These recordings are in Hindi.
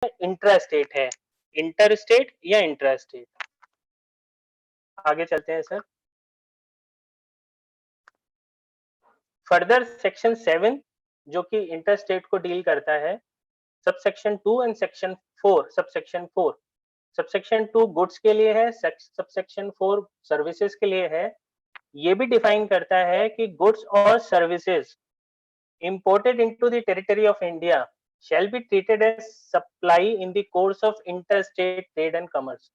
इंट्रा स्टेट है, इंटर स्टेट या इंट्रा स्टेट। आगे चलते हैं सर। फर्दर सेक्शन 7 जो कि इंटर स्टेट को डील करता है, subsection 2 and section 4, subsection 4, subsection 2 goods के लिए है, सबसेक्शन 4 सर्विसेज के लिए है। ये भी डिफाइन करता है कि गुड्स और services imported into the territory of India shall be treated as supply in the course of interstate trade and commerce।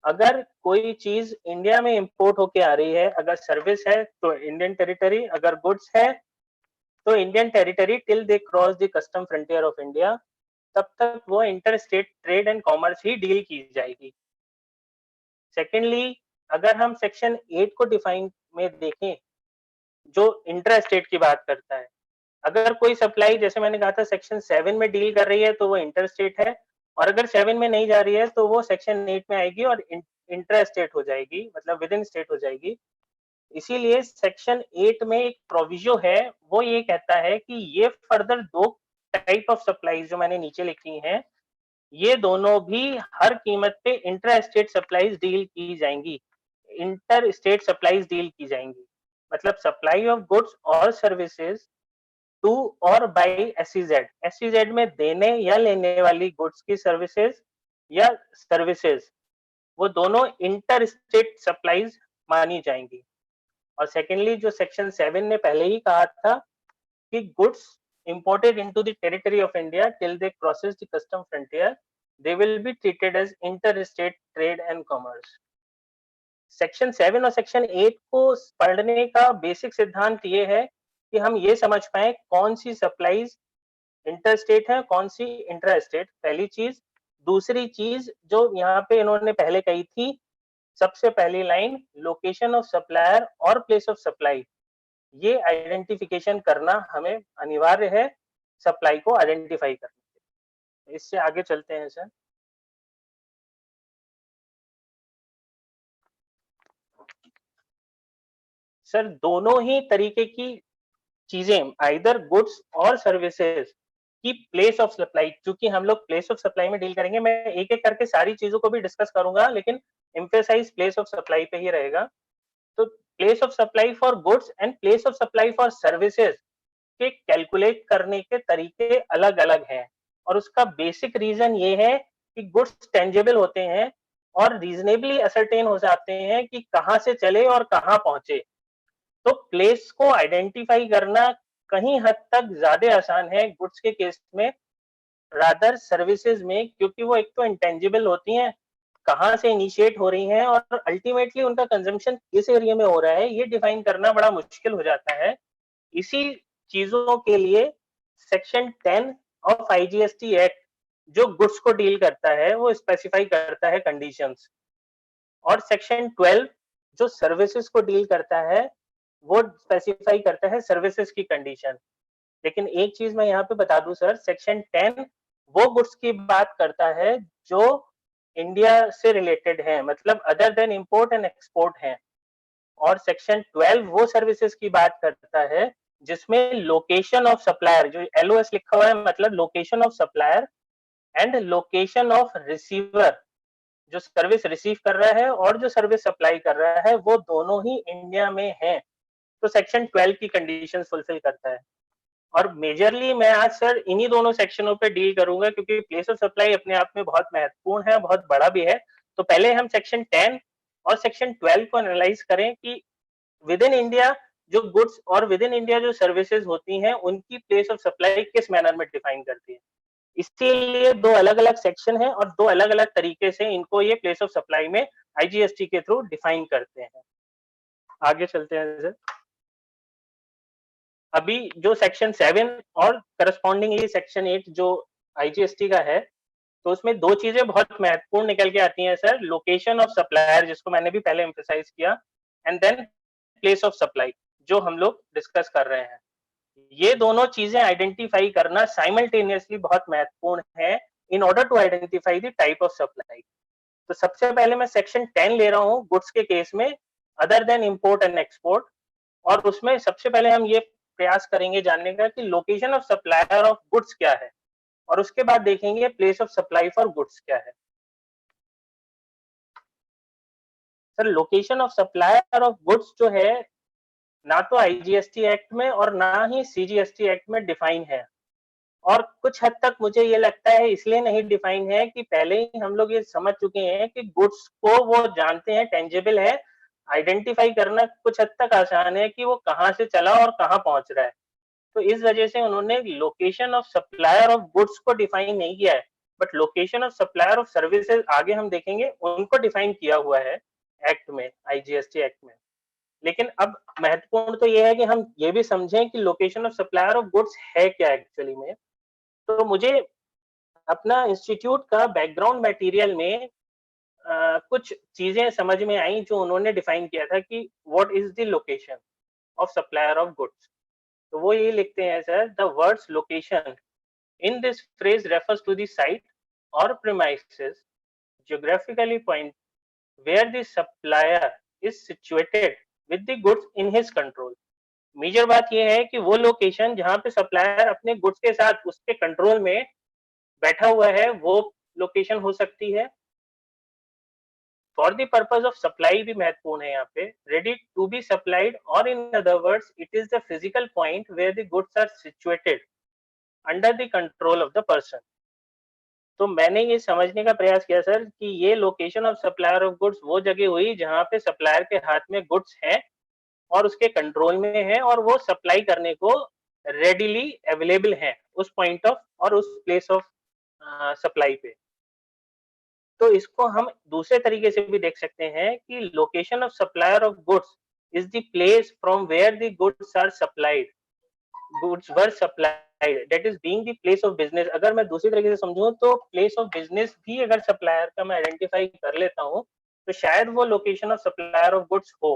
अगर कोई चीज इंडिया में इंपोर्ट होके आ रही है, अगर सर्विस है तो इंडियन टेरिटरी, अगर गुड्स है तो Indian territory till they cross the custom frontier of India, तब तक वो inter state trade and commerce he deal की जाएगी। सेकेंडली, अगर हम सेक्शन 8 को डिफाइन में देखें जो इंटर स्टेट की बात करता है, अगर कोई सप्लाई जैसे मैंने कहा था सेक्शन 7 में डील कर रही है तो वो इंटर स्टेट है, और अगर 7 में नहीं जा रही है तो वो सेक्शन 8 में आएगी और इंटर स्टेट हो जाएगी, मतलब विद इन स्टेट हो जाएगी। इसीलिए सेक्शन 8 में एक प्रोविजो है, वो ये कहता है कि ये फर्दर दो टाइप ऑफ सप्लाईज जो मैंने नीचे लिखी हैं, ये दोनों भी हर कीमत पे इंटर स्टेट सप्लाईज डील की जाएंगी, इंटर स्टेट सप्लाईज डील की जाएंगी। मतलब सप्लाई ऑफ गुड्स और सर्विसेज टू और बाई एसईजेड, एसईजेड में देने या लेने वाली गुड्स की सर्विसेज या सर्विसेज, वो दोनों इंटर स्टेट सप्लाईज मानी जाएंगी। और सेकेंडली जो सेक्शन 7 ने पहले ही कहा था कि goods imported into the territory of India till they crosses the custom frontier, they will be treated as interstate trade and commerce। Section 7 और सेक्शन 8 को पढ़ने का बेसिक सिद्धांत ये है कि हम ये समझ पाए कौन सी सप्लाईज इंटर स्टेट है, कौन सी इंट्रा स्टेट, पहली चीज। दूसरी चीज जो यहाँ पे इन्होंने पहले कही थी, सबसे पहली लाइन, लोकेशन ऑफ सप्लायर और प्लेस ऑफ सप्लाई, ये आइडेंटिफिकेशन करना हमें अनिवार्य है सप्लाई को आइडेंटिफाई करने। इससे आगे चलते हैं सर। सर दोनों ही तरीके की चीजें, आइदर गुड्स और सर्विसेज की प्लेस ऑफ सप्लाई, क्योंकि हम लोग प्लेस ऑफ सप्लाई में डील करेंगे, मैं एक एक करके सारी चीजों को भी डिस्कस करूंगा, लेकिन एम्फेसाइज प्लेस ऑफ सप्लाई पे ही रहेगा। तो place of supply for goods and place of supply for services के कैलकुलेट करने के तरीके अलग अलग हैं, और उसका बेसिक रीजन ये है कि गुड्स टेंजेबल होते हैं और रीजनेबली असरटेन हो जाते हैं कि कहां से चले और कहां पहुंचे। तो प्लेस को आइडेंटिफाई करना कहीं हद तक ज्यादा आसान है गुड्स के केस में रादर सर्विसेज में, क्योंकि वो एक तो इंटेंजिबल होती हैं, कहां से इनिशिएट हो रही हैं और अल्टीमेटली उनका कंजम्पशन किस एरिया में हो रहा है, ये डिफाइन करना बड़ा मुश्किल हो जाता है। इसी चीजों के लिए सेक्शन 10 ऑफ आईजीएसटी एक्ट जो गुड्स को डील करता है वो स्पेसिफाई करता है कंडीशंस, और सेक्शन 12 जो सर्विसेज को डील करता है वो स्पेसिफाई करता है सर्विसेज की कंडीशन। लेकिन एक चीज मैं यहाँ पे बता दूं सर, सेक्शन 10 वो गुड्स की बात करता है जो इंडिया से रिलेटेड है, मतलब other than import and export है, और सेक्शन 12 वो सर्विसेज की बात करता है जिसमें लोकेशन ऑफ सप्लायर, जो एलओएस लिखा हुआ है, मतलब location of supplier and location of receiver, जो सर्विस रिसीव कर रहा है और जो सर्विस सप्लाई कर रहा है वो दोनों ही इंडिया में है, तो सेक्शन 12 की कंडीशन फुलफिल करता है। और मेजरली मैं आज सर इन्हीं दोनों सेक्शनों पे डील करूंगा, क्योंकि प्लेस ऑफ सप्लाई अपने आप में बहुत महत्वपूर्ण है, बहुत बड़ा भी है। तो पहले हम सेक्शन 10 और सेक्शन 12 को एनालाइज करें कि विद इन इंडिया जो गुड्स और विद इन इंडिया जो सर्विसेज होती हैं उनकी प्लेस ऑफ सप्लाई किस मैनर में डिफाइन करती है। इसीलिए दो अलग अलग सेक्शन है और दो अलग अलग तरीके से इनको ये प्लेस ऑफ सप्लाई में आईजीएसटी के थ्रू डिफाइन करते हैं। आगे चलते हैं सर। अभी जो सेक्शन 7 और करस्पॉन्डिंगली सेक्शन 8 जो आईजीएसटी का है, तो उसमें दो चीजें बहुत महत्वपूर्ण निकल के आती हैं सर, लोकेशन ऑफ सप्लायर जिसको मैंने भी पहले एम्फेसाइज किया, and then place of supply जो हम लोग डिस्कस कर रहे हैं। ये दोनों चीजें आइडेंटिफाई करना साइमल्टेनियसली बहुत महत्वपूर्ण है in order to identify the type of supply. तो सबसे पहले मैं सेक्शन 10 ले रहा हूँ गुड्स के केस में, other than import and export, और उसमें सबसे पहले हम ये प्रयास करेंगे जानने का कि location of supplier of goods क्या है और उसके बाद देखेंगे place of supply for goods क्या है। Sir location of supplier of goods जो है ना तो आईजीएसटी एक्ट में और ना ही सीजीएसटी एक्ट में डिफाइन है, और कुछ हद तक मुझे ये लगता है इसलिए नहीं डिफाइन है कि पहले ही हम लोग ये समझ चुके हैं कि गुड्स को वो जानते हैं, टेंजिबल है, आइडेंटिफाई करना कुछ हद तक आसान है कि वो कहाँ से चला और कहाँ पहुंच रहा है। तो इस वजह से उन्होंने location of supplier of goods को डिफाइन नहीं किया है, but location of supplier of services आगे हम देखेंगे उनको डिफाइन किया हुआ है एक्ट में, आईजीएसटी एक्ट में। लेकिन अब महत्वपूर्ण तो ये है कि हम ये भी समझें कि location of supplier of goods है क्या एक्चुअली में। तो मुझे अपना इंस्टीट्यूट का बैकग्राउंड मटेरियल में कुछ चीजें समझ में आई जो उन्होंने डिफाइन किया था कि what is the location of supplier of goods. तो वो ये लिखते हैं sir, the words location in this phrase refers to the site or premises geographically point where the supplier is situated with the goods in his control। Major बात यह है कि वो लोकेशन जहां पे सप्लायर अपने गुड्स के साथ उसके कंट्रोल में बैठा हुआ है वो लोकेशन हो सकती है। For the purpose of supply भी महत्वपूर्ण है यहाँ पे, ready to be supplied, or in other words it is the physical point where the goods are situated under the control of the person. तो मैंने ये समझने का प्रयास किया सर कि ये location of supplier of goods वो जगह हुई जहां पे सप्लायर के हाथ में गुड्स है और उसके कंट्रोल में है और वो सप्लाई करने को रेडिली अवेलेबल है उस पॉइंट ऑफ और उस प्लेस ऑफ सप्लाई पे। तो इसको हम दूसरे तरीके से भी देख सकते हैं कि location of supplier of goods is the place from where the goods are supplied, goods were supplied, that is being the place of business. अगर मैं दूसरी तरीके से समझूं तो प्लेस ऑफ बिजनेस भी अगर सप्लायर का मैं आइडेंटिफाई कर लेता हूं तो शायद वो location of supplier of goods हो।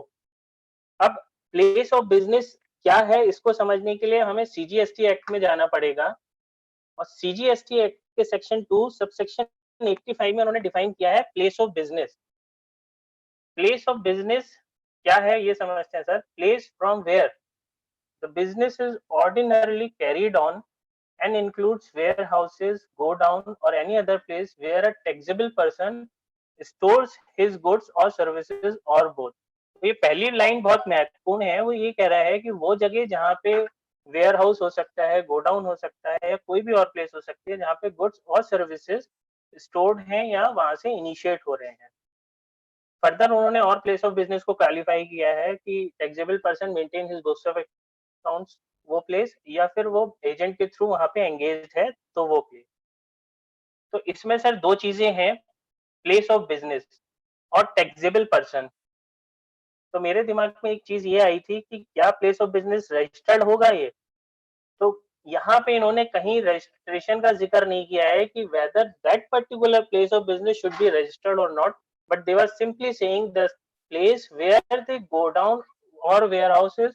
अब प्लेस ऑफ बिजनेस क्या है इसको समझने के लिए हमें सीजीएसटी एक्ट में जाना पड़ेगा, और सीजीएसटी एक्ट के सेक्शन 2 सबसेक्शन 85 में उन्होंने डिफाइन किया है place of business. Place of business क्या है ये समझते हैं sir. Place from where the business is ordinarily carried on and includes warehouses, godown or any other place where a taxable person stores his goods or services or both। तो ये पहली लाइन बहुत महत्वपूर्ण है, वो ये कह रहा है कि वो जगह जहाँ पे वेयर हाउस हो सकता है, गोडाउन हो सकता है या कोई भी और प्लेस हो सकती है जहाँ पे गुड्स और सर्विसेज स्टोर्ड हैं या वहां से इनिशिएट हो रहे हैं। फर्दर उन्होंने और प्लेस ऑफ बिजनेस को क्वालिफाई किया है कि taxable person maintain his books of accounts, वो प्लेस, या फिर वो एजेंट के थ्रू वहां पे एंगेज्ड है तो वो प्लेस। तो इसमें सर दो चीजें हैं, प्लेस ऑफ बिजनेस और टैक्सेबल पर्सन। तो मेरे दिमाग में एक चीज ये आई थी कि क्या प्लेस ऑफ बिजनेस रजिस्टर्ड होगा ये। तो यहाँ पे इन्होंने कहीं रजिस्ट्रेशन का जिक्र नहीं किया है कि whether that particular place of business should be registered और not, but they were simply saying the place where they godown और वेयर हाउसेज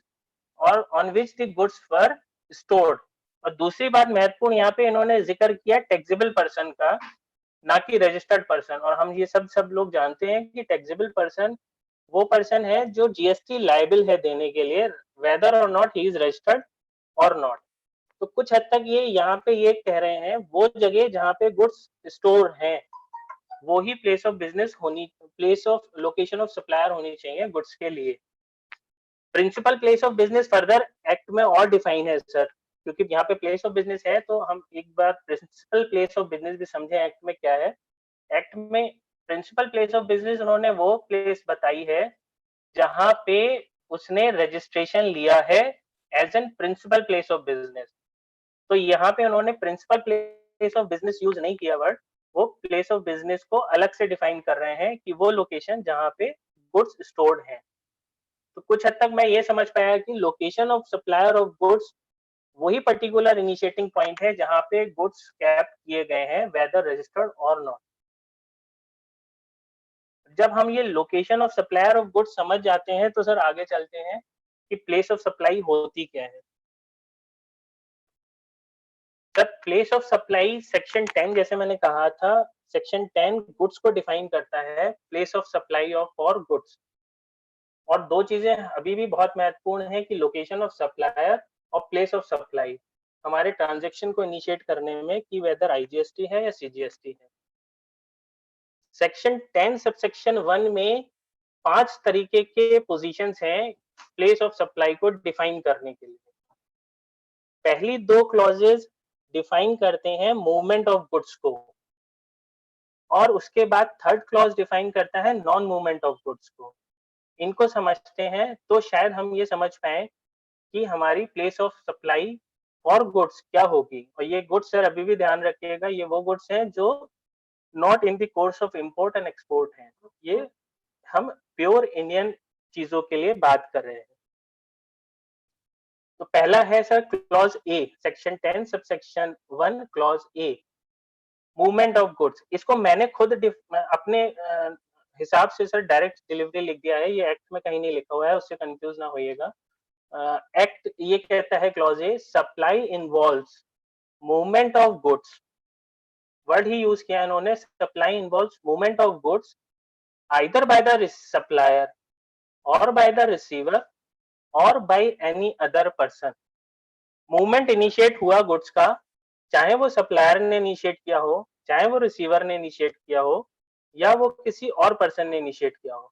और on which the goods were stored. और दूसरी बात महत्वपूर्ण यहाँ पे इन्होंने जिक्र किया टैक्सेबल पर्सन का, ना कि रजिस्टर्ड पर्सन। और हम ये सब लोग जानते हैं कि टैक्सेबल पर्सन वो पर्सन है जो जीएसटी लायबल है देने के लिए, वेदर और नॉट ही इज रजिस्टर्ड और नॉट। तो कुछ हद तक ये यहाँ पे ये कह रहे हैं वो जगह जहाँ पे गुड्स स्टोर हैं वो ही प्लेस ऑफ बिजनेस होनी, place of location of supplier होनी चाहिए गुड्स के लिए। Principal place of business further act में और डिफाइन है सर, क्योंकि यहाँ पे प्लेस ऑफ बिजनेस है तो हम एक बार प्रिंसिपल प्लेस ऑफ बिजनेस भी समझे एक्ट में क्या है। एक्ट में प्रिंसिपल प्लेस ऑफ बिजनेस उन्होंने वो प्लेस बताई है जहां पे उसने रजिस्ट्रेशन लिया है as an principal place of business. तो यहाँ पे उन्होंने principal place of business use नहीं किया, बट वो प्लेस ऑफ बिजनेस को अलग से डिफाइन कर रहे हैं कि वो लोकेशन जहाँ पे गुड्स स्टोर्ड हैं। तो कुछ हद तक मैं ये समझ पाया कि location of supplier of goods वही पर्टिकुलर इनिशिएटिंग पॉइंट है जहां पे गुड्स कैप किए गए हैं वेदर रजिस्टर्ड और नॉट। जब हम ये location of supplier of goods समझ जाते हैं तो सर आगे चलते हैं कि प्लेस ऑफ सप्लाई होती क्या है। Sir place of supply section 10 जैसे मैंने कहा था, सेक्शन 10 गुड्स को डिफाइन करता है, place of supply of for goods. और दो चीजें अभी भी बहुत महत्वपूर्ण है कि लोकेशन ऑफ सप्लायर और प्लेस ऑफ सप्लाई। हमारे ट्रांजेक्शन को इनिशिएट करने में कि वेदर आईजीएसटी है या सीजीएसटी है। सेक्शन 10 सबसेक्शन 1 में 5 तरीके के पोजीशंस हैं प्लेस ऑफ सप्लाई को डिफाइन करने के लिए। पहली 2 क्लॉजेस डिफाइन करते हैं मूवमेंट ऑफ गुड्स को, और उसके बाद थर्ड क्लॉज डिफाइन करता है नॉन मूवमेंट ऑफ गुड्स को। इनको समझते हैं तो शायद हम ये समझ पाए कि हमारी place of supply for goods क्या होगी। और ये गुड्स सर अभी भी ध्यान रखिएगा, ये वो गुड्स हैं जो not in the course of import and export हैं। ये हम प्योर इंडियन चीजों के लिए बात कर रहे हैं। तो पहला है sir clause A, section 10 subsection 1 clause A, movement of goods. इसको मैंने खुद अपने हिसाब से सर डायरेक्ट डिलीवरी लिख दिया है, ये एक्ट में कहीं नहीं लिखा हुआ है, उससे कंफ्यूज ना होइएगा। एक्ट ये कहता है clause A, supply involves movement of goods. Word he use किया इन्होंने, supply involves movement of goods either bye the supplier और बाय द रिसीवर और by any other person. Movement initiate हुआ गुड्स का, चाहे वो सप्लायर ने इनिशिएट किया हो, चाहे वो रिसीवर ने इनिशिएट किया हो, या वो किसी और पर्सन ने इनिशिएट किया हो।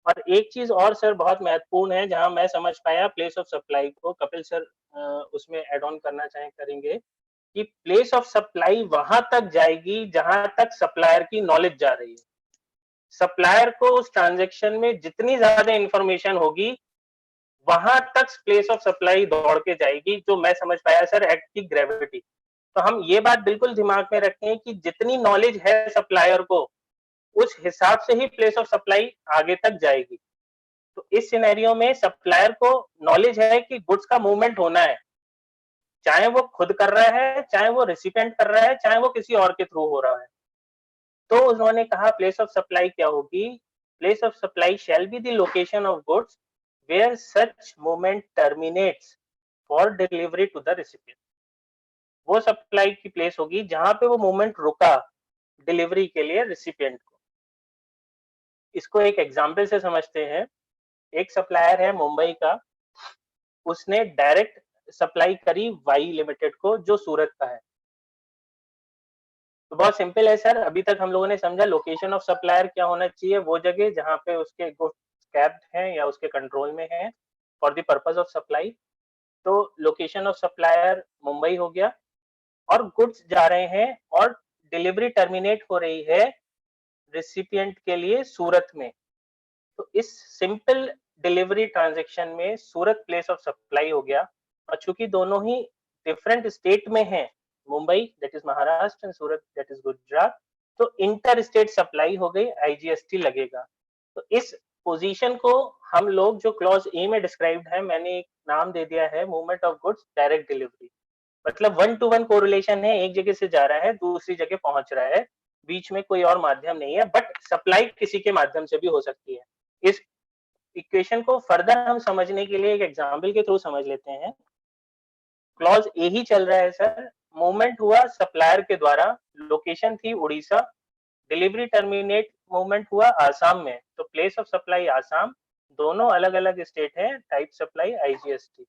और एक चीज और सर बहुत महत्वपूर्ण है, जहां मैं समझ पाया प्लेस ऑफ सप्लाई को, कपिल सर उसमें एड ऑन करना चाहे करेंगे, कि प्लेस ऑफ सप्लाई वहां तक जाएगी जहां तक सप्लायर की नॉलेज जा रही है। सप्लायर को उस ट्रांजेक्शन में जितनी ज्यादा इंफॉर्मेशन होगी, वहां तक प्लेस ऑफ सप्लाई दौड़ के जाएगी, जो मैं समझ पाया सर एक्ट की ग्रेविटी। तो हम ये बात बिल्कुल दिमाग में रखें कि जितनी नॉलेज है सप्लायर को, उस हिसाब से ही प्लेस ऑफ सप्लाई आगे तक जाएगी। तो इस सिनेरियो में सप्लायर को नॉलेज है कि गुड्स का मूवमेंट होना है, चाहे वो खुद कर रहा है, चाहे वो रिसिपिएंट कर रहा है, चाहे वो किसी और के थ्रू हो रहा है। तो उन्होंने कहा प्लेस ऑफ सप्लाई क्या होगी, place of supply shall be the location of goods where such movement terminates for delivery to the recipient. वो सप्लाई की प्लेस होगी जहां पे वो मूवमेंट रुका डिलीवरी के लिए रिसिपिएंट को। इसको एक एग्जांपल से समझते हैं। एक सप्लायर है मुंबई का, उसने डायरेक्ट सप्लाई करी वाई लिमिटेड को, जो सूरत का है। तो बहुत सिंपल है सर, अभी तक हम लोगों ने समझा लोकेशन ऑफ सप्लायर क्या होना चाहिए, वो जगह जहां पे उसके गुड्स कैप्ड हैं या उसके कंट्रोल में है for the purpose of supply. तो लोकेशन ऑफ सप्लायर मुंबई हो गया, और गुड्स जा रहे हैं और डिलीवरी टर्मिनेट हो रही है रिसिपिएंट के लिए सूरत में। तो इस सिंपल डिलीवरी ट्रांजैक्शन में सूरत प्लेस ऑफ सप्लाई हो गया। और चूंकि दोनों ही डिफरेंट स्टेट में हैं, Mumbai that is Maharashtra and Surat that is Gujarat, तो इंटर स्टेट सप्लाई हो गई, आईजीएसटी लगेगा। तो इस पोजीशन को हम लोग जो क्लॉज ए में डिस्क्राइब्ड है, मैंने एक नाम दे दिया है movement of goods direct delivery. मतलब 1 to 1 कोरिलेशन है, एक जगह से जा रहा है दूसरी जगह पहुंच रहा है, बीच में कोई और माध्यम नहीं है, बट सप्लाई किसी के माध्यम से भी हो सकती है। इस इक्वेशन को फर्दर हम समझने के लिए एक एग्जांपल के थ्रू समझ लेते हैं। क्लॉज ए ही चल रहा है सर, मूवमेंट हुआ सप्लायर के द्वारा, लोकेशन थी उड़ीसा, डिलीवरी टर्मिनेट मूवमेंट हुआ आसाम में, तो प्लेस ऑफ सप्लाई आसाम, दोनों अलग अलग स्टेट है, टाइप सप्लाई आईजीएसटी।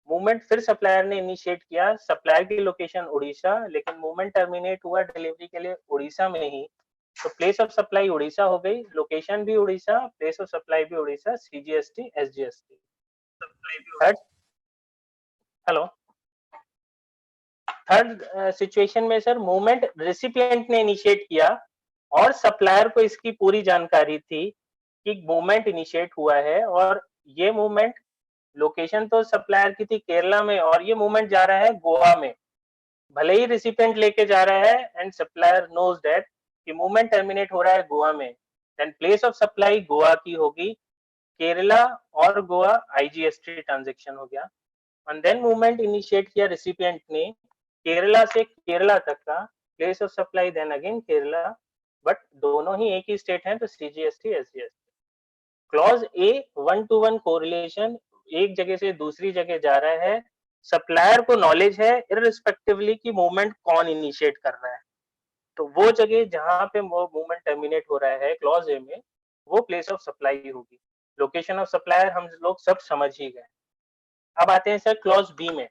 मूवमेंट फिर सप्लायर ने इनिशिएट किया, सप्लायर की लोकेशन उड़ीसा, लेकिन मूवमेंट टर्मिनेट हुआ डिलीवरी के लिए उड़ीसा में ही, तो प्लेस ऑफ सप्लाई उड़ीसा हो गई, लोकेशन भी उड़ीसा, प्लेस ऑफ सप्लाई भी Orissa, CGST SGST. Third, hello, third situation में सर मूवमेंट रेसिपिएंट ने इनिशिएट किया, और सप्लायर को इसकी पूरी जानकारी थी कि मूवमेंट इनिशिएट हुआ है, और ये मूवमेंट लोकेशन तो सप्लायर की थी केरला में, और ये मूवमेंट जा रहा है गोवा में। भले ही रिसिपिएंट लेके जा रहा है एंड सप्लायर नोज दैट कि मूवमेंट टर्मिनेट हो रहा है गोवा में, then place of supply Goa की होगी, केरला और गोवा आईजीएसटी ट्रांजैक्शन हो गया। एंड देन मूवमेंट इनिशिएट किया रिसिपिएंट ने केरला से केरला तक का, place of supply then again Kerala, but दोनों ही एक ही स्टेट हैं, तो CGST SGST. Clause A 1 to 1 correlation, एक जगह से दूसरी जगह जा रहा है, सप्लायर को नॉलेज है इररिस्पेक्टिवली कि मूवमेंट कौन इनिशिएट कर रहा है, तो वो जगह जहां पे वो मूवमेंट टर्मिनेट हो रहा है क्लॉज ए में, वो प्लेस ऑफ सप्लाई होगी। लोकेशन ऑफ सप्लायर हम लोग सब समझ ही गए। अब आते हैं सर क्लॉज बी में।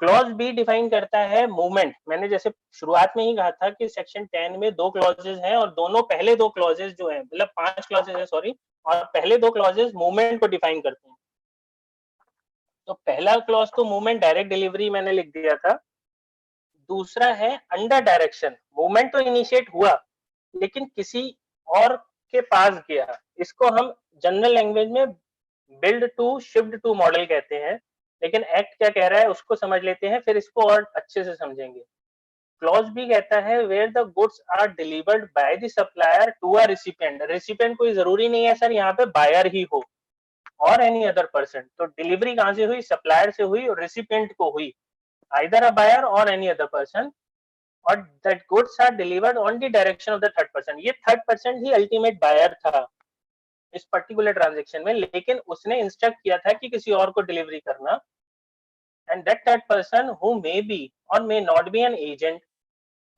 क्लॉज बी डिफाइन करता है मूवमेंट। मैंने जैसे शुरुआत में ही कहा था कि सेक्शन 10 में 2 क्लॉजेज हैं और दोनों पहले 2 क्लॉजेज जो हैं, मतलब 5 क्लॉजेज हैं सॉरी, और पहले 2 क्लॉजेज मूवमेंट को डिफाइन करते हैं। तो पहला क्लॉज तो मूवमेंट डायरेक्ट डिलीवरी मैंने लिख दिया था। दूसरा है अंडर डायरेक्शन, मूवमेंट तो इनिशिएट हुआ लेकिन किसी और के पास गया। इसको हम जनरल लैंग्वेज में bill to shift to model कहते हैं, लेकिन एक्ट क्या कह रहा है उसको समझ लेते हैं, फिर इसको और अच्छे से समझेंगे। क्लॉज बी कहता है where the goods are delivered by the supplier to a recipient. Recipient कोई जरूरी नहीं है सर यहाँ पे बायर ही हो और एनी अदर पर्सन। तो डिलीवरी कहां से हुई? सप्लायर से हुई और रिसिपिएंट को हुई, either a buyer or any other person, और that goods are delivered on the direction of the third person. ये थर्ड पर्सन ही अल्टीमेट बायर था इस पर्टिकुलर ट्रांजेक्शन में, लेकिन उसने इंस्ट्रक्ट किया था कि किसी और को डिलीवरी करना, and that third person who may be और may not be an agent,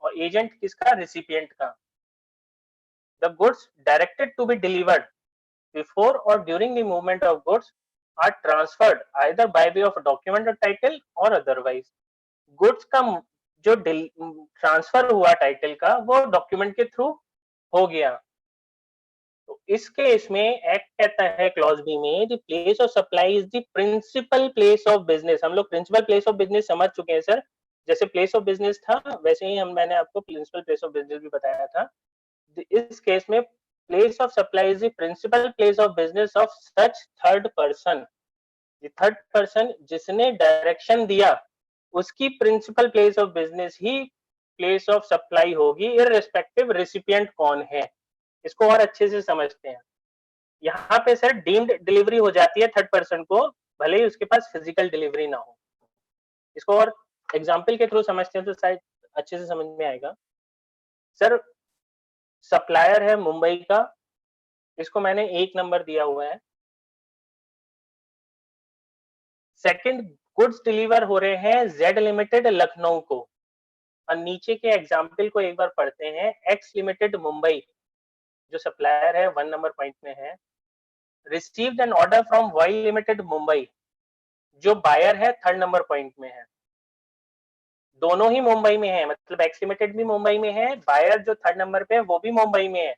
और एजेंट किसका? रिसिपिएंट का। The goods directed to be delivered before or during the movement of goods are transferred either by way of document or title or otherwise। Goods का जो ट्रांसफर हुआ टाइटल का वो डॉक्यूमेंट के थ्रू हो गया। तो इस केस में एक्ट कहता है क्लॉज बी में the place of supply is the principal place of business. हम लोग प्रिंसिपल प्लेस ऑफ बिजनेस समझ चुके हैं सर, जैसे प्लेस ऑफ बिजनेस था वैसे ही मैंने आपको प्रिंसिपल प्लेस ऑफ बिजनेस भी बताया था। इस केस में place of supply is the principal place of business of such third person. Third person जिसने डायरेक्शन दिया उसकी प्रिंसिपल प्लेस ऑफ बिजनेस ही प्लेस ऑफ सप्लाई होगी, इररिस्पेक्टिव रेसिपिएंट कौन है। इसको और अच्छे से समझते हैं। यहाँ पे सर डीम्ड डिलीवरी हो जाती है थर्ड पर्सन को, भले ही उसके पास फिजिकल डिलीवरी ना हो। इसको और एग्जाम्पल के थ्रू समझते हैं तो शायद अच्छे से समझ में आएगा। सर सप्लायर है मुंबई का, इसको मैंने 1 नंबर दिया हुआ है। सेकंड गुड्स डिलीवर हो रहे हैं जेड लिमिटेड लखनऊ को, और नीचे के एग्जाम्पल को एक बार पढ़ते हैं। एक्स लिमिटेड मुंबई जो सप्लायर है 1 नंबर पॉइंट में है, received an order from Y limited Mumbai जो बायर है 3rd नंबर पॉइंट में है। दोनों ही मुंबई में है, मतलब एक्स लिमिटेड भी मुंबई में है, बायर जो 3rd नंबर पे है वो भी मुंबई में है।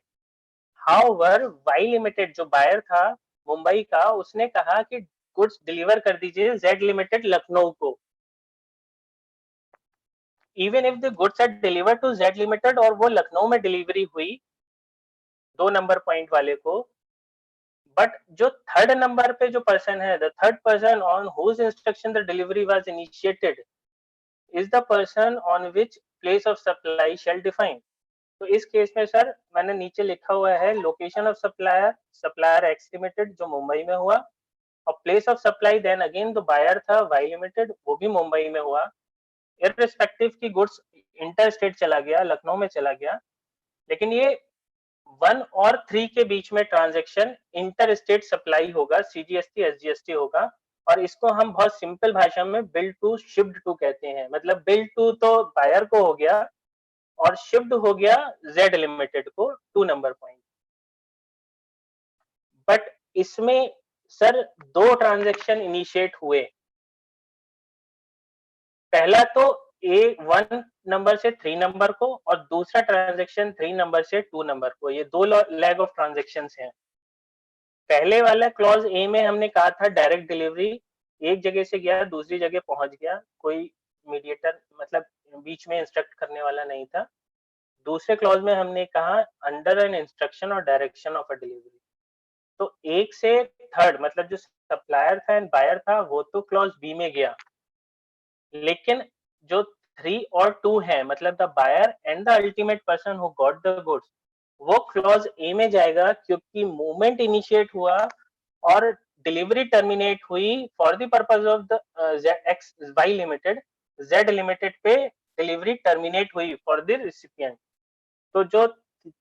हाउएवर वाई लिमिटेड जो बायर था मुंबई का, उसने कहा कि गुड्स डिलीवर कर दीजिए जेड लिमिटेड लखनऊ को। Even if the goods are deliver to Z limited, और वो लखनऊ में डिलीवरी हुई 2 नंबर पॉइंट वाले को, बट जो 3rd नंबर पे जो पर्सन है, the third person on whose instruction the delivery was initiated is the person on which place of supply shall define. तो इस केस में सर मैंने नीचे लिखा हुआ है location of supplier, supplier X limited जो मुंबई में हुआ, और place of supply then again जो बायर था वाई लिमिटेड वो भी मुंबई में हुआ, इररिस्पेक्टिव की गुड्स इंटर स्टेट चला गया, लखनऊ में चला गया। लेकिन ये 1 और 3 के बीच में ट्रांजेक्शन इंटर स्टेट सप्लाई होगा, सीजीएसटी एसजीएसटी होगा, और इसको हम बहुत सिंपल भाषा में बिल्ड टू शिफ्ट टू कहते हैं। मतलब बिल्ड टू तो बायर को हो गया और शिफ्ट हो गया जेड लिमिटेड को 2 नंबर पॉइंट। बट इसमें सर 2 ट्रांजेक्शन इनिशिएट हुए। पहला तो A1 नंबर से 3 नंबर को, और दूसरा ट्रांजेक्शन 3 नंबर से 2 नंबर को। ये 2 लेग ऑफ ट्रांजेक्शन हैं। पहले वाला क्लॉज ए में हमने कहा था डायरेक्ट डिलीवरी, एक जगह से गया दूसरी जगह पहुंच गया, कोई मीडिएटर मतलब बीच में इंस्ट्रक्ट करने वाला नहीं था। दूसरे क्लॉज में हमने कहा अंडर एन इंस्ट्रक्शन और डायरेक्शन ऑफ अ डिलीवरी। तो 1 से 3rd मतलब जो सप्लायर था एंड बायर था वो तो क्लॉज बी में गया, लेकिन जो 3 और 2 है मतलब the buyer and the ultimate person who got the goods, वो क्लॉज ए में जाएगा, क्योंकि मूवमेंट इनिशिएट हुआ और डिलीवरी टर्मिनेट हुई for the purpose of the X Y limited, Z limited पे डिलीवरी टर्मिनेट हुई फॉर द रिसिपिएंट। तो जो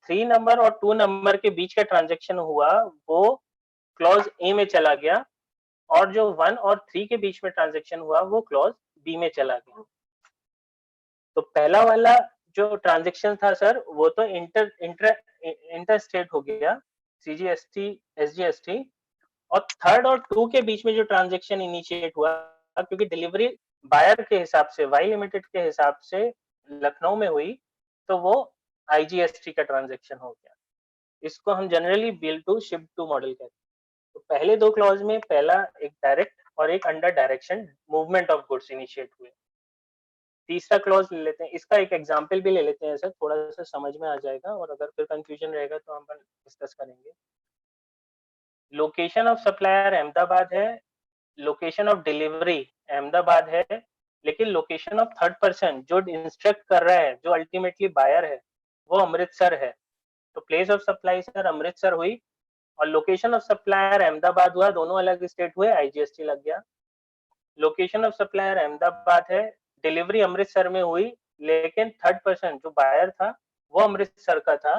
3 नंबर और 2 नंबर के बीच का ट्रांजेक्शन हुआ वो क्लॉज ए में चला गया, और जो 1 और 3 के बीच में ट्रांजेक्शन हुआ वो क्लॉज बी में चला गया। तो पहला वाला जो ट्रांजेक्शन था सर वो तो इंटर स्टेट हो गया, सीजीएसटी एसजीएसटी, और 3rd और 2 के बीच में जो ट्रांजेक्शन इनिशिएट हुआ, क्योंकि डिलीवरी बायर के हिसाब से, वाई लिमिटेड के हिसाब से लखनऊ में हुई, तो वो आईजीएसटी का ट्रांजैक्शन हो गया। इसको हम generally bill to ship to model कहते हैं। तो पहले दो क्लॉज में पहला एक डायरेक्ट और एक under direction movement of goods initiate हुए। तीसरा क्लॉज ले लेते हैं, इसका एक एग्जांपल भी ले लेते हैं सर, थोड़ा सा समझ में आ जाएगा, और अगर फिर कंफ्यूजन रहेगा तो हम डिस्कस करेंगे। लोकेशन ऑफ सप्लायर अहमदाबाद है, लोकेशन ऑफ डिलीवरी अहमदाबाद है, लेकिन लोकेशन ऑफ थर्ड पर्सन जो इंस्ट्रक्ट कर रहा है, जो अल्टीमेटली बायर है, वो अमृतसर है। तो place of supply sir Amritsar हुई और लोकेशन ऑफ सप्लायर अहमदाबाद हुआ, दोनों अलग स्टेट हुए, आईजीएसटी लग गया। लोकेशन ऑफ सप्लायर अहमदाबाद है, डिलीवरी अमृतसर में हुई, लेकिन थर्ड पर्सन जो बायर था वो अमृतसर का था।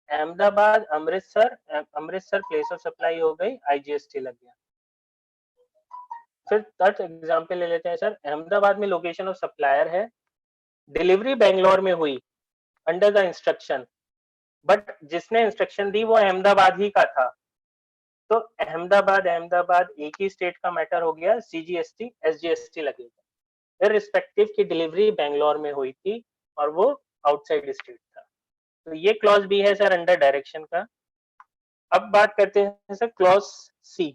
Ahmedabad Amritsar, Amritsar place of supply हो गई, आईजीएसटी लग गया। फिर थर्ड एग्जांपल ले लेते हैं सर, अहमदाबाद में लोकेशन ऑफ सप्लायर है, डिलीवरी बेंगलोर में हुई अंडर द इंस्ट्रक्शन, बट जिसने इंस्ट्रक्शन दी वो अहमदाबाद ही का था। तो अहमदाबाद अहमदाबाद एक ही स्टेट का मैटर हो गया, सीजीएसटी एसजीएसटी लगेगा, इररिस्पेक्टिव की डिलीवरी बेंगलोर में हुई थी और वो आउटसाइड स्टेट था। तो ये क्लॉज भी है सर अंडर डायरेक्शन का। अब बात करते हैं sir clause C.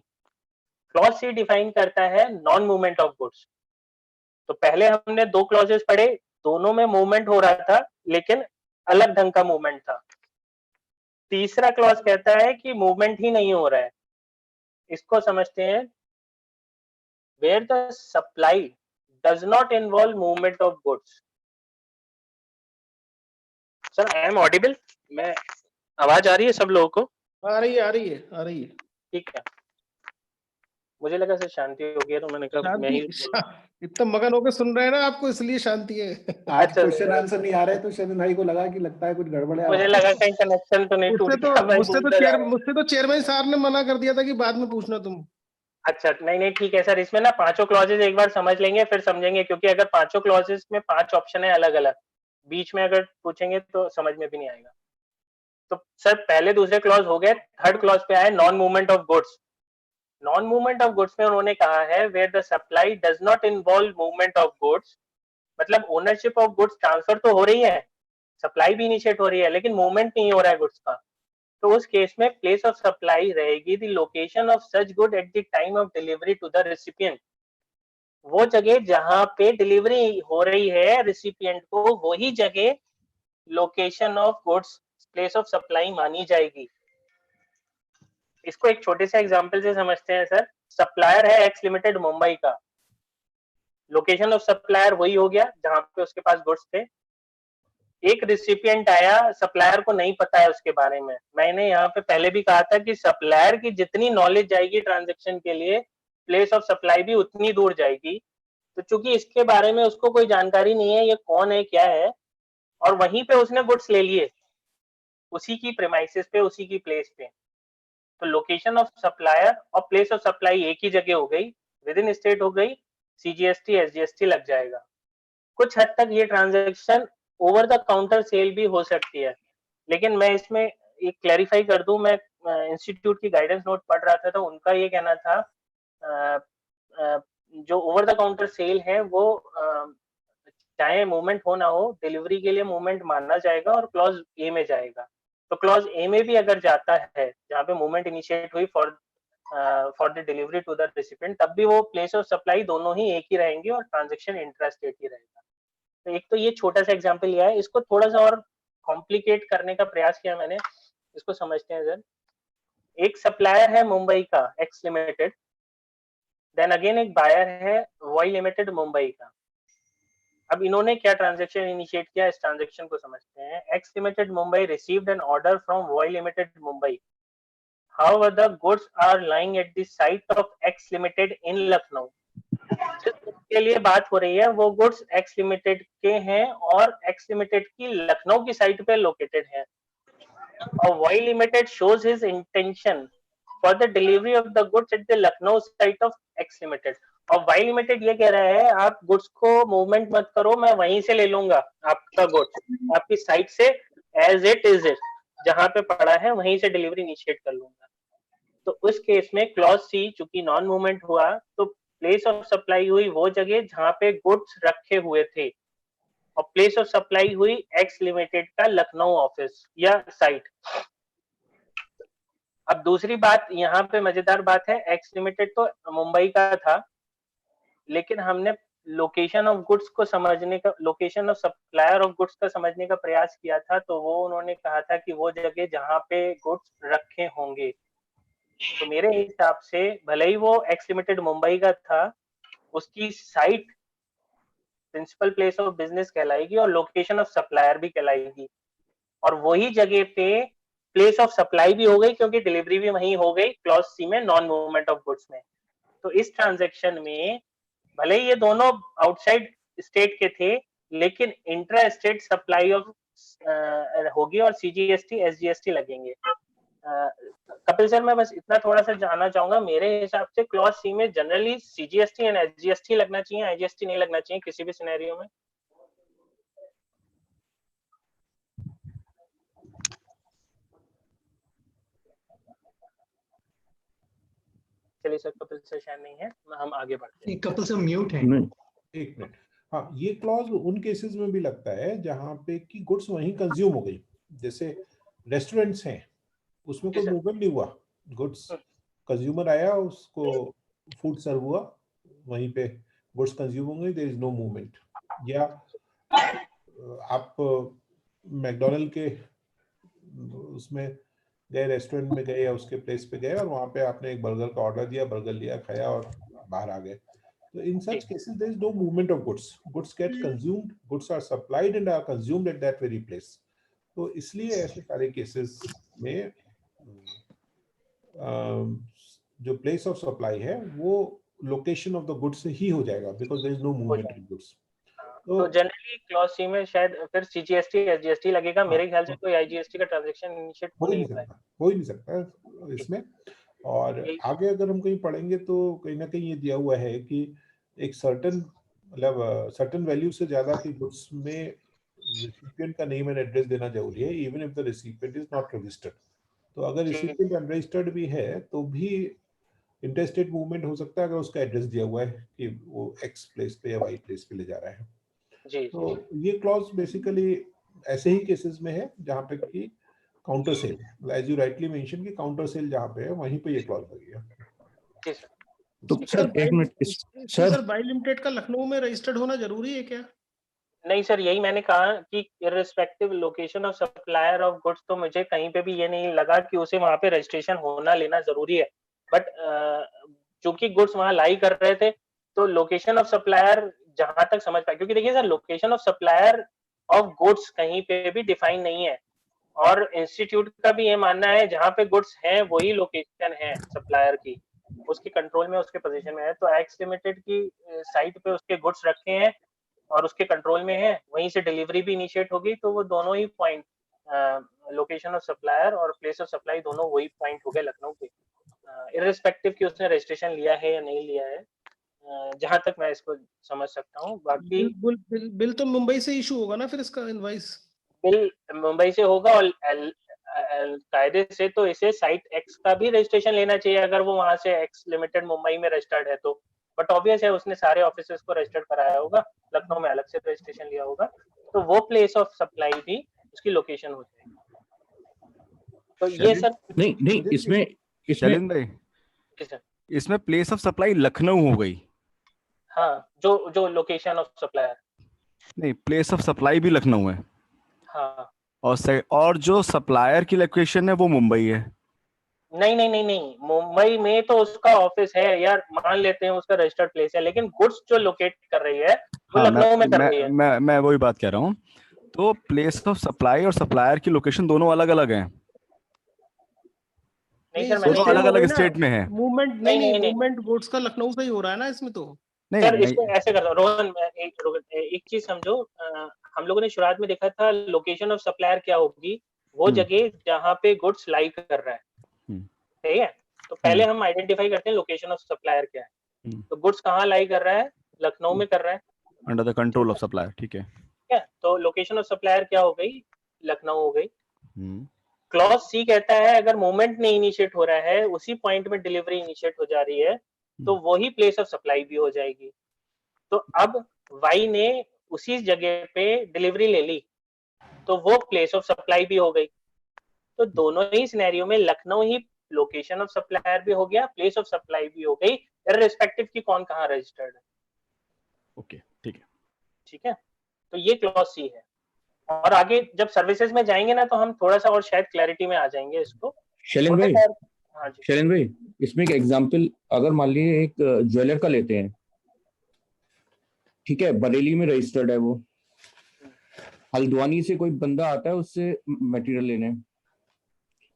Clause C define करता है नॉन मूवमेंट ऑफ गुड्स। तो पहले हमने दो क्लॉजेस पढ़े, दोनों में मूवमेंट हो रहा था लेकिन अलग ढंग का मूवमेंट था। तीसरा क्लॉज कहता है कि मूवमेंट ही नहीं हो रहा है। इसको समझते हैं, where the supply does not involve movement of goods. Sir I am audible? मैं आवाज आ रही है सब लोगों को? आ रही है, आ रही है, आ रही है। ठीक है, मुझे लगा सर शांति हो गई, तो मैंने कहा मैं ही इतना मगन होकर सुन रहे हैं ना आपको, इसलिए शांति है। आज क्वेश्चन आंसर नहीं आ रहे तो शमीम भाई को लगा कि लगता है कुछ गड़बड़ है। मुझे लगा कहीं कनेक्शन तो नहीं टूट गया। मुझसे तो चेयरमैन साहब ने मना कर दिया था कि बाद में पूछना तुम। अच्छा, नहीं नहीं ठीक है सर, इसमें ना पांचों क्लॉजेस एक बार समझ लेंगे फिर समझेंगे, क्योंकि अगर पांचों क्लॉजेस में 5 ऑप्शन है अलग अलग, बीच में अगर पूछेंगे तो समझ में भी नहीं आएगा। तो सर पहले दूसरे क्लॉज हो गए, थर्ड क्लॉज पे आए non movement of goods. Non movement of goods में उन्होंने कहा है where the supply does not involve movement of goods, मतलब ओनरशिप ऑफ गुड्स ट्रांसफर तो हो रही है, सप्लाई भी इनिशिएट हो रही है, लेकिन मूवमेंट नहीं हो रहा है गुड्स का। तो उस केस में प्लेस ऑफ सप्लाई रहेगी the location of such good at the time of delivery to the recipient. वो जगह जहां पे डिलीवरी हो रही है रिसिपिएंट को, वही जगह location of goods place of supply मानी जाएगी। इसको एक छोटे से एग्जांपल से समझते हैं सर। सप्लायर है एक्स लिमिटेड मुंबई का, लोकेशन ऑफ सप्लायर वही हो गया जहां पे उसके पास गुड्स थे। एक रिसिपिएंट आया, सप्लायर को नहीं पता है उसके बारे में। मैंने यहाँ पे पहले भी कहा था कि सप्लायर की जितनी नॉलेज जाएगी ट्रांजैक्शन के लिए, प्लेस ऑफ सप्लाई भी उतनी दूर जाएगी। तो चूंकि इसके बारे में उसको कोई जानकारी नहीं है, ये कौन है क्या है, और वहीं पे उसने गुड्स ले लिए उसी की प्रेमाइसिस पे, उसी की प्लेस पे। तो लोकेशन ऑफ सप्लायर और प्लेस ऑफ सप्लाई एक ही जगह हो गई, विद इन स्टेट हो गई, सीजीएसटी एसजीएसटी लग जाएगा। कुछ हद तक ये transaction over the counter sale भी हो सकती है, लेकिन मैं इसमें एक क्लैरिफाई कर दूं, मैं इंस्टीट्यूट की गाइडेंस नोट पढ़ रहा था, तो उनका ये कहना था जो ओवर द काउंटर सेल है वो चाहे मूवमेंट हो ना हो, डिलीवरी के लिए मूवमेंट माना जाएगा और क्लॉज ए में जाएगा। तो क्लॉज ए में भी अगर जाता है जहाँ पे मूवमेंट इनिशिएट हुई for the delivery to the recipient, तब भी वो प्लेस ऑफ सप्लाई दोनों ही एक ही रहेंगे और ट्रांजैक्शन इंट्रास्टेट ही रहेगा। तो एक तो ये छोटा सा एग्जांपल लिया है, इसको थोड़ा सा और कॉम्प्लिकेट करने का प्रयास किया मैंने। इसको समझते हैं सर। एक सप्लायर है मुंबई का एक्स लिमिटेड, देन अगेन एक बायर है वाई लिमिटेड मुंबई का। अब इन्होंने क्या ट्रांजैक्शन इनिशिएट किया, इस ट्रांजैक्शन को समझते हैं। X limited Mumbai received an order from Y limited Mumbai, however the goods are lying at the site of X Limited in Lucknow। के लिए बात हो रही है, वो गुड्स एक्स लिमिटेड के हैं और एक्स लिमिटेड की लखनऊ की साइट पे लोकेटेड है, और Y limited shows his intention for the delivery of the goods at the Lucknow site of X limited. और वाई लिमिटेड ये कह रहा है आप गुड्स को मूवमेंट मत करो, मैं वहीं से ले लूंगा आपका गुड्स, आपकी साइट से एज इट इज इट जहां पे पड़ा है वहीं से डिलीवरी इनिशिएट कर लूंगा। तो उस केस में क्लॉज सी चूंकि नॉन मूवमेंट हुआ, तो प्लेस ऑफ सप्लाई हुई वो जगह जहां पे गुड्स रखे हुए थे, और प्लेस ऑफ सप्लाई हुई एक्स लिमिटेड का लखनऊ ऑफिस या साइट। अब दूसरी बात यहाँ पे मजेदार बात है, एक्स लिमिटेड तो मुंबई का था, लेकिन हमने लोकेशन ऑफ गुड्स को समझने का, location of supplier of goods का समझने का प्रयास किया था, तो वो उन्होंने कहा था कि वो जगह जहां पे गुड्स रखे होंगे। तो मेरे हिसाब से भले ही वो एक्स लिमिटेड मुंबई का था, उसकी site principal place of business कहलाएगी और लोकेशन ऑफ सप्लायर भी कहलाएगी, और वही जगह पे प्लेस ऑफ सप्लाई भी हो गई क्योंकि डिलीवरी भी वहीं हो गई क्लॉज सी में, नॉन मूवमेंट ऑफ गुड्स में। तो इस ट्रांजैक्शन में भले ही ये दोनों आउटसाइड स्टेट के थे, लेकिन इंट्रा स्टेट सप्लाई ऑफ होगी और सीजीएसटी एसजीएसटी लगेंगे। कपिल सर, मैं बस इतना थोड़ा सा जानना चाहूंगा, मेरे हिसाब से क्लॉज सी में जनरली सीजीएसटी एंड एसजीएसटी लगना चाहिए, आईजीएसटी नहीं लगना चाहिए किसी भी सिनेरियो में। चलिए सर, कपिल सर शायद नहीं है, हम आगे बढ़ते हैं। कपिल सर म्यूट है। एक मिनट, हाँ, ये क्लॉज उन केसेस में भी लगता है जहां पे कि गुड्स वहीं कंज्यूम हो गई, जैसे रेस्टोरेंट्स हैं उसमें कोई मूवमेंट नहीं हुआ, गुड्स कंज्यूमर आया, उसको फूड सर्व हुआ, वहीं पे गुड्स कंज्यूम हो गई, देयर इज नो मूवमेंट। या आप मैकडोनल्ड के उसमें गए, रेस्टोरेंट में गए या उसके प्लेस पे गए और वहां पे आपने एक बर्गर का ऑर्डर दिया, बर्गर लिया, खाया और बाहर आ गए, तो in such cases there is no movement of goods, goods get consumed, goods are supplied and are consumed at that very place। तो इसलिए ऐसे सारे केसेस में जो प्लेस ऑफ सप्लाई है वो लोकेशन ऑफ द गुड्स से ही हो जाएगा, because there is no movement in goods. तो जनरली क्लॉज सी में शायद फिर सीजीएसटी एसजीएसटी लगेगा, मेरे ख्याल से कोई आईजीएसटी का ट्रांजैक्शन इनिशिएट हो ही नहीं सकता इसमें। और आगे अगर हम कहीं पढ़ेंगे तो कहीं ना कहीं ये दिया हुआ है कि एक सर्टेन मतलब सर्टेन वैल्यू से ज्यादा की गुड्स में रिसिपिएंट का नेम एंड एड्रेस देना जरूरी है, even if the recipient is not registered. तो अगर रिसिपिएंट अनरजिस्टर्ड भी है तो भी इंटरस्टेट मूवमेंट हो सकता है अगर उसका एड्रेस दिया हुआ है कि वो एक्स प्लेस पे या वाई प्लेस पे ले जा रहा है। तो ये क्लॉज बेसिकली ऐसे ही केसेस में है जहां पे कि counter sale, as you rightly mention कि काउंटर सेल जहां पे है वहीं पे ये क्लॉज लगी है। तो सर एक मिनट, सर बाई लिमिटेड का लखनऊ में रजिस्टर्ड होना जरूरी है क्या? नहीं सर, यही मैंने कहा कि irrespective location of supplier of goods, तो मुझे कहीं पे भी ये नहीं लगा कि उसे वहां पे रजिस्ट्रेशन होना लेना जरूरी है, बट चूंकि गुड्स वहां लाई कर रहे थे तो लोकेशन ऑफ सप्लायर जहां तक समझ पाए, क्योंकि देखिए sir, location of supplier of goods कहीं पे भी डिफाइन नहीं है, और इंस्टीट्यूट का भी ये मानना है जहां पे गुड्स हैं वही लोकेशन है सप्लायर की, उसके कंट्रोल में, उसके पोजीशन में है। तो एक्स लिमिटेड की साइट पे उसके गुड्स रखे हैं और उसके कंट्रोल में है, वहीं से डिलीवरी भी इनिशिएट होगी, तो वो दोनों ही पॉइंट, लोकेशन ऑफ सप्लायर और प्लेस ऑफ सप्लाई, दोनों वही पॉइंट हो गए लखनऊ के, इररिस्पेक्टिव कि उसने रजिस्ट्रेशन लिया है या नहीं लिया है, जहां तक मैं इसको समझ सकता हूँ। बाकी बिल तो मुंबई से इशू होगा ना फिर इसका इनवॉइस? बिल मुंबई से होगा, और कायदे से तो इसे साइट एक्स का भी रजिस्ट्रेशन लेना चाहिए अगर वो वहां से एक्स लिमिटेड मुंबई में रजिस्टर्ड है तो, बट ऑब्वियस है उसने सारे ऑफिसेस को रजिस्टर्ड कराया होगा, लखनऊ में अलग से रजिस्ट्रेशन लिया होगा, तो वो प्लेस ऑफ सप्लाई भी उसकी लोकेशन हो जाएगी। तो ये सर नहीं इसमें भाई, इसमें प्लेस ऑफ सप्लाई लखनऊ हो गई। हाँ, जो लोकेशन ऑफ सप्लायर, नहीं, प्लेस ऑफ सप्लाई भी लखनऊ है। हाँ, और जो सप्लायर की लोकेशन है वो मुंबई है। नहीं, मुंबई में तो उसका ऑफिस है यार, मान लेते हैं उसका रजिस्टर्ड प्लेस है, लेकिन गुड्स जो लोकेट कर रही है वो लखनऊ में कर रही है। मैं वही बात कह रहा हूँ, तो प्लेस ऑफ सप्लाई और सप्लायर की लोकेशन दोनों अलग अलग हैं। नहीं सर, दोनों अलग अलग स्टेट में है। मूवमेंट नहीं, मूवमेंट गुड्स का लखनऊ से ही हो रहा है ना इसमें तो। सर इसको ऐसे करता हूँ रोहन, एक चीज समझो, हम लोगों ने शुरुआत में देखा था लोकेशन ऑफ सप्लायर क्या होगी, वो जगह जहाँ पे गुड्स लाई कर रहा है, ठीक है, तो पहले हम आइडेंटिफाई करते हैं लोकेशन ऑफ सप्लायर क्या है, तो गुड्स कहाँ लाई कर रहा है, लखनऊ में कर रहा है, under the control of supplier, ठीक है, तो लोकेशन ऑफ सप्लायर क्या हो गई, लखनऊ हो गई। क्लॉज सी कहता है अगर मूवमेंट नहीं इनिशिएट हो रहा है, उसी पॉइंट में डिलीवरी इनिशिएट हो जा रही है, तो वही प्लेस ऑफ सप्लाई भी हो जाएगी। तो अब वाई ने उसी जगह पे डिलीवरी ले ली, तो वो प्लेस ऑफ सप्लाई भी हो गई। तो दोनों ही सिनेरियो में लखनऊ ही लोकेशन ऑफ सप्लायर भी हो गया, प्लेस ऑफ सप्लाई भी हो गई, इररिस्पेक्टिव की कौन कहाँ रजिस्टर्ड है। ओके, ठीक है। ठीक है, तो ये क्लॉज सी है। और आगे जब सर्विसेज में जाएंगे ना, तो हम थोड़ा सा और शायद क्लैरिटी में आ जाएंगे इसको। शैलेन भाई, हाँ जी शैलेन भाई, इसमें एक एग्जांपल अगर मान लीजिए एक ज्वेलर का लेते हैं, ठीक है, बरेली में रजिस्टर्ड है वो, हल्द्वानी से कोई बंदा आता है उससे मटेरियल लेने,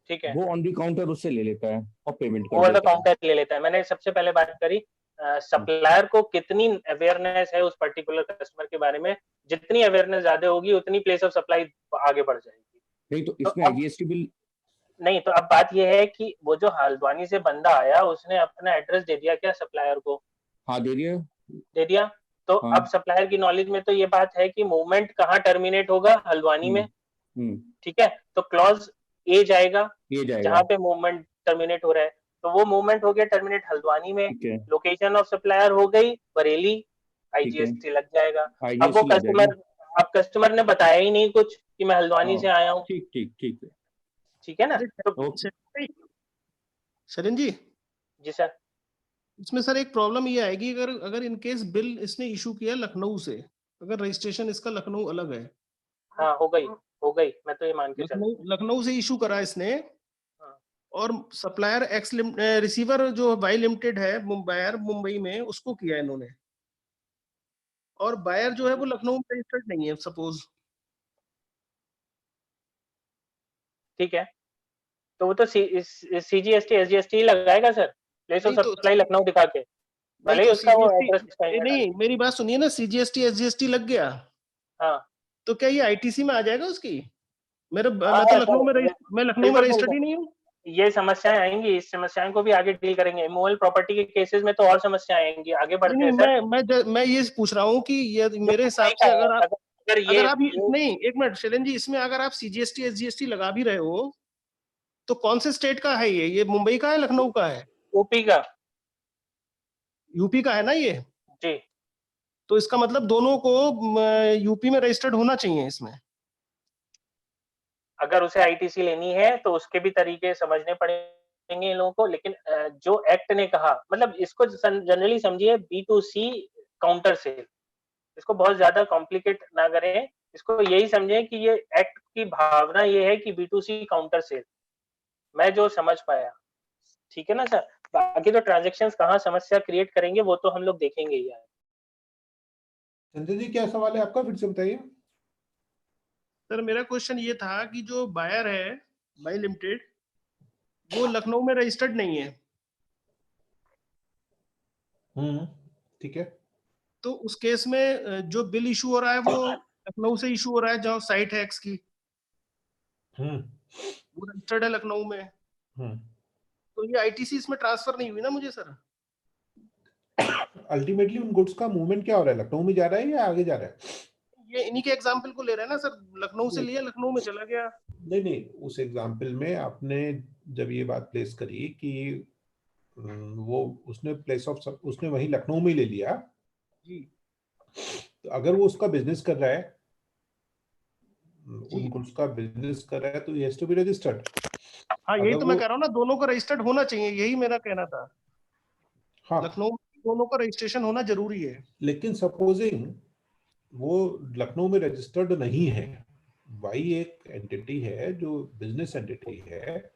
ठीक है, वो ऑन दी काउंटर उससे ले लेता है और पेमेंट कर ओवर द देता है। काउंटर ले लेता है। मैंने सबसे पहले बात करी सप्लायर को कितनी अवेयरनेस है उस पर्टिकुलर कस्टमर के बारे में, जितनी अवेयरनेस ज्यादा होगी उतनी प्लेस ऑफ सप्लाई आगे बढ़ जाएगी। नहीं तो तो इसमें अब आईजीएसटी बिल नहीं, तो अब बात यह है कि वो जो हल्द्वानी से बंदा आया, उसने अपना एड्रेस दे दिया क्या सप्लायर को? हाँ दे दिया। दे दिया। तो हाँ। अब सप्लायर की नॉलेज में तो ये बात है कि मूवमेंट कहाँ टर्मिनेट होगा? हल्द्वानी में। ठीक है, तो क्लॉज ए जाएगा, ये जाएगा जहाँ पे मूवमेंट टर्मिनेट हो रहा है। तो वो मूवमेंट हो गया टर्मिनेट हल्द्वानी में, ठीक है, लोकेशन ऑफ सप्लायर हो गई बरेली, ठीक है, आईजीएसटी लग जाएगा। अब वो आईजीएसटी लग कस्टमर, जाएगी। अब कस्टमर ने बताया ही नहीं कुछ कि मैं हल्द्वानी हाँ, से आया हूँ। ठीक ठीक ठीक है। ठीक है ना? तो ओके। शरण जी, जी सर। इसमें सर एक प्रॉब्लम ये आएगी, अगर अगर इन केस बिल इसने इशू किया लखनऊ से, अगर रजिस्ट्रेशन इसका लखनऊ अलग है, हाँ, हो गई, हो गई, मैं तो ये मान के चल। लखनऊ से इशू करा इसने, हाँ। और सप्लायर एक्स रिसीवर जो वाई लिमिटेड है बायर मुंबई में, उसको किया इन्होंने, और बायर जो है वो लखनऊ में रजिस्टर्ड नहीं है सपोज। ठीक है, तो वो तो सीजीएसटी एसजीएसटी लगाएगा सर, प्लेस ऑफ नहीं तो सप्लाई लखनऊ दिखा के, नहीं भले ही तो उसका वो सीजीएसटी, एड्रेस कहीं ना नहीं डाले। मेरी बात सुनिए ना, सीजीएसटी एसजीएसटी लग गया हाँ तो क्या ये आईटीसी में आ जाएगा उसकी? हाँ मैं तो लखनऊ में सर, मैं लखनऊ में बिल्कुल रजिस्टर्ड ही बिल्कुल, नहीं हूँ। ये समस्याएं आएंगी, इस समस्याओं को भी आगे डील करेंगे। मूवल प्रॉपर्टी के केसेस में तो और समस्याएं आएंगी, आगे नहीं बढ़ते नहीं, हैं सर। मैं ये पूछ रहा हूँ कि ये ये मेरे मुंबई हिसाब का से है, अगर आप, अगर अगर आप ये नहीं, एक मिनट शैलेन जी, इसमें अगर आप सीजीएसटी एसजीएसटी लगा भी रहे हो, तो कौन से स्टेट का है ये मुंबई का है लखनऊ का है? यूपी का। यूपी का है ना ये? जी, तो इसका मतलब दोनों को यूपी में रजिस्टर्ड होना चाहिए इसमें। अगर उसे आईटीसी लेनी है तो उसके भी तरीके समझने पड़ेंगे इन लोगों को, लेकिन जो एक्ट ने कहा, मतलब इसको जनरली समझिए B2C काउंटर सेल, इसको बहुत ज्यादा कॉम्प्लिकेट ना करें, इसको यही समझें कि ये एक्ट की भावना ये है कि B2C काउंटर सेल, मैं जो समझ पाया। ठीक है ना सर? बाकी तो ट्रांजैक्शंस कहाँ समस्या क्रिएट करेंगे वो तो हम लोग देखेंगे ही यार। संजय जी, क्या सवाल है आपका, फिर से बताइए। सर मेरा क्वेश्चन ये था कि जो बायर है बाई लिमिटेड, वो लखनऊ में रजिस्टर्ड नहीं है, ठीक है। तो उस केस में जो बिल इशू हो रहा है वो लखनऊ से इशू हो रहा है, जहाँ साइट है एक्स की, वो रजिस्टर्ड है लखनऊ में, तो ये आईटीसी इसमें ट्रांसफर नहीं हुई ना मुझे सर? अल्टीमेटली उन गुड्स का मूवमेंट क्या हो रहा है, लखनऊ में जा रहा है या आगे जा रहा है? ये इन्हीं के एग्जाम्पल को ले रहे हैं ना सर, लखनऊ से लिया लखनऊ में चला गया। नहीं नहीं, उस एग्जाम्पल में आपने जब ये बात प्लेस करी कि वो उसने प्लेस ऑफ उसने वही लखनऊ में ले लिया जी, तो अगर वो उसका बिजनेस कर रहा है, जी। उन गुड्स का बिजनेस कर रहा है, तो ये हैज टू बी रजिस्टर्ड। हाँ यही अगर तो मैं वो, कह रहा हूँ ना, दोनों को रजिस्टर्ड होना चाहिए, यही मेरा कहना था। हाँ, लखनऊ में दोनों का रजिस्ट्रेशन होना जरूरी है। लेकिन सपोजिंग वो लखनऊ में रजिस्टर्ड नहीं है, वाई एक एंटिटी है जो बिजनेस एंटिटी है,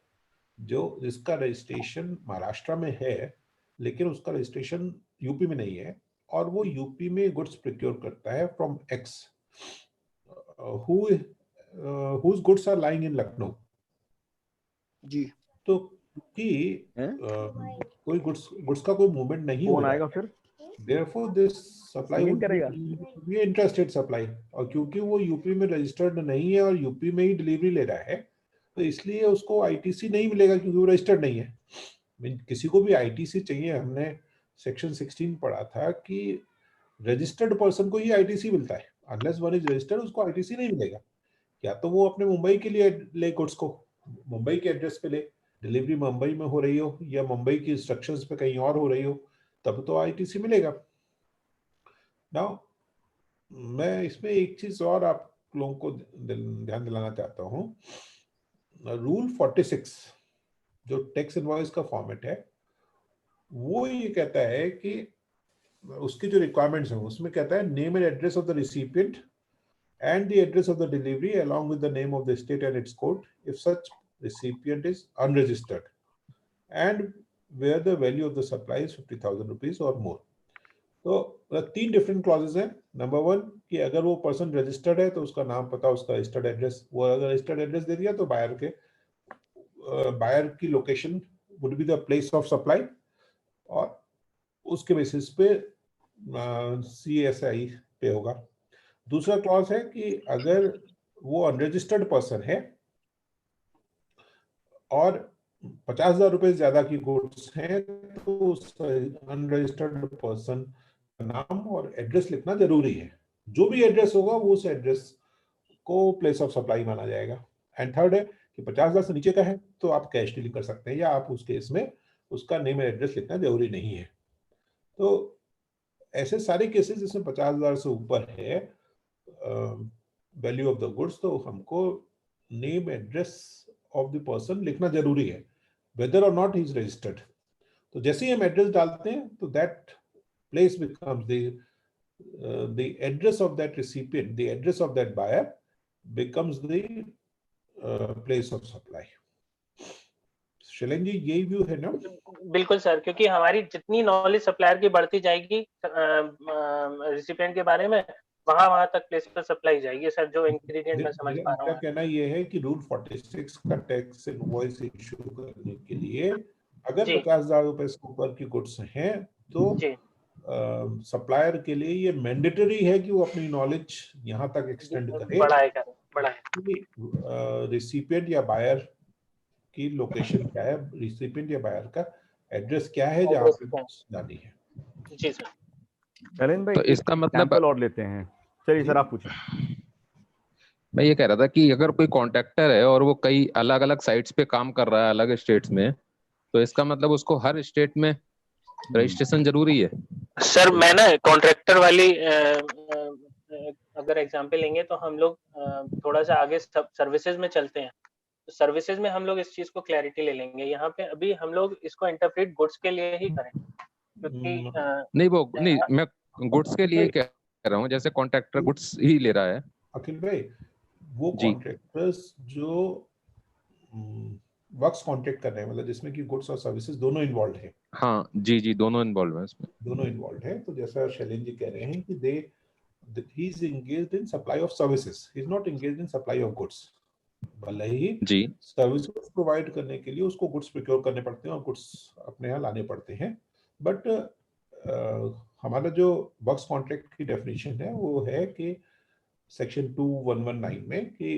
जो जिसका रजिस्ट्रेशन महाराष्ट्र में है, लेकिन उसका रजिस्ट्रेशन यूपी में नहीं है, और वो यूपी में गुड्स प्रोक्योर करता है from X whose goods are lying in Lucknow. जी। तो कि कोई गुड्स का कोई मूवमेंट नहीं हो कौन रहा आएगा है, फिर? therefore this supply Singing would करेगा? be इंट्रास्टेट सप्लाई, और क्योंकि वो यूपी में रजिस्टर्ड नहीं है और यूपी में ही डिलीवरी ले रहा है, तो इसलिए उसको आईटीसी नहीं मिलेगा क्योंकि वो रजिस्टर्ड नहीं है। किसी को भी आईटीसी चाहिए, हमने सेक्शन 16 पढ़ा था कि रजिस्टर्ड पर्सन को ही आईटीसी मिलता है, अनलेस वन इज रजिस्टर्ड उसको आईटीसी नहीं मिलेगा। या तो वो अपने मुंबई के लिए ले गुड्स को, मुंबई के एड्रेस पे ले, डिलीवरी मुंबई में हो रही हो या मुंबई की इंस्ट्रक्शंस पे कहीं और हो रही हो, तब तो ITC मिलेगा। नाउ मैं इसमें एक चीज और आप लोगों को ध्यान दिलाना चाहता हूँ। रूल 46 जो टैक्स इनवॉइस का फॉर्मेट है, वो ये कहता है कि उसकी जो रिक्वायरमेंट्स हैं उसमें कहता है name and address of the recipient and the address of the delivery along with the name of the state and its code if such recipient is unregistered and where the value of the supply is 50,000 rupees or more. तो 3 डिफरेंट क्लॉजेज हैं। नंबर 1 कि अगर वो पर्सन रजिस्टर्ड है तो उसका नाम पता, उसका रजिस्टर्ड एड्रेस, वो अगर रजिस्टर्ड एड्रेस दे दिया तो बायर की location would be the place of supply और उसके बेसिस पे CSI पे होगा। दूसरा क्लॉज है कि अगर वो अनरजिस्टर्ड पर्सन है और 50,000 रुपए ज्यादा की गुड्स हैं तो उस अनरजिस्टर्ड पर्सन का नाम और एड्रेस लिखना जरूरी है। जो भी एड्रेस होगा वो उस एड्रेस को प्लेस ऑफ सप्लाई माना जाएगा। एंड थर्ड है कि 50,000 से नीचे का है तो आप कैश डीलिंग कर सकते हैं या आप उस केस में उसका नेम एंड एड्रेस लिखना जरूरी नहीं है। तो ऐसे सारे केसेस जिसमें 50,000 से ऊपर है वैल्यू ऑफ द गुड्स, तो हमको name address of the person लिखना जरूरी है वेदर और नॉट ही इज रजिस्टर्ड। तो जैसे ही हम एड्रेस डालते हैं तो that place becomes the address of that recipient, the address of that buyer becomes the place of supply. Shailendra ji यही व्यू है ना? बिल्कुल सर, क्योंकि हमारी जितनी नॉलेज सप्लायर की बढ़ती जाएगी रिसिपिएंट के बारे में, वहां तक प्लेस पर सप्लाई जाएगी सर, जो इंग्रेडिएंट मैं समझ पा रहा हूँ। कहना ये है कि रूल 46 का टैक्स इनवॉइस इशू करने के लिए अगर 50,000 रुपए से ऊपर की गुड्स हैं तो सप्लायर के लिए ये मैंडेटरी है कि वो अपनी नॉलेज यहाँ तक एक्सटेंड करे, रिसिपिएंट या बायर की लोकेशन क्या है, रिसिपिएंट या बायर का एड्रेस क्या है जहाँ पे जानी है। जी सर। नरेंद्र भाई, तो इसका मतलब और लेते हैं। चलिए सर आप पूछें। मैं ये कह रहा था कि अगर कोई कॉन्ट्रैक्टर है और वो कई अलग अलग साइट्स पे काम कर रहा है अलग स्टेट्स में, तो इसका मतलब उसको हर स्टेट में रजिस्ट्रेशन जरूरी है? सर मैं ना कॉन्ट्रैक्टर वाली अगर एग्जांपल लेंगे तो हम लोग थोड़ा सा आगे सर्विसेज में चलते हैं। तो सर्विसेज में हम लोग इस चीज को क्लैरिटी ले लेंगे। यहाँ पे अभी हम लोग इसको इंटरप्रेट गुड्स के लिए ही करें, क्योंकि नहीं मैं गुड्स के लिए कह रहा हूँ, जैसे कॉन्ट्रैक्टर गुड्स ही ले रहा है। अखिल भाई, वो कॉन्ट्रैक्टर्स जो वर्क्स कॉन्ट्रैक्ट कर रहे हैं, मतलब जिसमें कि गुड्स और सर्विसेज दोनों इन्वॉल्व है। हाँ जी, दोनों इन्वॉल्व है इसमें, दोनों इन्वॉल्व है। तो जैसा शैलेंद्र जी कह रहे हैं कि he is engaged in supply of services, he is not engaged in supply of goods। भले ही सर्विसेज प्रोवाइड करने के लिए उसको गुड्स प्रोक्योर करने पड़ते हैं और गुड्स अपने यहाँ लाने पड़ते हैं, बट हमारा जो वर्क्स कॉन्ट्रैक्ट की डेफिनेशन है वो है कि सेक्शन 2119 में कि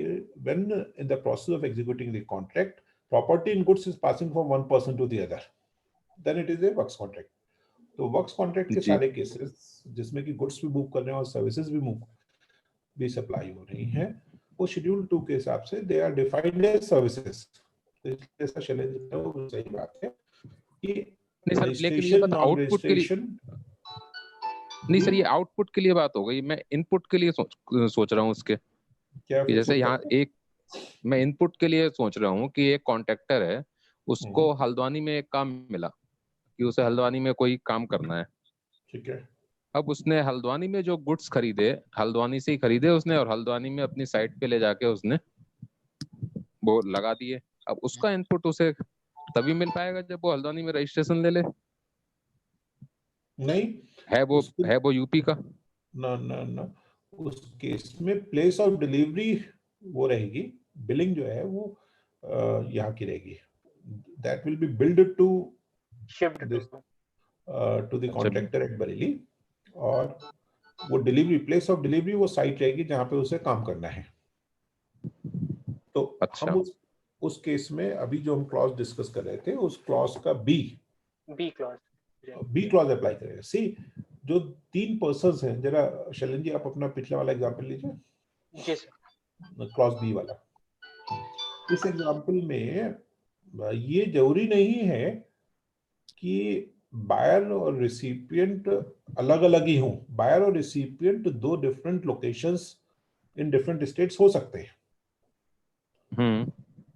when in the process of executing the contract property in goods is passing from one person to the other, then it is a works contract। तो वर्क्स कॉन्ट्रैक्ट के सारे केसेस जिसमें कि गुड्स भी मूव कर रहे हैं और सर्विसेज भी सप्लाई हो रही हैं, वो शेड्यूल 2 के हिसाब से they are defined as services. तो इसलिए सर शैलेंद्र वो सही बात है कि रजिस्ट्रेशन आउटपुट के लिए नहीं सर, ये आउटपुट के लिए बात हो गई। मैं इनपुट के लिए सोच रहा हूँ उसके, कि जैसे यहाँ मैं इनपुट के लिए सोच रहा हूँ कि एक कॉन्ट्रैक्टर है, उसको हल्द्वानी में एक काम मिला कि उसे हल्द्वानी में कोई काम करना है। ठीक है। अब उसने हल्द्वानी में जो गुड्स खरीदे, हल्द्वानी से ही खरीदे उसने, और हल्द्वानी में अपनी साइट पे ले जाके उसने वो लगा दिए। अब उसका इनपुट उसे तभी मिल पाएगा जब वो हल्द्वानी में रजिस्ट्रेशन ले ले। नहीं है वो यूपी का ना उस केस में प्लेस ऑफ डिलीवरी वो रहेगी, बिलिंग जो है वो यहाँ की रहेगी। That will be billed to shift to the contractor at Bareilly, और वो डिलीवरी प्लेस ऑफ डिलीवरी वो साइट रहेगी जहाँ पे उसे काम करना है। तो हम उस केस में अभी जो हम क्लॉज डिस्कस कर रहे थे उस क्लॉज का बी क्लॉज अप्लाई करेगा। सी जो 3 पर्सन्स हैं, जरा शैलेंद्र जी आप अपना पिछला वाला एग्जांपल लीजिए। जी सर। क्लॉज बी वाला, इस एग्जांपल में ये जरूरी नहीं है कि बायर और रिसिपिएंट अलग अलग ही हों, बायर और रिसिपिएंट दो डिफरेंट लोकेशंस इन डिफरेंट स्टेट्स हो सकते हैं।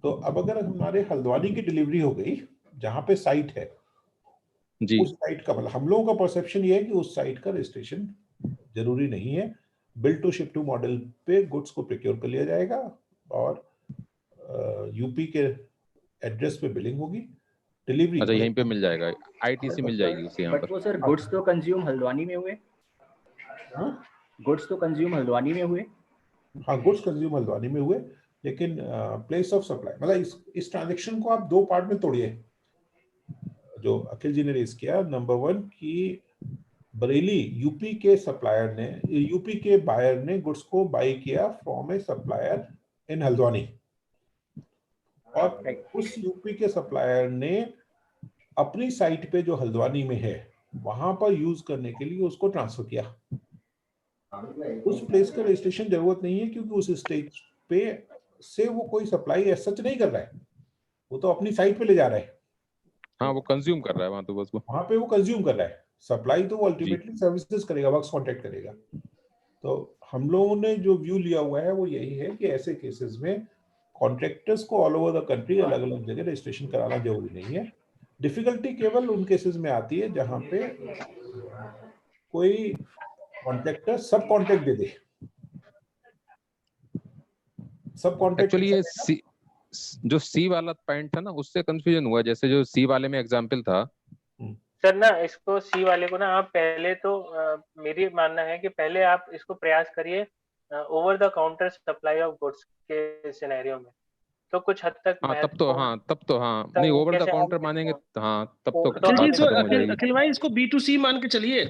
तो अब अगर हमारे हल्द्वानी की डिलीवरी हो गई जहां पे साइट है जी। उस साइट का मतलब हम लोगों का परसेप्शन ये है कि उस साइट का रजिस्ट्रेशन जरूरी नहीं है, bill to ship to model पे गुड्स को प्रोक्योर कर लिया जाएगा और यूपी के एड्रेस पे बिलिंग होगी, डिलीवरी अच्छा यहीं पे मिल जाएगा, आईटीसी मिल जाएगी उसे यहाँ पर। वो सर गुड्स तो कंज्यूम हल्द्वानी में हुए। गुड्स तो कंज्यूम हल्द्वानी में हुए। हाँ, गुड्स कंज्यूम हल्द्वानी में हुए, लेकिन प्लेस ऑफ सप्लाई मतलब इस ट्रांजैक्शन को आप दो पार्ट में तोड़िए जो अखिल जी ने रेज किया। नंबर 1 कि बरेली यूपी के सप्लायर ने, यूपी के बायर ने गुड्स को बाई किया from A supplier in Haldwani और उस यूपी के सप्लायर ने अपनी साइट पे जो हल्द्वानी में है वहां पर यूज करने के लिए उसको ट्रांसफर किया। उस प्लेस का रजिस्ट्रेशन जरूरत नहीं है क्योंकि उस स्टेज पे से वो कोई सप्लाई सच नहीं कर रहा है, वो तो अपनी साइट पे ले जा रहा है। हाँ वो कंज्यूम कर रहा है वहां, तो बस वहां पे वो कंज्यूम कर रहा है, सप्लाई तो वो अल्टीमेटली सर्विसेज करेगा, वर्क्स कॉन्ट्रैक्ट करेगा। तो हम लोगों ने जो व्यू लिया हुआ है वो यही है कि ऐसे केसेस में कॉन्ट्रैक्टर्स को ऑल ओवर द कंट्री अलग अलग जगह रजिस्ट्रेशन कराना जरूरी नहीं है। डिफिकल्टी केवल उन केसेस में आती है जहां पे कोई कॉन्ट्रैक्टर सब कॉन्ट्रैक्ट दे दे। सब कॉन्ट्रैक्ट एक्चुअली ये जो सी वाला पॉइंट था ना उससे कंफ्यूजन हुआ, जैसे जो सी वाले में एग्जांपल था सर ना, इसको सी वाले को ना आप पहले तो मेरी मानना है कि पहले आप इसको प्रयास करिए over the counter supply of goods के सिनेरियो में, तो कुछ हद तक तब तो नहीं ओवर द काउंटर मानेंगे तब तो अखिल भाई इसको B2C मान के चलिए।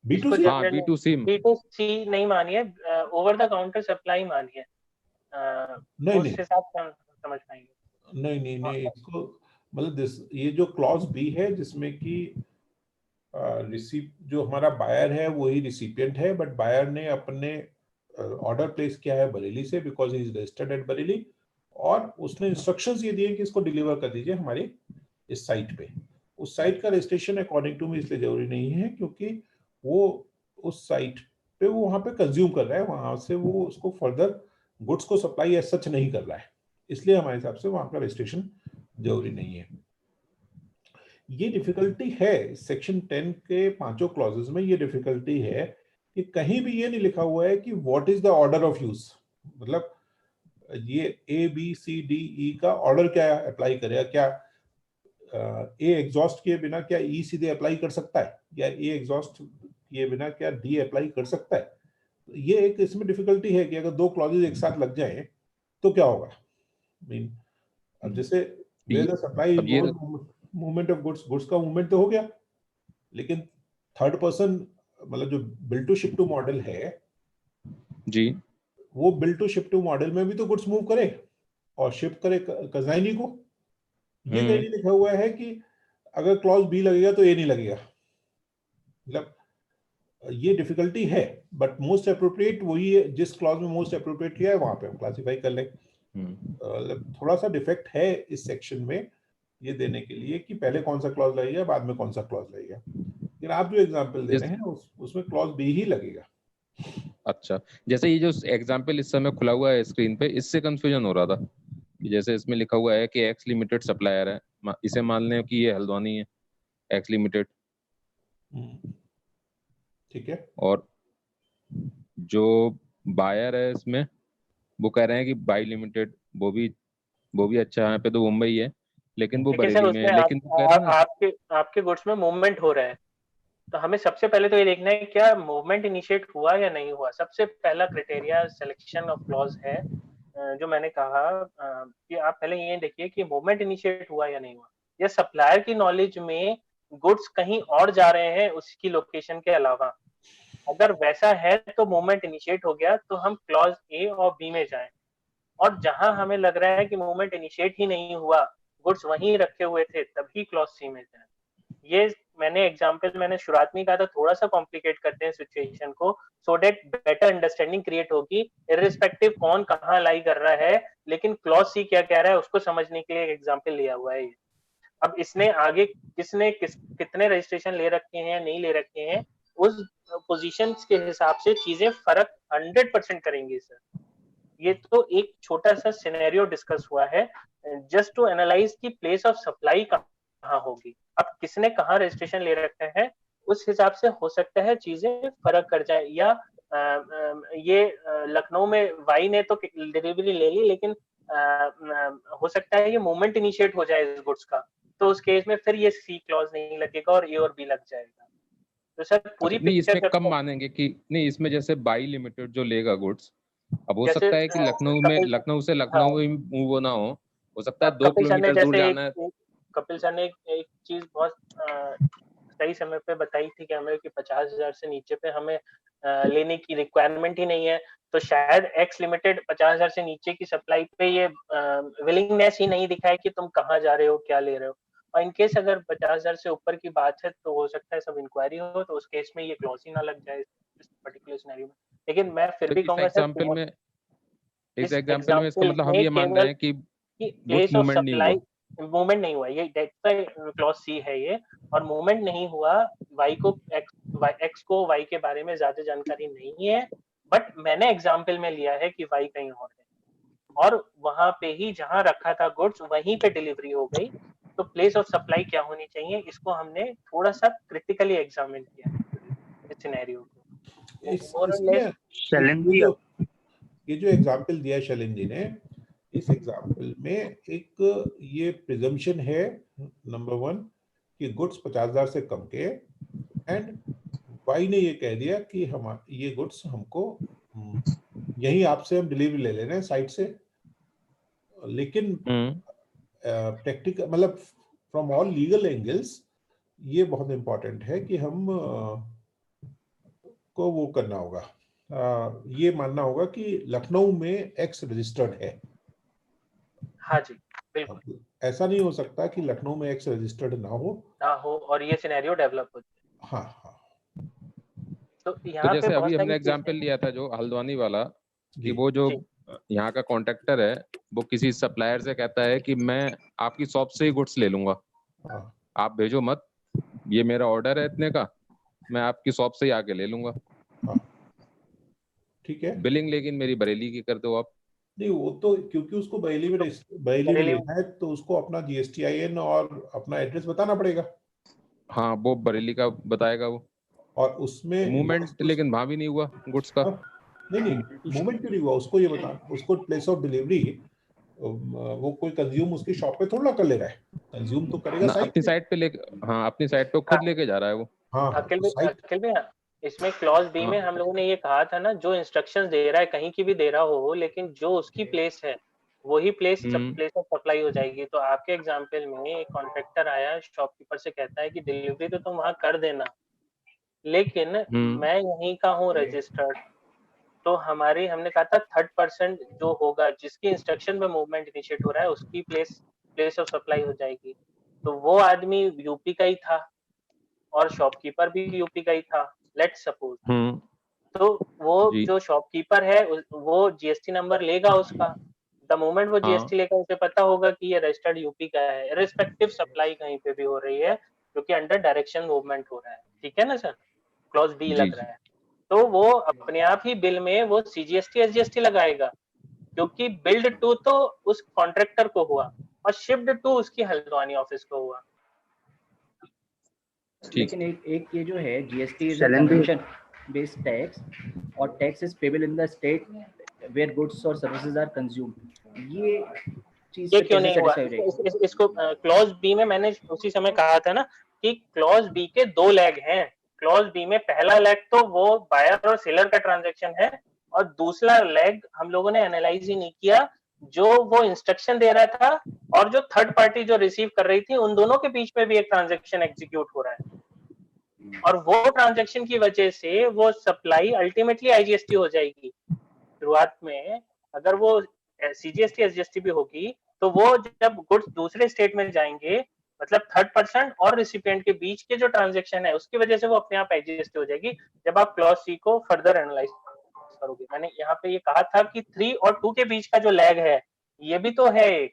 B2C नहीं मानिए, ओवर द काउंटर सप्लाई मानिए, उस हिसाब से समझ पाएंगे। नहीं इसको मतलब ये जो क्लॉज बी है जिसमें कि जो हमारा बायर है वही रिसिपिएंट है, बट बायर ने अपने ऑर्डर प्लेस किया है बरेली से because he is registered eight Bareilly और उसने इंस्ट्रक्शंस ये दिए कि इसको डिलीवर कर दीजिए हमारी इस साइट पे। उस साइट का रजिस्ट्रेशन अकॉर्डिंग टू मी इसलिए जरूरी नहीं है क्योंकि वो उस साइट पे वो वहां पे कंज्यूम कर रहा है, वहां से वो उसको फर्दर गुड्स को सप्लाई एज सच नहीं कर रहा है, इसलिए हमारे हिसाब से वहां का रजिस्ट्रेशन जरूरी नहीं है। ये डिफिकल्टी है सेक्शन 10 के पांचों क्लॉजेस में, ये डिफिकल्टी है कि कहीं भी ये नहीं लिखा हुआ है कि what is the order of use, मतलब ये ABCDE का ऑर्डर क्या अप्लाई करेगा, क्या ए एग्जॉस्ट किए बिना क्या ई सीधे अप्लाई कर सकता है या ए एग्जॉस्ट किए बिना क्या डी अप्लाई कर सकता है। ये एक इसमें डिफिकल्टी है कि अगर दो क्लॉजेज एक साथ लग जाएं तो क्या होगा। अब जैसे सप्लाई मूवमेंट ऑफ गुड्स का मूवमेंट तो हो गया, लेकिन थर्ड पर्सन मतलब जो bill to ship to model है जी, वो bill to ship to model में भी तो गुड्स मूव करे और शिप करे कंसाइनी को। ये नहीं लिखा हुआ है कि अगर क्लॉज बी लगेगा तो ए नहीं लगेगा, मतलब ये डिफिकल्टी है, बट मोस्ट अप्रोप्रिएट वही है, जिस क्लॉज में मोस्ट अप्रोप्रिएट किया है वहां पे हम क्लासिफाई कर लें। थोड़ा सा डिफेक्ट है इस सेक्शन में ये देने के लिए कि पहले कौन सा क्लॉज लगेगा बाद में कौन सा क्लॉज लगेगा, लेकिन आप जो एग्जांपल दे रहे हैं उसमें क्लॉज बी ही लगेगा। अच्छा, जैसे ये जो एग्जांपल इस समय खुला हुआ है स्क्रीन पे, इससे कंफ्यूजन हो रहा था कि जैसे इसमें लिखा हुआ है कि एक्स लिमिटेड सप्लायर है, इसे मान लें कि ये हल्द्वानी है एक्स लिमिटेड, ठीक है, और जो बायर है इसमें वो कह रहे हैं कि बाई लिमिटेड, वो भी अच्छा है, यहाँ पे तो मुंबई है लेकिन वो बरेली में है, लेकिन आपके गुड्स में मूवमेंट हो रहा है, तो हमें सबसे पहले तो ये देखना है क्या मूवमेंट इनिशिएट हुआ या नहीं हुआ। सबसे पहला क्राइटेरिया सिलेक्शन ऑफ क्लॉज है, जो मैंने कहा कि आप पहले ये देखिए कि मूवमेंट इनिशिएट हुआ या नहीं हुआ, या सप्लायर की नॉलेज में गुड्स कहीं और जा रहे हैं उसकी लोकेशन के अलावा। अगर वैसा है तो मूवमेंट इनिशिएट हो गया, तो हम क्लॉज ए और बी में जाएं, और जहां हमें लग रहा है कि मूवमेंट इनिशिएट ही नहीं हुआ, गुड्स वहीं रखे हुए थे, तभी क्लॉज सी में जाएं। ये मैंने शुरुआत में कहा था, थोड़ा सा कॉम्प्लिकेट करते हैं सिचुएशन को so that better understanding create होगी, इररिस्पेक्टिव कौन कहां लाई कर रहा है, लेकिन क्लॉज सी क्या कह रहा है उसको समझने के लिए एक एग्जांपल लिया हुआ है ये। अब इसने आगे कितने रजिस्ट्रेशन ले रखे हैं या नहीं ले रखे हैं, उस पोजीशंस के हिसाब से चीजें फर्क 100% करेंगी सर। ये तो एक छोटा सा सिनेरियो डिस्कस हुआ है जस्ट टू एनालाइज की प्लेस ऑफ सप्लाई कहाँ होगी। अब किसने कहाँ रजिस्ट्रेशन ले रखा है उस हिसाब से हो सकता है चीजें फर्क कर जाए, या ये लखनऊ में वाई ने तो डिलीवरी ले ली, लेकिन हो सकता है ये मूवमेंट इनिशिएट हो जाए इस गुड्स का, तो उस केस में फिर ये सी क्लॉज नहीं लगेगा और ए और बी लग जाएगा। तो सर पूरी नहीं, पिक्चर इसमें कम मानेंगे कि नहीं, इसमें जैसे बाई लिमिटेड जो लेगा गुड्स, अब हो सकता है कि लखनऊ से लखनऊ में मूव ना हो सकता है 2 किलोमीटर दूर जाना है। कपिल सर ने एक चीज बहुत सही समय पे बताई थी कि हमें कि 50,000 से नीचे पे हमें लेने की रिक्वायरमेंट ही नहीं है, तो शायद एक्स लिमिटेड 50,000 से नीचे की सप्लाई पे ये विलिंगनेस ही नहीं दिखाए कि तुम कहाँ जा रहे हो, क्या ले रहे हो। और इनकेस अगर 50,000 से ऊपर की बात है तो हो सकता है सब इंक्वायरी हो, तो उस केस में ये क्लॉज ही ना लग जाए इस पर्टिकुलर सिनेरियो में। लेकिन मैं फिर भी कहूंगा सर इस एग्जांपल में इसका मतलब हम ये मान रहे हैं कि प्लेस ऑफ सप्लाई मूवमेंट नहीं हुआ, ये क्लॉज सी है ये, और मूवमेंट नहीं हुआ, एक्स को वाई के बारे में ज्यादा जानकारी नहीं है, बट मैंने एग्जांपल में लिया है कि वाई कहीं और है और वहां पे ही जहां रखा था गुड्स वहीं पे डिलीवरी हो गई, तो प्लेस ऑफ सप्लाई क्या होनी चाहिए, इसको हमने थोड़ा सा क्रिटिकली एग्जामिन किया इस सिनेरियो को। ये जो एग्जाम्पल दिया शैलेंद्र जी ने, इस एग्जाम्पल में एक ये प्रिजम्पशन है नंबर 1 कि गुड्स 50,000 से कम के, एंड वाई ने ये कह दिया कि हम ये गुड्स हमको यही आपसे हम डिलीवरी ले रहे हैं साइट से, लेकिन प्रैक्टिकल मतलब फ्रॉम ऑल लीगल एंगल्स ये बहुत इंपॉर्टेंट है कि हम को वो करना होगा, ये मानना होगा कि लखनऊ में एक्स रजिस्टर्ड है। हाँ जी बिल्कुल, ऐसा नहीं हो सकता कि लखनऊ में एक्स रजिस्टर्ड ना हो और ये सिनेरियो डेवलप हो जाए। हाँ। तो यहाँ जैसे अभी हमने एग्जांपल लिया था जो हल्द्वानी वाला, कि वो जो यहाँ का कॉन्ट्रैक्टर है वो किसी सप्लायर से कहता है कि मैं आपकी शॉप से ही गुड्स ले लूंगा, आप भेजो मत, ये मेरा ऑर्डर है इतने का, मैं आपकी शॉप से ही आके ले लूंगा। ठीक है, बिलिंग लेकिन मेरी बरेली की कर दो आप। नहीं, वो तो क्योंकि उसको बरेली में लेना है तो उसको अपना GSTIN और अपना एड्रेस बताना पड़ेगा। हाँ, वो बरेली का बताएगा वो, और उसमें मूवमेंट लेकिन वहां भी नहीं हुआ गुड्स का। नहीं मूवमेंट क्यों नहीं हुआ, उसको ये बता, उसको प्लेस ऑफ डिलीवरी वो कोई कंज्यूम उसकी शॉप पे थोड़ा कर ले रहा है, कंज्यूम तो करेगा अपनी साइट पे लेके, हाँ अपनी साइट पे खुद लेके जा रहा है वो। अखिल भैया इसमें क्लॉज बी में हम लोगों ने ये कहा था ना, जो इंस्ट्रक्शंस दे रहा है कहीं की भी दे रहा हो, लेकिन जो उसकी प्लेस है वही प्लेस ऑफ सप्लाई हो जाएगी। तो आपके एग्जांपल में एक कॉन्ट्रैक्टर आया शॉपकीपर से कहता है कि डिलीवरी तो तुम वहां कर देना, लेकिन मैं यहीं का हूँ रजिस्टर्ड, तो हमने कहा था 3rd जो होगा जिसकी इंस्ट्रक्शन में मूवमेंट इनिशिएट हो रहा है उसकी प्लेस ऑफ सप्लाई हो जाएगी। तो वो आदमी यूपी का ही था और शॉपकीपर भी यूपी का ही था, लेट्स सपोज, तो वो जो शॉपकीपर है वो जीएसटी नंबर लेगा उसका, द मोमेंट वो जीएसटी लेगा उसे पता होगा कि ये रजिस्टर्ड यूपी का है, इररिस्पेक्टिव सप्लाई कहीं पे भी हो रही है क्योंकि अंडर डायरेक्शन मूवमेंट हो रहा है। ठीक है ना सर, क्लॉज बी लग रहा है, तो वो अपने आप ही बिल में वो सीजीएसटी एसजीएसटी लगाएगा क्योंकि बिल्ड टू तो उस कॉन्ट्रैक्टर को हुआ और शिफ्ट टू उसकी हल्द्वानी ऑफिस को हुआ। लेकिन एक ये जो है GST is a consumption based tax और tax is payable in the state where goods और सर्विसेज आर कंज्यूम्ड, ये चीज क्यों नहीं हुआ? इसको क्लॉज बी में मैंने उसी समय कहा था ना कि क्लॉज बी के 2 लेग हैं। क्लॉज बी में पहला लेग तो वो बायर और सेलर का ट्रांजैक्शन है और दूसरा लेग हम लोगों ने एनालाइज ही नहीं किया, जो वो इंस्ट्रक्शन दे रहा था और जो थर्ड पार्टी जो रिसीव कर रही थी, उन दोनों के बीच में भी एक ट्रांजैक्शन एग्जीक्यूट हो रहा है और वो ट्रांजैक्शन की वजह से वो सप्लाई अल्टीमेटली आईजीएसटी हो जाएगी। शुरुआत में अगर वो सीजीएसटी एसजीएसटी भी होगी तो वो जब गुड्स दूसरे स्टेट में जाएंगे, मतलब 3rd और रिसिपिएंट के बीच के जो ट्रांजैक्शन है उसकी वजह से वो अपने आप आईजीएसटी हो जाएगी जब आप क्लॉज सी को फर्दर एनालाइज करोगे। मैंने यहाँ पे ये कहा था कि 3 और 2 के बीच का जो लैग है ये भी तो है,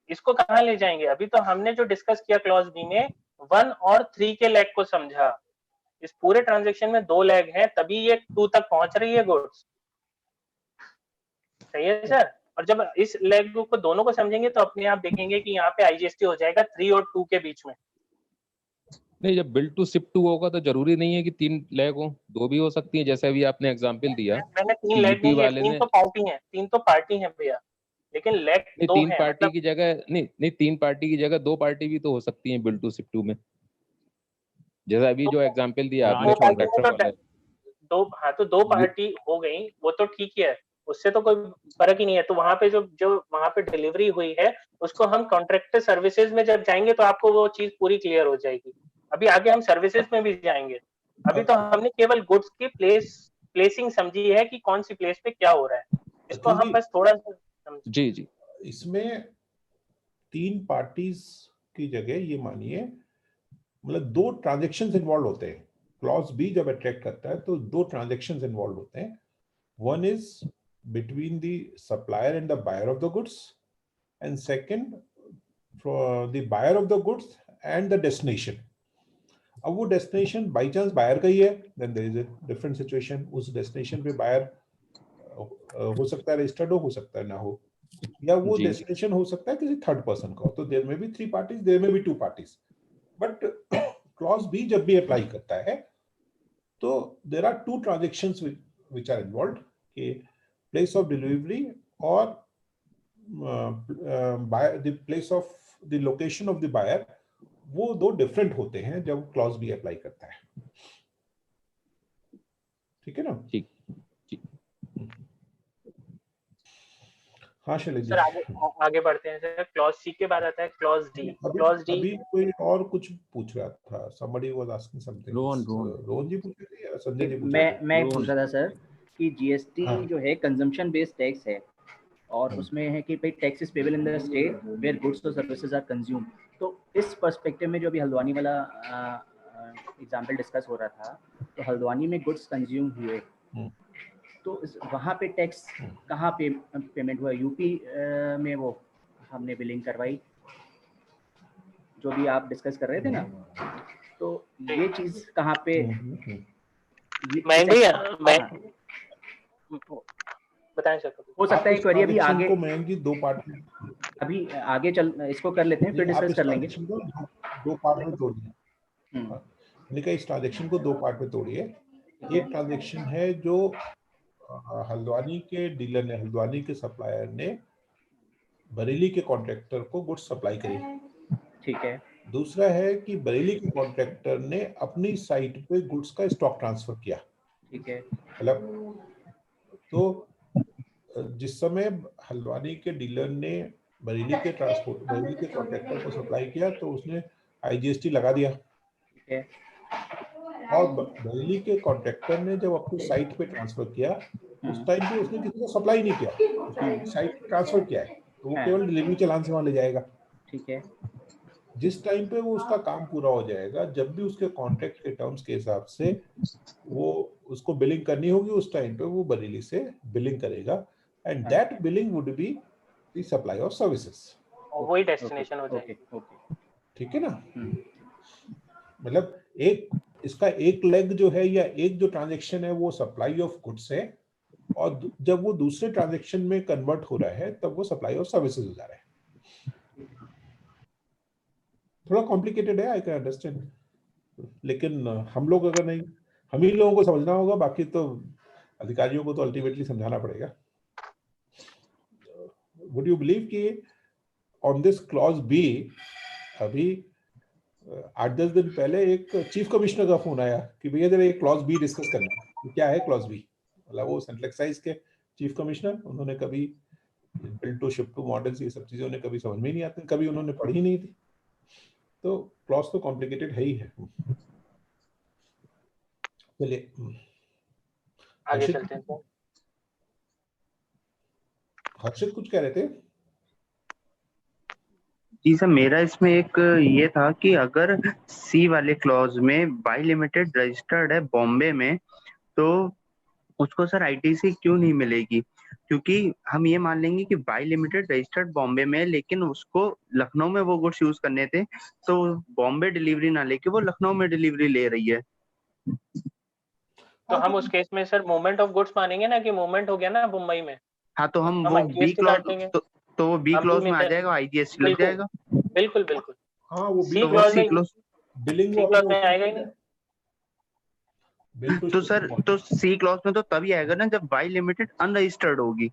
इसको कहाँ ले जाएंगे? अभी तो हमने जो डिस्कस किया क्लॉज बी में 1 और 3 के लेग को समझा। इस पूरे ट्रांजेक्शन में 2 लेग हैं, तभी ये 2 तक पहुंच रही है गुड्स। सही है सर? और जब इस लेग को दोनों को समझेंगे तो अपने आप देखेंगे कि यहाँ पे आईजीएसटी हो जाएगा 3 और 2 के बीच में। नहीं, जब बिल्ड टू शिप टू होगा तो जरूरी नहीं है कि 3 लेग हो, 2 भी हो सकती है, जैसे अभी आपने एग्जांपल दिया। मैंने 3 लेग नहीं है, 3 तो पार्टी हैं, 3 तो पार्टी हैं भैया, लेकिन लेग 2 3 हैं। पार्टी मतलब की जगह नहीं 3 पार्टी की जगह 2 पार्टी भी तो हो सकती है बिल्ड टू शिप टू में, जैसा अभी जो एग्जांपल दिया आपने कॉन्ट्रैक्टर वाला। हाँ, तो 2 पार्टी हो गई, वो तो ठीक है, उससे तो कोई फर्क ही नहीं है। तो वहां पे जो वहां पे डिलीवरी हुई है उसको हम कॉन्ट्रैक्टर सर्विसेज में जब जाएंगे तो आपको वो चीज पूरी क्लियर हो जाएगी। अभी आगे हम सर्विसेज में भी जाएंगे। अभी तो हमने केवल गुड्स की प्लेसिंग समझी है कि कौन सी प्लेस पे क्या हो रहा है, इसको हम बस थोड़ा सा जी इसमें 3 पार्टीज की जगह ये मानिए मतलब 2 ट्रांजेक्शंस इन्वॉल्व होते हैं। क्लॉज बी जब अट्रैक्ट करता है तो 2 ट्रांजेक्शंस इन्वॉल्व होते हैं। One is between the supplier and the buyer of the goods, and second the buyer of the goods and the destination. अब वो डेस्टिनेशन बाई चांस बायर का ही है, then there is a different situation. उस डेस्टिनेशन पे बायर हो सकता है रजिस्टर्ड हो सकता है ना हो, या वो डेस्टिनेशन हो सकता है किसी थर्ड पर्सन का हो। तो there may be 3 parties, there may be 2 parties. But clause B जब भी अप्लाई करता है तो there are 2 transactions which are involved, कि प्लेस ऑफ डिलीवरी और the place of the location of the buyer, वो 2 डिफरेंट होते हैं जब क्लॉज बी अप्लाई करता है। ठीक है ना? ठीक। हाँ शैलेश जी, सर आगे बढ़ते हैं सर। क्लॉज सी के बाद आता है क्लॉज डी। क्लॉज डी अभी कोई और कुछ पूछ रहा था, somebody was asking something। Rohan जी पूछ रहे थे या संजय जी पूछ रहे थे? मैं पूछ रहा था सर कि जीएसटी जो है कंजम्पशन बेस्ड टैक्स है, और उसमें है कि भाई tax is payable in the state where goods और सर्विसेज आर कंज्यूम। तो इस पर्सपेक्टिव में जो अभी हल्द्वानी वाला एग्जांपल डिस्कस हो रहा था, तो हल्द्वानी में गुड्स कंज्यूम हुए तो वहाँ पे टैक्स कहाँ पे पेमेंट हुआ? यूपी में वो हमने बिलिंग करवाई जो भी आप डिस्कस कर रहे थे ना, तो ये चीज कहाँ पे? मैं बताएं सर। हो सकता है क्वेरी अभी आगे को मैं जी 2 पार्ट में अभी आगे चल इसको कर लेते हैं, फिर डिस्कस कर लेंगे। 2 पार्ट में तोड़िए। मैंने कहा इस ट्रांजैक्शन को 2 पार्ट में तोड़िए। एक ट्रांजैक्शन है जो हल्द्वानी के डीलर ने, हल्द्वानी के सप्लायर ने बरेली के कॉन्ट्रैक्टर को गुड्स सप्लाई करी। ठीक है। दूसरा है कि बरेली के कॉन्ट्रैक्टर ने अपनी साइट पे गुड्स का स्टॉक ट्रांसफर किया। ठीक है। मतलब तो जिस समय हल्द्वानी के डीलर ने बरेली के कॉन्ट्रैक्टर को सप्लाई किया तो उसने आईजीएसटी लगा दिया। ठीक है। और बरेली के कॉन्ट्रैक्टर ने जब अपनी साइट पे ट्रांसफर किया उस टाइम पे उसने किसी को सप्लाई नहीं किया, उसने साइट पे ट्रांसफर किया है, तो वो केवल डिलीवरी चालान से वहां ले जाएगा। ठीक है। जिस टाइम पे वो उसका काम पूरा हो जाएगा, जब भी उसके कॉन्ट्रैक्ट के टर्म्स के हिसाब से वो उसको बिलिंग करनी होगी, उस टाइम पे वो बरेली से बिलिंग करेगा, and that billing would be the supply of services. वही डेस्टिनेशन हो जाएगी। ठीक है ना? मतलब एक इसका एक लेग जो है या एक जो ट्रांजैक्शन है वो सप्लाई ऑफ गुड्स है, और जब वो दूसरे ट्रांजैक्शन में कन्वर्ट हो रहा है तब वो सप्लाई ऑफ सर्विसेज हो जा रहा है। थोड़ा कॉम्प्लिकेटेड है, आई कैन अंडरस्टैंड, लेकिन हम लोग अगर नहीं, हम ही लोगों को समझना होगा, बाकी तो अधिकारियों को तो अल्टीमेटली समझाना पड़ेगा। वुड यू बिलीव कि ऑन दिस क्लॉज बी अभी 8-10 दिन पहले एक चीफ कमिश्नर का फोन आया कि भैया जरा एक क्लॉज बी डिस्कस करना है। क्या है क्लॉज बी? मतलब वो सेंट्रल एक्साइज के चीफ कमिश्नर, उन्होंने कभी billed to ship to models ये सब चीजें उन्हें कभी समझ में नहीं आती, कभी उन्होंने पढ़ी ही नहीं थी। तो क्लॉज तो कॉम्प्लिकेटेड है ही है। चलिए आगे चलते हैं। हर्षित कुछ कह रहे थे? जी सर, मेरा इसमें एक ये था कि अगर सी वाले क्लॉज में बाई लिमिटेड रजिस्टर्ड है बॉम्बे में, तो उसको सर आईटीसी क्यों नहीं मिलेगी? क्योंकि हम ये मान लेंगे कि बाई लिमिटेड रजिस्टर्ड बॉम्बे में, लेकिन उसको लखनऊ में वो गुड्स यूज करने थे, तो बॉम्बे डिलीवरी ना लेके वो लखनऊ में डिलीवरी ले रही है। तो हम उस केस में सर मूवमेंट ऑफ गुड्स मानेंगे ना, कि मूवमेंट हो गया ना मुंबई में। हाँ, तो हम वो बी IGST क्लॉज, काट देंगे। तो वो बी हम क्लॉज में आ भी जाएगा, IGST लग बिल्कुल जाएगा। बिल्कुल बिल्कुल। हाँ, वो सी तो वो क्लॉज सी में, क्लॉज, बिलिंग सी क्लॉज में आएगा ही नहीं। बिल तो सर तो सी क्लॉज में तो तभी आएगा ना जब बाई लिमिटेड अनरजिस्टर्ड होगी।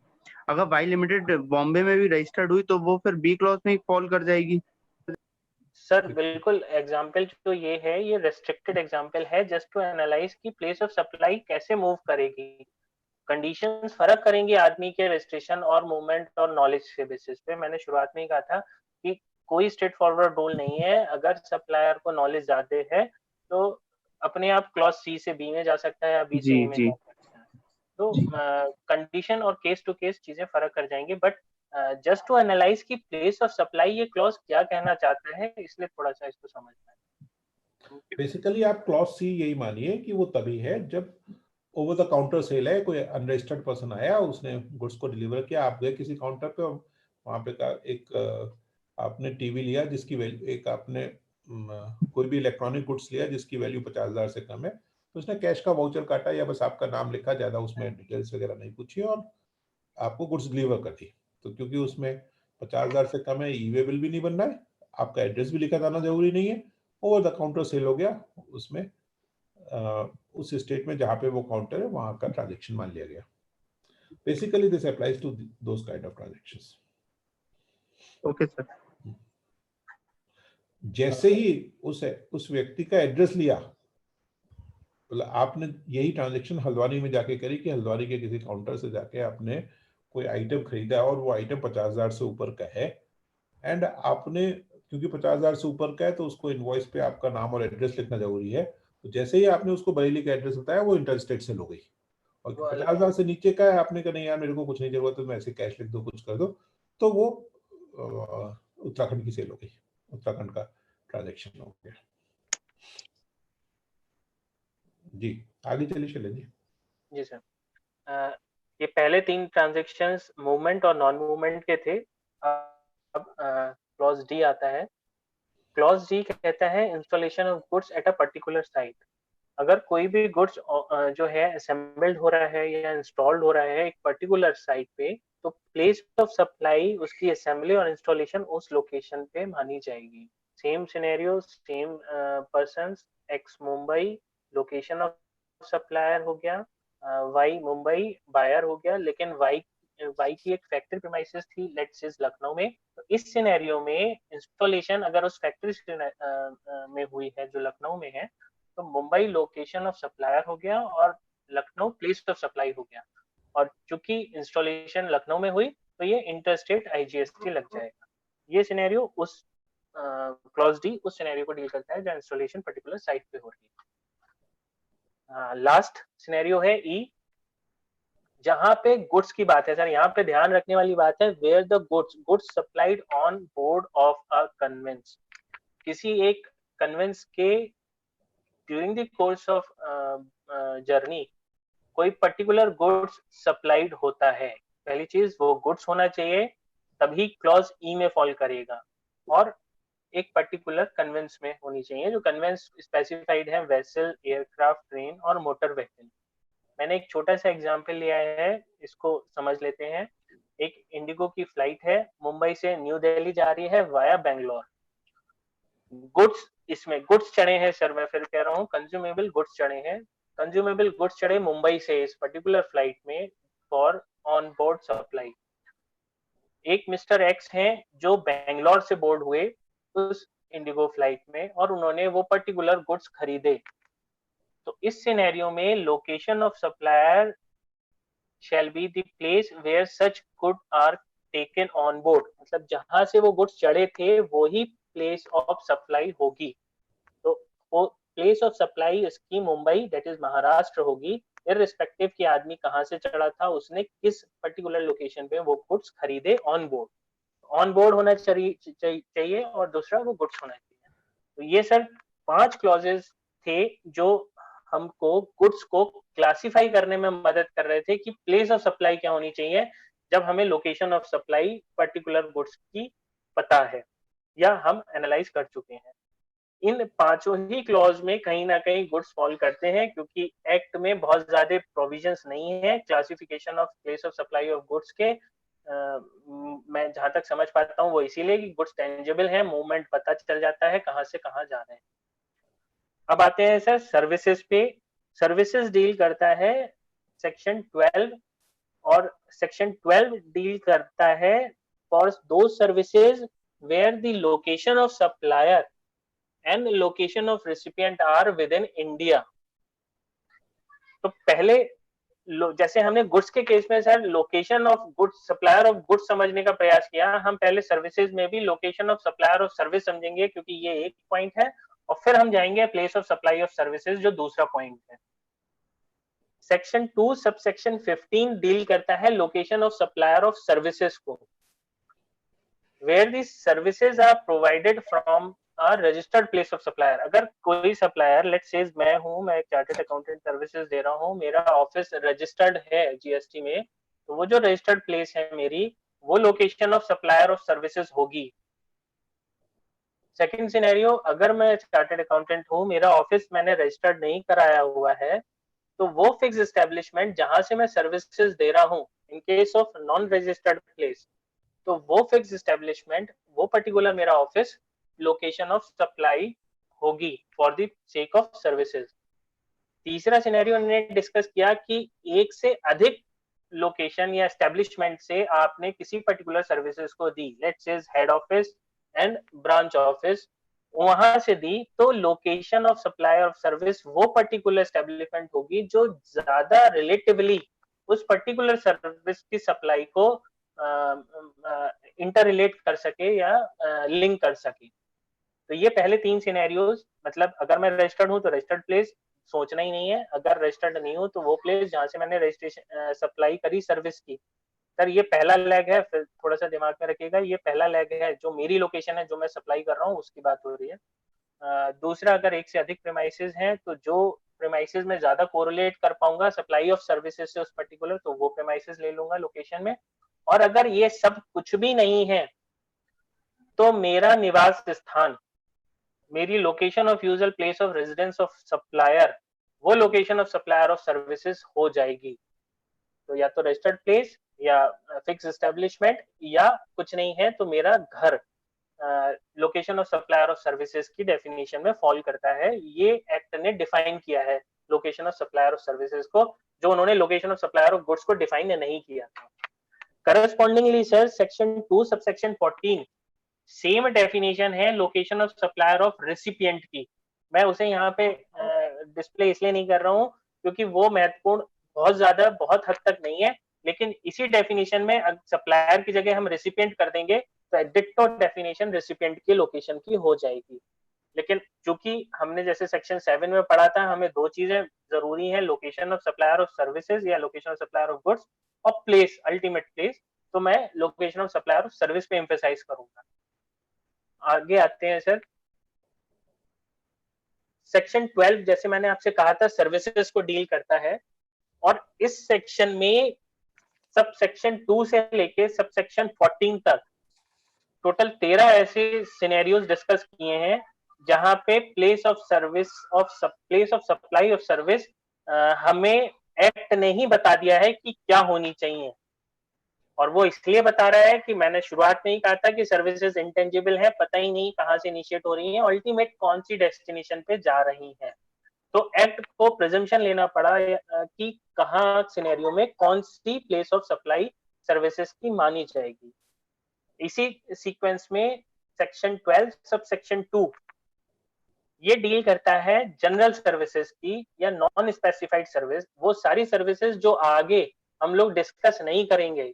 अगर बाई लिमिटेड बॉम्बे में भी रजिस्टर्ड हुई तो वो फिर बी क्लॉज में ही फॉल कर जाएगी। सर बिल्कुल, एग्जांपल जो ये है ये रेस्ट्रिक्टेड एग्जांपल है, जस्ट टू एनालाइज की प्लेस ऑफ सप्लाई कैसे मूव करेगी, कंडीशंस फर्क करेंगी आदमी के रजिस्ट्रेशन और मूवमेंट और नॉलेज के बेसिस पे। मैंने शुरुआत में ही कहा था कि कोई स्ट्रेट फॉरवर्ड रूल नहीं है, अगर सप्लायर को नॉलेज ज्यादा है तो अपने आप क्लॉज सी से बी में जा सकता है या बी से ए में जा सकता है। तो कंडीशन और केस टू केस चीजें फर्क कर जाएंगी, बट जस्ट टू एनालाइज की प्लेस ऑफ सप्लाई ये क्लॉज क्या कहना चाहता है, इसलिए थोड़ा सा इसको समझना है। बेसिकली आप क्लॉज सी यही मानिए कि वो तभी है जब ओवर द काउंटर सेल है, कोई अनरजिस्टर्ड पर्सन आया, उसने गुड्स को डिलीवर किया, आप गए किसी काउंटर पे और वहां पे का एक आपने टीवी लिया जिसकी वैल्यू, एक आपने कोई भी इलेक्ट्रॉनिक गुड्स लिया जिसकी वैल्यू 50,000 से कम है, तो उसने कैश का वाउचर काटा या बस आपका नाम लिखा, ज्यादा उसमें डिटेल्स वगैरह नहीं पूछी और आपको गुड्स डिलीवर कर दी। तो क्योंकि उसमें 50,000 से कम है, ई वे बिल भी नहीं बनना है, आपका एड्रेस भी लिखा जाना जरूरी नहीं है, ओवर द काउंटर सेल हो गया, उसमें उस स्टेट में जहां पे वो काउंटर है वहां का ट्रांजेक्शन मान लिया गया। Basically this applies to those kind of transactions. Okay sir. जैसे ही उस व्यक्ति का एड्रेस लिया, मतलब आपने यही ट्रांजेक्शन हल्द्वानी में जाके करी कि हल्द्वानी के किसी काउंटर से जाके आपने कोई आइटम खरीदा और वो आइटम 50,000 से ऊपर का है, एंड आपने क्योंकि 50,000 से ऊपर का है तो उसको इनवॉइस पे आपका नाम और एड्रेस लिखना जरूरी है, तो जैसे ही आपने उसको बरेली का एड्रेस बताया वो इंटर स्टेट सेल हो गई। और 50,000 से नीचे का है, आपने कहा नहीं यार मेरे को कुछ नहीं जरूरत है, मैं ऐसे कैश लिख दो, कुछ कर दो, तो वो उत्तराखंड की सेल हो गई, उत्तराखंड का ट्रांजेक्शन हो गया। जी आगे चलिए शैलेश जी। जी सर, ये पहले 3 ट्रांजैक्शंस मूवमेंट और नॉन मूवमेंट के थे। अब क्लॉज डी आता है। क्लॉज डी कहता है installation of goods at a particular site. अगर कोई भी गुड्स जो है असेंबल्ड हो रहा है या इंस्टॉल्ड हो रहा है एक पर्टिकुलर साइट पे, तो प्लेस ऑफ सप्लाई उसकी असेंबली और इंस्टॉलेशन उस लोकेशन पे मानी जाएगी। Same scenario, same persons, x Mumbai, location of supplier हो गया, वाई मुंबई बायर हो गया, लेकिन वाई की एक फैक्ट्री प्रीमाइसेस थी, लेट्स से लखनऊ में। तो इस सिनेरियो में इंस्टॉलेशन अगर उस फैक्ट्री में हुई है जो लखनऊ में है, तो मुंबई लोकेशन ऑफ सप्लायर हो गया और लखनऊ प्लेस ऑफ सप्लाई हो गया। और चूंकि इंस्टॉलेशन लखनऊ में हुई तो ये इंटरस्टेट IGST लग जाएगा। ये सिनेरियो उस क्लॉज डी उस सिनेरियो को डील करता है जहाँ इंस्टॉलेशन पर्टिकुलर साइट पे हो रही है। लास्ट सिनेरियो है ई, जहां पे गुड्स की बात है। सर यहाँ पे ध्यान रखने वाली बात है, where the goods supplied on board of a conveyance. किसी एक कन्वेंस के during the course of journey कोई पर्टिकुलर गुड्स सप्लाइड होता है। पहली चीज वो गुड्स होना चाहिए, तभी क्लॉज ई में फॉल करेगा, और एक पर्टिकुलर कन्वेंस में होनी चाहिए। जो कन्वेंस स्पेसिफाइड है वेसल, एयरक्राफ्ट, ट्रेन और मोटर व्हीकल। मैंने एक छोटा सा एग्जांपल लिया है, इसको समझ लेते हैं। एक इंडिगो की फ्लाइट है, मुंबई से न्यू दिल्ली जा रही है वाया बेंगलोर। गुड्स, इसमें गुड्स चढ़े हैं सर, मैं फिर कह रहा हूँ कंज्यूमेबल गुड्स चढ़े हैं। कंज्यूमेबल गुड्स चढ़े मुंबई से इस पर्टिकुलर फ्लाइट में फॉर ऑन बोर्ड सप्लाई। एक मिस्टर एक्स हैं जो बेंगलोर से बोर्ड हुए उस इंडिगो फ्लाइट में और उन्होंने वो पर्टिकुलर गुड्स खरीदे। तो इस सिनेरियो में location of supplier shall be the place where such good are taken on board। मतलब जहां से वो गुड्स चढ़े थे वो ही प्लेस ऑफ सप्लाई होगी। तो वो प्लेस ऑफ सप्लाई इसकी मुंबई दैट इज महाराष्ट्र होगी, इररिस्पेक्टिव कि आदमी कहां से चढ़ा था, उसने किस पर्टिकुलर लोकेशन पे वो गुड्स खरीदे ऑन बोर्ड। ऑन बोर्ड होना चाहिए और दूसरा वो गुड्स होना चाहिए। तो ये सर 5 क्लॉजेस थे जो हमको गुड्स को क्लासिफाई करने में मदद कर रहे थे कि प्लेस ऑफ सप्लाई क्या होनी चाहिए जब हमें location of supply particular goods की पता है या हम एनालाइज कर चुके हैं। इन पांचों ही क्लॉज में कहीं ना कहीं गुड्स फॉल करते हैं, क्योंकि एक्ट में बहुत ज्यादा प्रोविजंस नहीं है classification of place of supply of goods के। मैं जहां तक समझ पाता हूँ वो इसीलिए कि गुड्स टेंजिबल है, मूवमेंट पता चल जाता है कहाँ से कहाँ जाना है। अब आते हैं सर सर्विसेज पे। सर्विसेज डील करता है सेक्शन 12, और सेक्शन 12 डील करता है for those services where the location of supplier and location of recipient are within India. तो पहले जैसे हमने गुड्स के केस में sir location of goods, supplier of goods समझने का प्रयास किया, हम पहले सर्विसेज में भी location of supplier of service समझेंगे क्योंकि ये एक पॉइंट है, और फिर हम जाएंगे place of supply of services जो दूसरा पॉइंट है। सेक्शन 2 सबसेक्शन 15 डील करता है location of supplier of services को, where the services are provided from a registered place of supplier. अगर कोई सप्लायर, लेट्स से मैं हूं, मैं एक चार्टर्ड अकाउंटेंट सर्विसेज दे रहा हूं, मेरा ऑफिस रजिस्टर्ड है जीएसटी में, तो वो जो रजिस्टर्ड प्लेस है मेरी, वो location of supplier of services होगी। सेकंड सिनेरियो, अगर मैं चार्टर्ड अकाउंटेंट हूं, मेरा ऑफिस मैंने रजिस्टर्ड नहीं कराया हुआ है, तो वो फिक्स एस्टेब्लिशमेंट जहां से मैं सर्विसेज दे रहा हूं, in case of non registered place, तो वो फिक्स एस्टेब्लिशमेंट, वो पर्टिकुलर मेरा ऑफिस लोकेशन ऑफ सप्लाई होगी for the sake of services. तीसरा सिनेरियो हमने डिस्कस किया कि एक से अधिक लोकेशन या एस्टेब्लिशमेंट से आपने किसी पर्टिकुलर सर्विसेज को दी, let's say head office and branch office, वहां से दी, तो location of supply of service वो पर्टिकुलर एस्टेब्लिशमेंट होगी जो ज्यादा रिलेटिवली उस पर्टिकुलर सर्विस की सप्लाई को इंटर रिलेट कर सके या लिंक कर सके। तो ये पहले तीन सिनेरियोज, मतलब अगर मैं रजिस्टर्ड हूं तो रजिस्टर्ड प्लेस सोचना ही नहीं है, अगर रजिस्टर्ड नहीं हूं तो वो प्लेस जहां से मैंने रजिस्ट्रेशन सप्लाई करी सर्विस की। सर ये पहला लेग है, फिर थोड़ा सा दिमाग में रखिएगा, ये पहला लेग है, जो मेरी लोकेशन है, जो मैं सप्लाई कर रहा हूँ उसकी बात हो रही है। दूसरा, अगर एक से अधिक प्रेमाइसेस हैं तो जो प्रेमाइसेस में ज्यादा कोरिलेट कर पाऊंगा सप्लाई ऑफ सर्विसेज से उस पर्टिकुलर, तो वो प्रेमाइसेस ले लूंगा लोकेशन में। और अगर ये सब कुछ भी नहीं है तो मेरा निवास स्थान, मेरी location of usual place of residence of supplier, वो location of supplier of services हो जाएगी। तो या तो रजिस्टर्ड प्लेस या फिक्स एस्टेब्लिशमेंट, या कुछ नहीं है तो मेरा घर location of supplier of services की डेफिनेशन में फॉल करता है। ये एक्ट ने डिफाइन किया है location of supplier of services को, जो उन्होंने location of supplier of goods को डिफाइन नहीं किया था। Correspondingly sir section 2 subsection 14 same definition है location of supplier of recipient की। मैं उसे यहाँ पे डिस्प्ले इसलिए नहीं कर रहा हूँ क्योंकि वो महत्वपूर्ण बहुत ज्यादा, बहुत हद तक नहीं है, लेकिन इसी डेफिनेशन में सप्लायर की जगह हम रेसिपिएंट कर देंगे तो डिट्टो डेफिनेशन रेसिपिएंट की लोकेशन की हो जाएगी। लेकिन चूंकि हमने जैसे सेक्शन 7 में पढ़ा था, हमें दो चीजें जरूरी है, location of supplier of services या location of supplier of goods, और प्लेस, अल्टीमेट प्लेस, तो मैं location of supplier of service पे एम्फेसाइज करूंगा। आगे आते हैं सर, सेक्शन 12 जैसे मैंने आपसे कहा था सर्विसेज को डील करता है, और इस सेक्शन में सब सेक्शन 2 से लेके सब सेक्शन 14 तक टोटल 13 ऐसे सिनेरियोज डिस्कस किए हैं जहां पे place of service of place of supply of service हमें एक्ट ने ही बता दिया है कि क्या होनी चाहिए। और वो इसलिए बता रहा है कि मैंने शुरुआत में ही कहा था कि सर्विसेज इंटेंजिबल है, पता ही नहीं कहां से इनिशिएट हो रही हैं, अल्टीमेट कौन सी डेस्टिनेशन पे जा रही हैं। तो एक्ट को प्रिजम्पशन लेना पड़ा कि कहां सिनेरियो में कौन सी प्लेस ऑफ सप्लाई सर्विसेज की मानी जाएगी। इसी सीक्वेंस में सेक्शन 12 सब सेक्शन 2 ये डील करता है जनरल सर्विसेज की या नॉन स्पेसिफाइड सर्विस, वो सारी सर्विसेज जो आगे हम लोग डिस्कस नहीं करेंगे,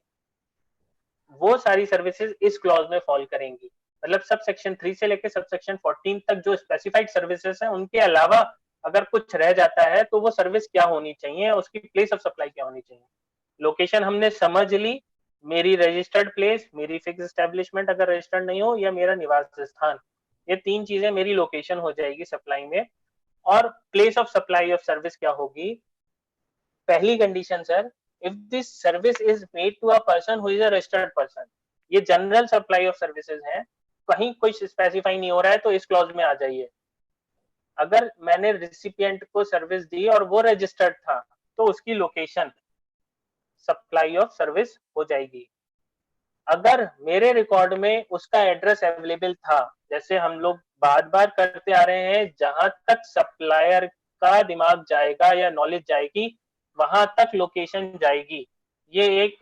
वो सारी सर्विसेज इस क्लॉज में फॉल करेंगी। मतलब सब सेक्शन 3 से लेकर सब सेक्शन 14 तक जो स्पेसिफाइड सर्विसेज हैं, उनके अलावा अगर कुछ रह जाता है तो वो सर्विस क्या होनी चाहिए, उसकी प्लेस ऑफ सप्लाई क्या होनी चाहिए। लोकेशन हमने समझ ली, मेरी रजिस्टर्ड प्लेस, मेरी फिक्स एस्टेब्लिशमेंट अगर रजिस्टर्ड नहीं हो, या मेरा निवास स्थान, ये तीन चीजें मेरी लोकेशन हो जाएगी सप्लाई में। और place of supply of service क्या होगी? पहली condition sir, if this service is made to a person who is a registered person, ये जनरल सप्लाई ऑफ सर्विसेज है, कहीं कुछ स्पेसिफाई नहीं हो रहा है तो इस क्लॉज में आ जाइए। अगर मैंने रिसिपिएंट को सर्विस दी और वो रजिस्टर्ड था तो उसकी लोकेशन सप्लाई ऑफ सर्विस हो जाएगी। अगर मेरे रिकॉर्ड में उसका एड्रेस अवेलेबल था, जैसे हम लोग बार बार करते आ रहे हैं, जहां तक सप्लायर का दिमाग जाएगा या नॉलेज जाएगी वहां तक लोकेशन जाएगी, ये एक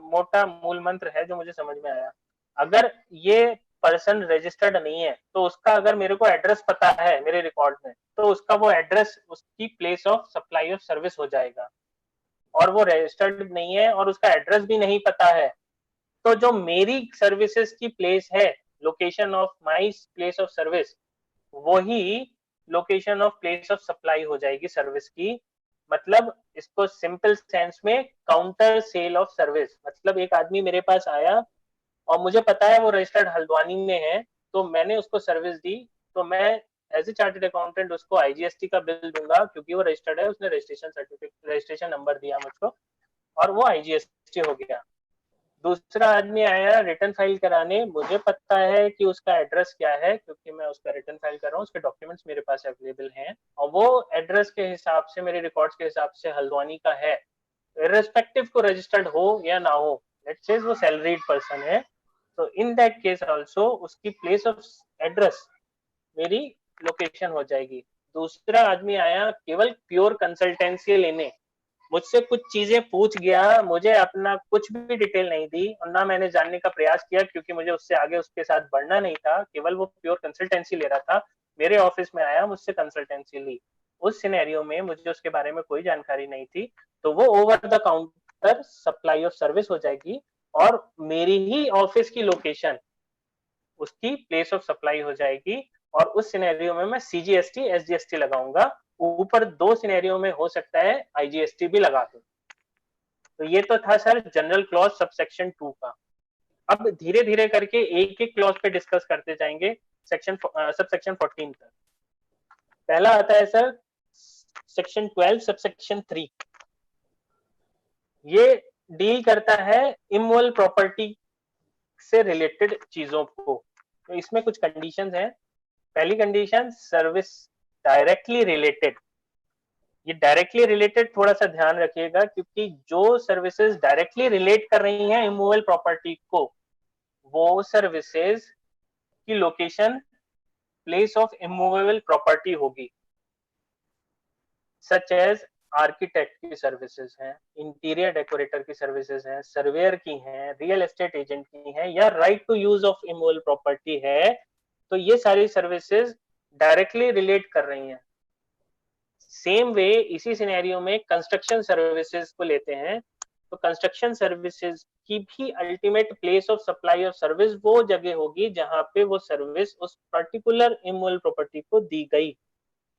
मोटा मूल मंत्र है जो मुझे समझ में आया। अगर ये पर्सन रजिस्टर्ड नहीं है तो उसका अगर मेरे को एड्रेस पता है मेरे रिकॉर्ड में, तो उसका वो एड्रेस उसकी place of supply of service हो जाएगा। और वो रजिस्टर्ड नहीं है और उसका एड्रेस भी नहीं पता है, तो जो मेरी सर्विसेज की प्लेस है, location of my place of service, वही location of place of supply हो जाएगी सर्विस की। मतलब इसको सिंपल सेंस में काउंटर सेल ऑफ सर्विस, मतलब एक आदमी मेरे पास आया और मुझे पता है वो रजिस्टर्ड हल्द्वानी में है, तो मैंने उसको सर्विस दी, तो मैं एज ए चार्टर्ड अकाउंटेंट उसको आईजीएसटी का बिल दूंगा क्योंकि वो रजिस्टर्ड है, उसने रजिस्ट्रेशन सर्टिफिकेट रजिस्ट्रेशन नंबर दिया मुझको और वो आईजीएसटी हो गया। दूसरा आदमी आया रिटर्न फाइल कराने, मुझे पता है कि उसका एड्रेस क्या है क्योंकि मैं उसका रिटर्न फाइल कर रहा हूँ, उसके डॉक्यूमेंट्स मेरे पास अवेलेबल हैं और वो एड्रेस के हिसाब से मेरे रिकॉर्ड्स के हिसाब से हल्द्वानी का है, इररिस्पेक्टिव को रजिस्टर्ड हो या ना हो। लेट्स से वो सैलरीड पर्सन है, तो इन दैट केस आल्सो उसकी प्लेस ऑफ एड्रेस मेरी लोकेशन हो जाएगी। दूसरा आदमी आया केवल प्योर कंसल्टेंसी लेने, मुझसे कुछ चीजें पूछ गया, मुझे अपना कुछ भी डिटेल नहीं दी और ना मैंने जानने का प्रयास किया क्योंकि मुझे उससे आगे उसके साथ बढ़ना नहीं था, केवल वो प्योर कंसल्टेंसी ले रहा था। मेरे ऑफिस में आया, मुझसे कंसल्टेंसी ली, उस सिनेरियो में मुझे उसके बारे में कोई जानकारी नहीं थी, तो वो over the counter supply of service हो जाएगी और मेरी ही ऑफिस की लोकेशन उसकी प्लेस ऑफ सप्लाई हो जाएगी। और उस सिनेरियो में मैं सीजीएसटी एसजीएसटी लगाऊंगा, ऊपर दो सिनेरियो में हो सकता है आईजीएसटी भी लगा दूं। तो ये तो था सर जनरल क्लॉज सबसेक्शन 2 का। अब धीरे धीरे करके एक एक क्लॉज पे डिस्कस करते जाएंगे सेक्शन सबसेक्शन 14 तक। पहला आता है सर सेक्शन 12 सबसेक्शन 3। ये डील करता है इमोरल प्रॉपर्टी से रिलेटेड चीजों को। तो इसमें कुछ कंडीशंस हैं। पहली कंडीशन, सर्विस डायरेक्टली रिलेटेड। ये डायरेक्टली रिलेटेड थोड़ा सा ध्यान रखिएगा क्योंकि जो सर्विसेज डायरेक्टली रिलेट कर रही हैं इमूवेबल प्रॉपर्टी को, वो सर्विसेज की location place of immovable property होगी। सच एज आर्किटेक्ट की सर्विसेज हैं, इंटीरियर डेकोरेटर की सर्विसेज हैं, सर्वेयर की हैं, रियल एस्टेट एजेंट की हैं, या right to use of immovable property है, तो ये सारी सर्विसेज डायरेक्टली रिलेट कर रही हैं। सेम वे इसी सिनेरियो में कंस्ट्रक्शन सर्विसेज को लेते हैं, तो कंस्ट्रक्शन सर्विसेज की भी ultimate place of supply of service वो जगह होगी जहां पे वो सर्विस उस पर्टिकुलर इमूवेबल प्रॉपर्टी को दी गई।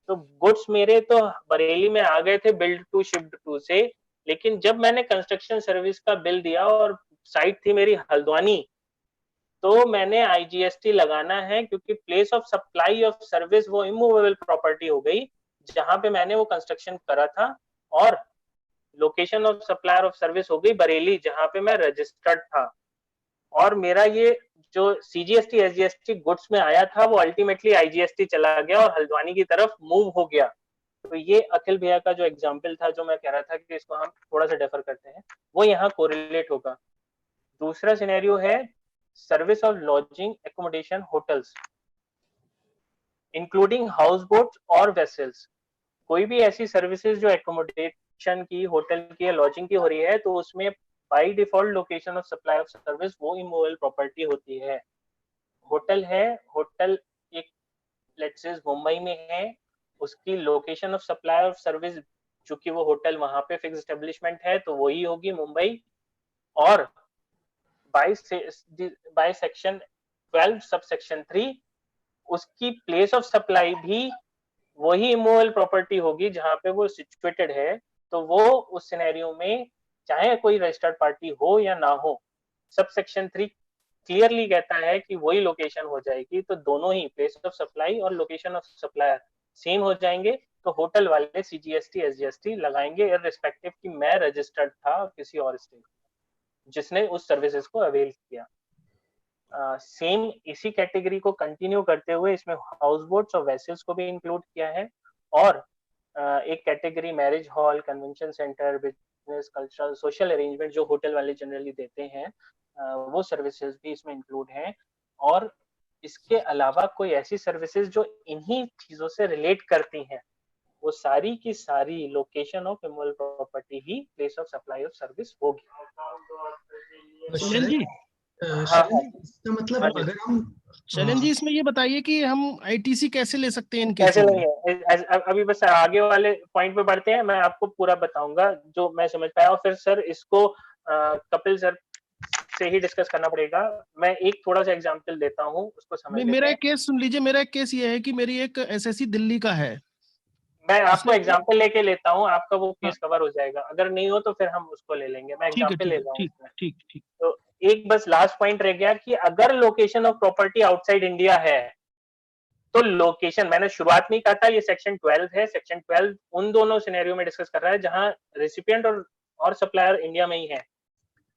तो गुड्स मेरे तो बरेली में आ गए थे बिल्ड टू शिफ्ट टू से, लेकिन जब मैंने कंस्ट्रक्शन सर्विस का बिल दिया और साइट थी मेरी हल्द्वानी, तो मैंने आईजीएसटी लगाना है क्योंकि place of supply of service वो इमूवेबल प्रॉपर्टी हो गई जहां पे मैंने वो कंस्ट्रक्शन करा था, और location of supplier of service हो गई बरेली जहां पे मैं रजिस्टर्ड था। और मेरा ये जो सीजीएसटी एसजीएसटी गुड्स में आया था वो अल्टीमेटली आईजीएसटी चला गया और हल्द्वानी की तरफ मूव हो गया। तो ये अखिल भैया का जो एग्जाम्पल था, जो मैं कह रहा था कि इसको हम थोड़ा सा डेफर करते हैं, वो यहाँ कोरिलेट होगा। दूसरा सिनेरियो है service of lodging accommodation hotels including house boats और वेसल्स। कोई भी ऐसी सर्विसेज जो एकोमोडेशन की, होटल की या लॉजिंग की हो रही है, तो उसमें by default location of supply of service वो इमूवेबल प्रॉपर्टी होती है। होटल है, होटल एक लेट्स से मुंबई में है, उसकी location of supply of service, चूंकि वो होटल वहां पे फिक्स एस्टेब्लिशमेंट है तो वही होगी मुंबई। और बाय सेक्शन 12 सबसेक्शन 3 उसकी प्लेस ऑफ सप्लाई भी वही इमूवेबल प्रॉपर्टी होगी जहां पे वो सिचुएटेड है। तो वो उस सिनेरियो में चाहे कोई रजिस्टर्ड पार्टी हो या ना हो, सबसेक्शन 3 क्लियरली कहता है कि वही लोकेशन हो जाएगी। तो दोनों ही प्लेस ऑफ सप्लाई और लोकेशन ऑफ सप्लायर सेम हो जाएंगे तो होटल वाले CGST SGST लगाएंगे इररिस्पेक्टिव कि मैं रजिस्टर्ड था किसी और स्टेट जिसने उस सर्विसेज को अवेल किया। सेम इसी कैटेगरी को कंटिन्यू करते हुए इसमें हाउस बोट्स और वेसल्स को भी इंक्लूड किया है, और एक category marriage hall, convention centre, business, cultural, social arrangement जो होटल वाले जनरली देते हैं, वो सर्विसेज भी इसमें इंक्लूड हैं। और इसके अलावा कोई ऐसी सर्विसेज जो इन्हीं चीजों से रिलेट करती हैं, वो सारी की सारी location of immovable property he place of supply of service होगी। शैलेंद्र जी, इसका मतलब अगर हम शैलेंद्र जी इसमें ये बताइए कि हम ITC कैसे ले सकते हैं इन कैसे केसों में? लेंगे, अभी बस आगे वाले पॉइंट पे बढ़ते हैं, मैं आपको पूरा बताऊंगा जो मैं समझ पाया, और फिर सर इसको कपिल सर से ही डिस्कस करना पड़ेगा। मैं एक थोड़ा सा एग्जांपल देता हूँ, उसको समझ लेते हैं। मेरा एक केस सुन लीजिए, मेरा एक केस ये है कि मेरी एक SSC दिल्ली का है। मैं आपको एग्जांपल लेके लेता हूँ, आपका वो केस कवर हो जाएगा, अगर नहीं हो तो फिर हम उसको ले लेंगे। मैं एग्जांपल ले रहा हूँ। ठीक। तो एक बस लास्ट पॉइंट रह गया कि अगर location of property outside India है तो लोकेशन, मैंने शुरुआत में कहा था ये सेक्शन 12 है। सेक्शन 12 उन दोनों सिनेरियो में डिस्कस कर रहा है जहां रेसिपिएंट और सप्लायर इंडिया में ही है।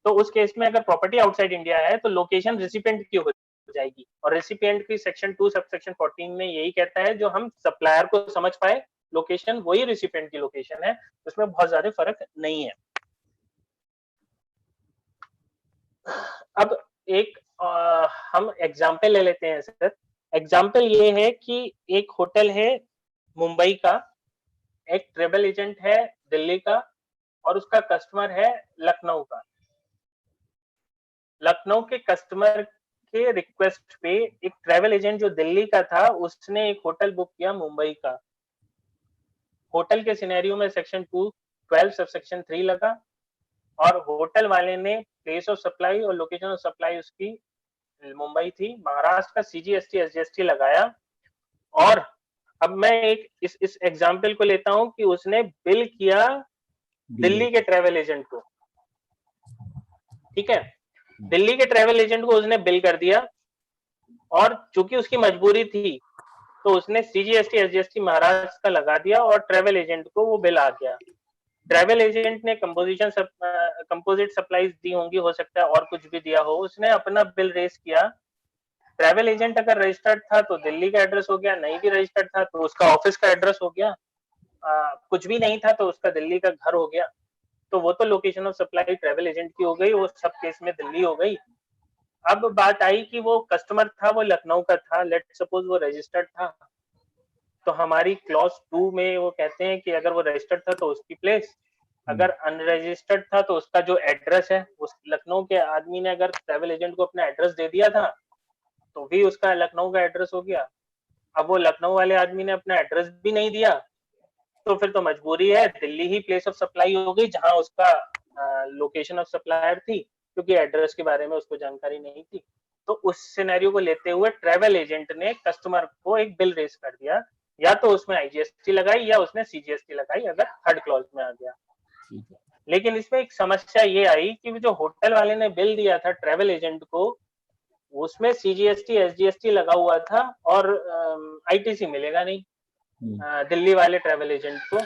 तो उस केस में अगर प्रॉपर्टी आउटसाइड इंडिया है तो लोकेशन रेसिपिएंट की हो जाएगी, और रेसिपिएंट की सेक्शन 2 सबसेक्शन 14 में यही कहता है जो हम सप्लायर को समझ पाए, लोकेशन वही रेसिपिएंट की लोकेशन है, उसमें बहुत ज्यादा फर्क नहीं है। अब एक हम एग्जाम्पल ले लेते हैं सर। एग्जाम्पल ये है कि एक होटल है मुंबई का, एक ट्रेवल एजेंट है दिल्ली का, और उसका कस्टमर है लखनऊ का। लखनऊ के कस्टमर के रिक्वेस्ट पे एक ट्रेवल एजेंट जो दिल्ली का था उसने एक होटल बुक किया मुंबई का। होटल के सिनेरियो में सेक्शन 212 सबसेक्शन 3 लगा, और होटल वाले ने प्लेस ऑफ सप्लाई और लोकेशन ऑफ सप्लाई उसकी मुंबई थी, महाराष्ट्र का CGST SGST लगाया। और अब मैं एक इस एग्जांपल को लेता हूं कि उसने बिल किया दिल्ली के ट्रैवल एजेंट को, ठीक है, दिल्ली के ट्रैवल एजेंट को उसने बिल कर दिया, और चूंकि उसकी मजबूरी थी तो उसने CGST SGST महाराष्ट्र का लगा दिया और ट्रैवल एजेंट को वो बिल आ गया। ट्रैवल एजेंट ने कंपोजिट सप्लाईज दी होंगी, हो सकता है और कुछ भी दिया हो, उसने अपना बिल रेज किया। ट्रैवल एजेंट अगर रजिस्टर्ड था तो दिल्ली का एड्रेस हो गया, नहीं भी रजिस्टर्ड था तो उसका ऑफिस का एड्रेस हो गया, कुछ भी नहीं था तो उसका दिल्ली का घर हो गया। तो वो तो location of supply travel agent की हो गई, वो सब केस में दिल्ली हो गई। अब बात आई कि वो कस्टमर था वो लखनऊ का था, लेट सपोज वो रजिस्टर्ड था, तो हमारी क्लॉज 2 में वो कहते हैं कि अगर वो रजिस्टर्ड था तो उसकी प्लेस, अगर अनरजिस्टर्ड था तो उसका जो एड्रेस है, उस लखनऊ के आदमी ने अगर ट्रैवल एजेंट को अपना एड्रेस दे दिया था तो भी उसका लखनऊ का एड्रेस हो गया। अब वो लखनऊ वाले आदमी ने अपना एड्रेस भी नहीं दिया तो फिर तो मजबूरी है, दिल्ली ही प्लेस ऑफ सप्लाई हो गई जहां उसका लोकेशन ऑफ सप्लायर थी, क्योंकि एड्रेस के बारे में उसको जानकारी नहीं थी। तो उस सिनेरियो को लेते हुए ट्रैवल एजेंट ने कस्टमर को एक बिल रेज कर दिया, या तो उसमें IGST लगाई या उसने CGST लगाई अगर थर्ड क्लॉज में आ गया। लेकिन इसमें एक समस्या ये आई कि जो होटल वाले ने बिल दिया था ट्रैवल एजेंट को, उसमें CGST SGST लगा हुआ था और ITC मिलेगा नहीं दिल्ली वाले ट्रैवल एजेंट को,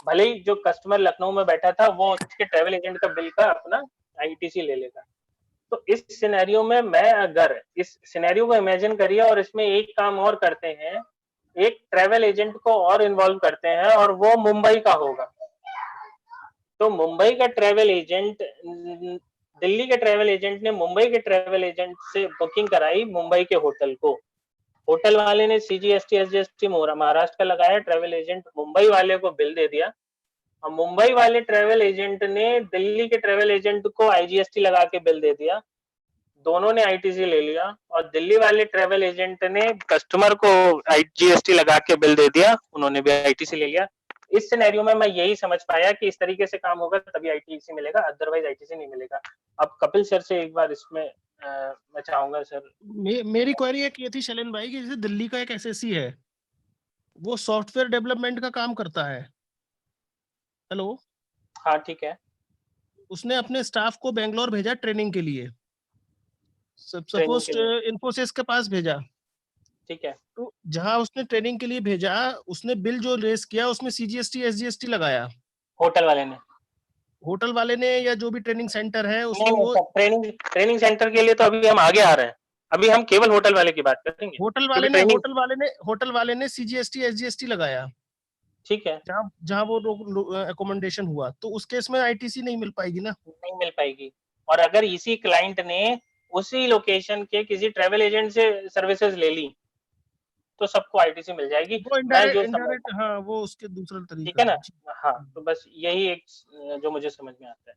भले ही जो कस्टमर लखनऊ में बैठा था वो उसके ट्रैवल एजेंट का बिल का अपना ITC ले लेगा। तो इस सिनेरियो में मैं अगर इस सिनेरियो को इमेजिन करिए और इसमें एक काम और करते हैं, एक ट्रैवल एजेंट को और इन्वॉल्व करते हैं और वो मुंबई का होगा। तो मुंबई का ट्रैवल एजेंट, दिल्ली के ट्रैवल एजेंट ने मुंबई के ट्रैवल एजेंट से बुकिंग कराई मुंबई के होटल को, होटल वाले ने CGST SGST महाराष्ट्र का लगाया, ट्रैवल एजेंट मुंबई वाले को बिल दे दिया, और मुंबई वाले ट्रैवल एजेंट ने दिल्ली के ट्रैवल एजेंट को IGST लगा के बिल दे दिया, दोनों ने ITC ले लिया, और दिल्ली वाले ट्रैवल एजेंट ने कस्टमर को IGST लगा के बिल दे दिया, उन्होंने भी ITC ले लिया। इस सिनेरियो में मैं यही समझ पाया कि इस तरीके से काम होगा तभी ITC मिलेगा, अदरवाइज ITC नहीं मिलेगा। अब कपिल सर से एक बार इसमें मैं चाहूंगा सर। मेरी क्वेरी एक ये थी शैलेंद्र भाई कि जैसे दिल्ली का एक SSC है, वो सॉफ्टवेयर डेवलपमेंट का काम करता है, हेलो, हाँ ठीक है, उसने अपने स्टाफ को बेंगलोर भेजा ट्रेनिंग के लिए, सपोज इन्फोसिस के पास भेजा, ठीक है। तो जहां उसने ट्रेनिंग के लिए भेजा, उसने बिल जो रेस किया उसमें CGST SGST लगाया होटल वाले ने, होटल वाले ने, या जो भी ट्रेनिंग सेंटर है उसमें नहीं वो सर, ट्रेनिंग सेंटर के लिए तो अभी हम आगे आ रहे हैं, अभी हम केवल होटल वाले की बात करेंगे, होटल क्योंकि वाले ट्रेनिंग, ने CGST SGST लगाया ठीक है, जहां जहां वो अकोमोडेशन हुआ, तो उस केस में ITC नहीं मिल पाएगी ना। नहीं मिल पाएगी। और अगर इसी क्लाइंट ने उसी लोकेशन के किसी ट्रैवल एजेंट से सर्विसेज ले ली तो सबको आईटीसी मिल जाएगी। वो मैं जो इनडायरेक्ट हाँ, वो उसके दूसरा ठीक है तरीका ना, है। हाँ, तो बस यही एक जो मुझे समझ में आता है।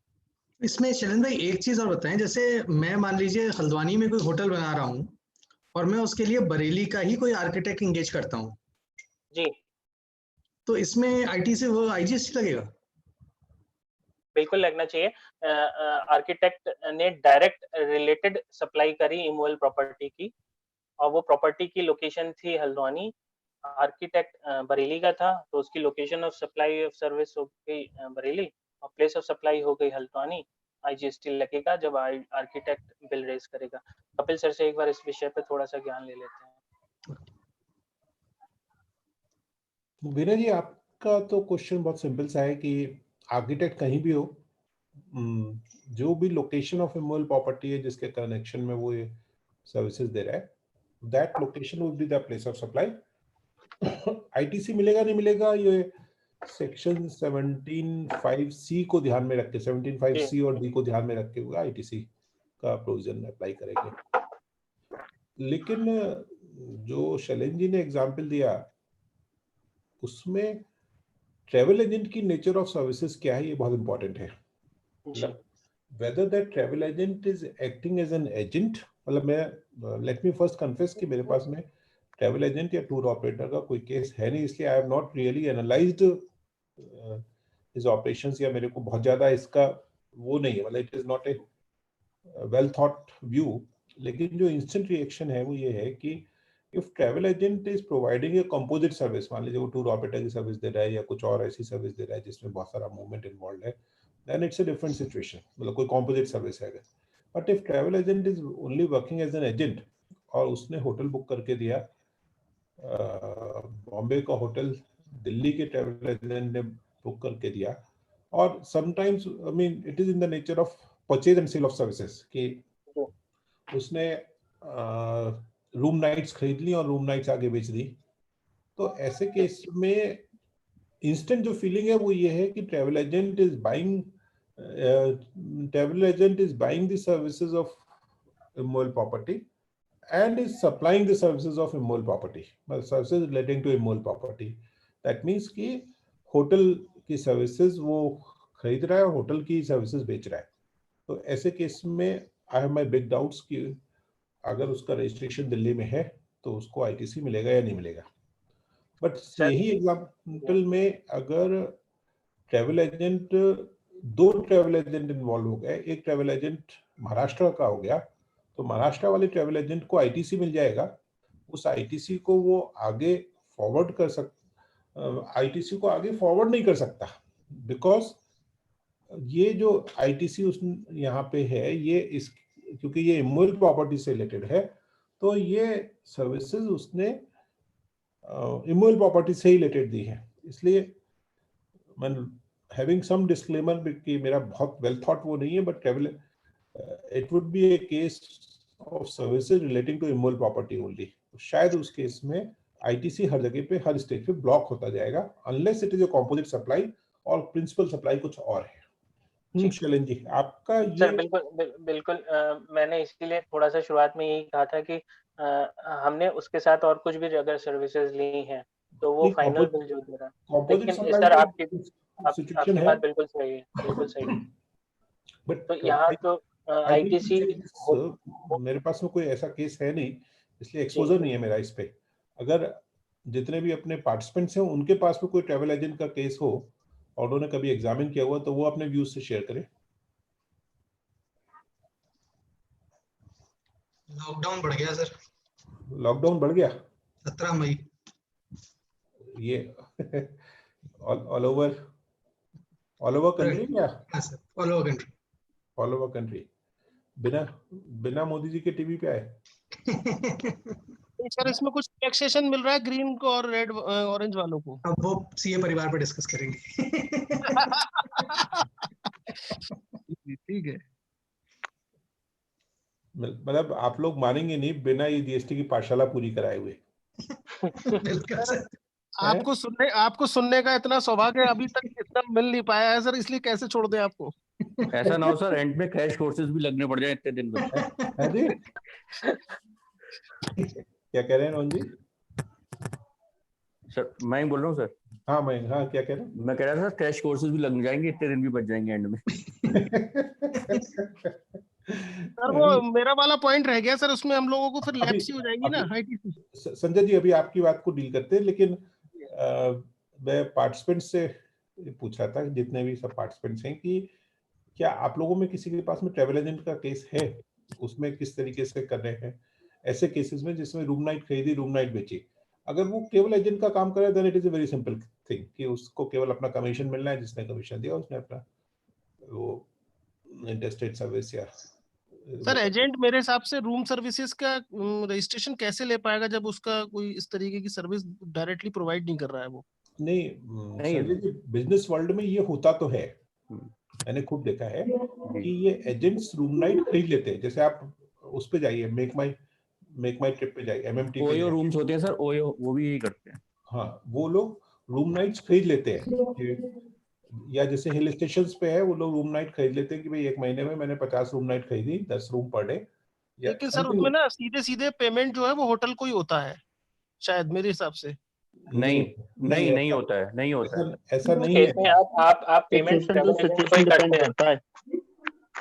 इसमें शैलेंद्र भाई एक चीज और बताएं, जैसे मैं मान लीजिए हल्द्वानी में कोई होटल बना रहा हूँ और मैं उसके लिए बरेली का ही कोई आर्किटेक्ट एंगेज करता हूँ, जी तो इसमें ITC वो IGST लगेगा? बिल्कुल लगना चाहिए। आर्किटेक्ट ने डायरेक्ट रिलेटेड सप्लाई करी इमोवल प्रॉपर्टी की, और वो प्रॉपर्टी की लोकेशन थी हल्द्वानी, आर्किटेक्ट बरेली का था, तो उसकी location of supply of service हो गई बरेली और प्लेस ऑफ सप्लाई हो गई हल्द्वानी। आईजीएसटी लगेगा जब आर्किटेक्ट बिल रेज करेगा। कपिल सर से एक बार इस विषय पे थोड़ा सा ज्ञान ले लेते हैं। वीरा जी, आपका तो क्वेश्चन बहुत सिंपल सा है कि आर्किटेक्ट कहीं भी हो, जो भी लोकेशन ऑफ इमोवल प्रॉपर्टी है जिसके कनेक्शन में वो ये सर्विसेज दे रहा है, that location would be the place of supply. ITC मिलेगा नहीं मिलेगा, ये सेक्शन 17(5)(c) को ध्यान में रख के, 17(5)(c) और D को ध्यान में रख के हुआ आईटीसी का प्रोविजन अप्लाई करेंगे। लेकिन जो शैलेंद्र जी ने एग्जांपल दिया उसमें ट्रैवल एजेंट की नेचर ऑफ सर्विसेज क्या है, ये बहुत इंपॉर्टेंट है। मतलब whether that travel agent is acting as an agent, मतलब मैं लेट मी फर्स्ट कन्फेस कि मेरे पास में ट्रैवल एजेंट या टूर ऑपरेटर का कोई केस है नहीं, इसलिए I have not really analysed his operations, या मेरे को बहुत ज्यादा इसका वो नहीं है, मतलब it is not a well thought view. लेकिन जो इंस्टेंट रिएक्शन है वो ये है कि if travel agent is providing a composite service, मान लीजिए वो टूर ऑपरेटर की सर्विस दे रहा है या कुछ और ऐसी सर्विस दे रहा है जिसमें बहुत सारा मूवमेंट इन्वॉल्व है, then it's a different situation, मतलब कोई composite service है। But if travel agent is only working as an agent और उसने होटल बुक करके दिया, बॉम्बे का होटल दिल्ली के ट्रैवल एजेंट ने बुक करके दिया, और sometimes I mean it is in the nature of purchase and sale of services कि उसने रूम नाइट्स खरीद ली और रूम नाइट्स आगे बेच दी, तो ऐसे केस में इंस्टेंट जो फीलिंग है वो ये है कि travel agent is buying the services of immoral property and is supplying the services of immoral property, services relating to immoral property. That means कि होटल की सर्विसेज वो खरीद रहा है और होटल की सर्विसेज बेच रहा है। तो ऐसे केस में I have my big doubts कि अगर उसका रजिस्ट्रेशन दिल्ली में है तो उसको आईटीसी मिलेगा या नहीं मिलेगा। बट यही एग्जाम्पल में अगर ट्रैवल एजेंट, दो ट्रैवल एजेंट इन्वॉल्व हो गए, एक ट्रैवल एजेंट महाराष्ट्र का हो गया, तो महाराष्ट्र वाले ट्रैवल एजेंट को आईटीसी मिल जाएगा, उस आईटीसी को वो आगे फॉरवर्ड कर आईटीसी को आगे फॉरवर्ड नहीं कर सकता, बिकॉज ये जो आईटीसी उस यहाँ पे है ये इस, क्योंकि ये इमोवल प्रॉपर्टी से रिलेटेड है, तो ये सर्विसेज उसने इमोवल प्रॉपर्टी से ही रिलेटेड दी है। इसलिए मैं having some disclaimer कि मेरा बहुत well thought वो नहीं है, but travel it would be a case of services relating to immoral property only। तो शायद उस केस में ITC हर जगह पे हर स्टेज पे ब्लॉक होता जाएगा, unless it is a composite supply और प्रिंसिपल सप्लाई कुछ और है। शैलेंद्र जी, आपका ये सर बिल्कुल मैंने इसीलिए थोड़ा सा शुरुआत में यही कहा था कि हमने उसके साथ और कुछ भी अगर सर्विसेज ली हैं तो वो फाइनल बिल जो दे रहा है। लेकिन सर आपकी बात बिल्कुल सही है, बिल्कुल सही है। बट तो यहाँ तो आईटीसी मेरे पास में कोई ऐसा केस है नहीं, इसलिए एक्सपोजर नहीं है मेरा इस पे। अगर जितने भी अपने पार्टिसिपेंट्स हैं उनके पास में कोई ट्रैवल एजेंट का केस हो और उन्होंने कभी एग्जामिन किया हुआ तो वो अपने व्यूज से शेयर करें। लॉकडाउन बढ़ गया सर। लॉकडाउन बढ़ गया 17 मई, ये ऑल ओवर कंट्री या ऑल ओवर कंट्री? बिना बिना मोदी जी के टीवी पे आए। सर इसमें कुछ टैक्सेशन मिल रहा है ग्रीन को और रेड ऑरेंज वालों को। अब वो सीए परिवार पे डिस्कस करेंगे। ठीक है। मतलब आप लोग मानेंगे नहीं, बिना ये जीएसटी की पाठशाला पूरी कराए हुए। बिल्कुल सर। आपको सुनने का इतना सौभाग्य अभी तक इतना मिल नहीं पाया है सर, इसलिए कैसे छोड़ दें आपको। ऐसा ना हो सर एंड में क्रैश कोर्सेज भी लगने पड़ जाए इतने दिन में। है जी? क्या कह रहे हैं रोहन जी? सर मैं ही बोल रहा हूँ सर। हाँ क्या कह रहे हैं? मैं कह रहा था क्रैश कोर्सेज भी लग जाएंगे, इतने दिन भी बच जाएंगे एंड में। सर वो मेरा वाला पॉइंट रह गया सर, उसमें हम लोगों को फिर लैप्स ही हो जाएगी ना आईटीसी। संजय जी अभी आपकी बात को डील करते हैं, लेकिन मैं पार्टिसिपेंट से पूछ रहा था, जितने भी सब पार्टिसिपेंट्स हैं, कि क्या आप लोगों में किसी के पास में ट्रैवल एजेंट का केस है? उसमें किस तरीके से कर रहे हैं ऐसे केसेस में जिसमें रूम नाइट खरीदी, रूम नाइट बेची? अगर वो केवल एजेंट का काम करे, then it is a very simple thing कि उसको केवल अपना कमीशन मिलना है, जिसने कमीशन दिया उसने अपना वो इंटरस्टेट सर्विस या सर एजेंट मेरे हिसाब से रूम सर्विसेज का रजिस्ट्रेशन कैसे ले पाएगा जब उसका कोई इस तरीके की सर्विस डायरेक्टली प्रोवाइड नहीं कर रहा है वो। नहीं संजय जी, बिजनेस वर्ल्ड में ये होता तो है, मैंने खूब देखा है कि ये एजेंट्स रूम नाइट खरीद लेते हैं। जैसे आप उस पे जाइए, मेक माई ट्रिप पे जाइए, एमएमटी पे ओयो रूम्स होते हैं सर, ओयो वो भी यही करते हैं। हाँ, वो लोग रूम नाइट्स खरीद लेते हैं, या जैसे हिल स्टेशंस पे है वो लोग रूम नाइट खरीद लेते हैं कि भाई 1 महीने में मैंने 50 रूम नाइट खरीदी, 10 रूम पर डे। लेकिन सर उसमें ना सीधे पेमेंट जो है वो होटल को ही होता है शायद, मेरे हिसाब से। नहीं होता है, नहीं होता है ऐसा नहीं है। आप पेमेंट ट्रैवल एजेंट को ही करते हैं,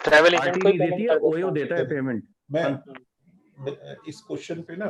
ट्रैवल एजेंट को ही देती है, ओयो देता है पेमेंट। मैं इस क्वेश्चन पे ना,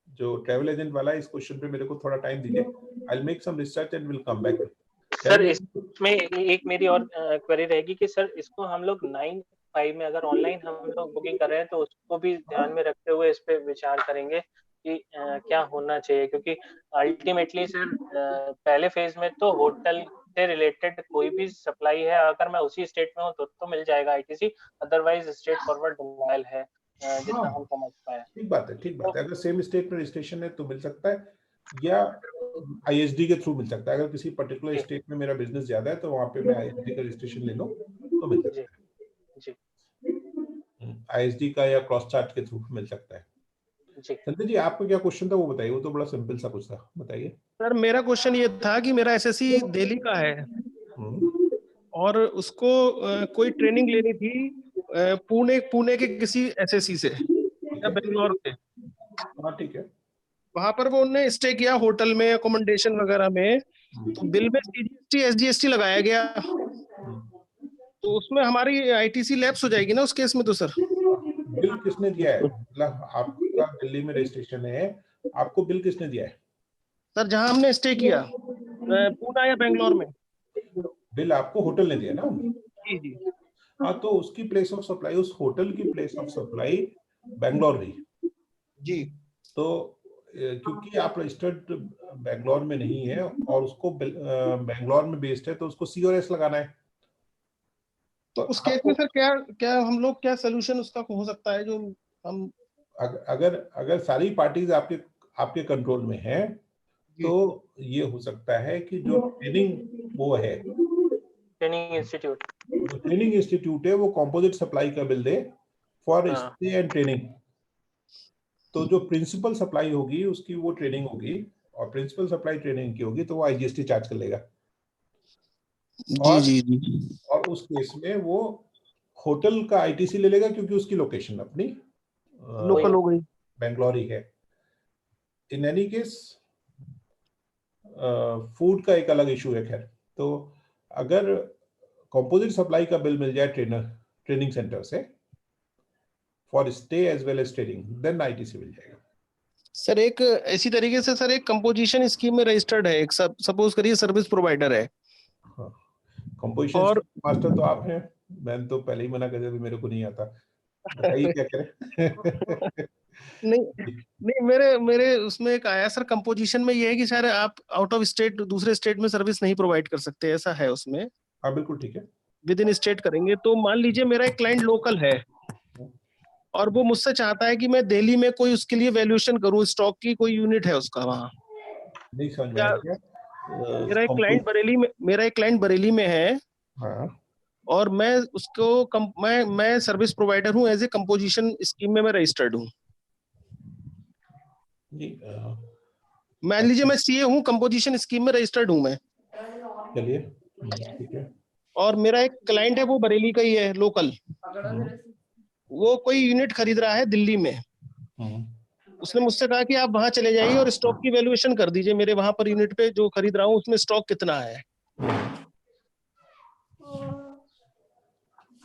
जो ट्रैवल एजेंट वाला है, इस क्वेश्चन पे मेरे को थोड़ा टाइम दीजिए, I will make some research and will come back. Sir इसमें एक मेरी और क्वेरी रहेगी कि सर इसको हम लोग 9(5) में अगर ऑनलाइन हम लोग बुकिंग कर रहे हैं तो उसको भी ध्यान में रखते हुए इस पे विचार करेंगे कि क्या होना चाहिए, क्योंकि अल्टीमेटली सर पहले फेज में तो होटल से रिलेटेड कोई भी सप्लाई है, अगर मैं उसी स्टेट में हूँ तो मिल जाएगा ITC, otherwise state forward denial है, जितना हम समझ पाए। ठीक बात है। अगर सेम स्टेट में रजिस्ट्रेशन है तो मिल सकता है, या आईएसडी के थ्रू मिल सकता है। अगर किसी पर्टिकुलर स्टेट में मेरा बिजनेस ज्यादा है तो वहां पे मैं आईएसडी का रजिस्ट्रेशन ले लूं तो मिल सकता है जी। आईएसडी का या क्रॉस चार्ट के थ्रू मिल सकता है। संजय जी आपका क्या क्वेश्चन था वो बताइए, वो तो बड़ा सिंपल सा कुछ था, बताइए। सर मेरा क्वेश्चन ये था कि मेरा एसएससी दिल्ली का है और उसको कोई ट्रेनिंग लेनी थी पुणे के किसी एसएससी से या बेंगलोर से। हाँ ठीक है। वहां पर वो उन्होंने स्टे किया होटल में, अकोमोडेशन वगैरह में, तो बिल में सीजीएसटी एसजीएसटी लगाया गया, तो उसमें हमारी आईटीसी लैप्स हो जाएगी ना उस केस में। तो सर बिल किसने दिया है? मतलब आपका दिल्ली में रजिस्ट्रेशन है, आपको बिल किसने दिया है? सर जहां हमने स्टे किया पुणे या बेंगलोर में। बिल आपको होटल ने दिया ना? जी। हाँ, तो उसकी प्लेस ऑफ सप्लाई, उस होटल की प्लेस ऑफ सप्लाई बेंगलोर रही जी। तो क्योंकि आप रजिस्टर्ड बेंगलोर में नहीं है और उसको बेंगलोर में बेस्ड है, तो उसको सी और एस लगाना है। तो उस केस में सर क्या हम लोग क्या सोल्यूशन उसका हो सकता है जो हम अगर सारी पार्टीज आपके कंट्रोल में है तो ये हो सकता है कि जो ट्रेनिंग वो है, ट्रेनिंग इंस्टीट्यूट है, वो कंपोजिट सप्लाई का bill they for stay and training. तो जो प्रिंसिपल सप्लाई होगी उसकी वो ट्रेनिंग होगी, और प्रिंसिपल सप्लाई ट्रेनिंग की होगी तो वो आईजीएसटी चार्ज कर लेगा। जी। और उस केस में वो होटल का आईटीसी ले लेगा क्योंकि उसकी लोकेशन अपनी लोकल हो गई, बेंगलोर ही है। इन एनी केस फूड का एक अलग इशू है। खैर, तो अगर कंपोजिट सप्लाई का बिल मिल जाए ट्रेनिंग सेंटर से for stay as well as training, then ITC मिल जाएगा। सर एक इसी तरीके से सर एक कंपोजिशन स्कीम में रजिस्टर्ड है, एक सपोज करिए सर्विस प्रोवाइडर है। कंपोजिशन मास्टर तो आप हैं, मैंने तो पहले ही मना कर दिया था, मेरे को नहीं आता। बताइए क्या करें। नहीं मेरे उसमें एक आया सर, कंपोजिशन में ये है कि सर आप आउट ऑफ स्टेट दूसरे स्टेट में सर्विस नहीं प्रोवाइड कर सकते, ऐसा है उसमें। हाँ बिल्कुल ठीक है, विद इन स्टेट करेंगे। तो मान लीजिए मेरा एक क्लाइंट लोकल है और वो मुझसे चाहता है कि मैं दिल्ली में कोई उसके लिए वैल्यूएशन करूं, स्टॉक की कोई यूनिट है उसका वहाँ। नहीं समझ में आया क्या? मेरा एक क्लाइंट बरेली में है। हाँ और मैं उसको मैं सर्विस प्रोवाइडर हूँ, एज ए कंपोजिशन स्कीम में मैं रजिस्टर्ड हूँ। मान लीजिए मैं सीए हूँ, कंपोजिशन स्कीम में रजिस्टर्ड हूँ मैं। चलिए ठीक है। और मेरा एक क्लाइंट है वो बरेली का ही है, लोकल। वो कोई यूनिट खरीद रहा है दिल्ली में। उसने मुझसे कहा कि आप वहां चले जाइए और स्टॉक की वैल्यूएशन कर दीजिए, मेरे वहां पर यूनिट पे जो खरीद रहा हूँ उसमें स्टॉक कितना है।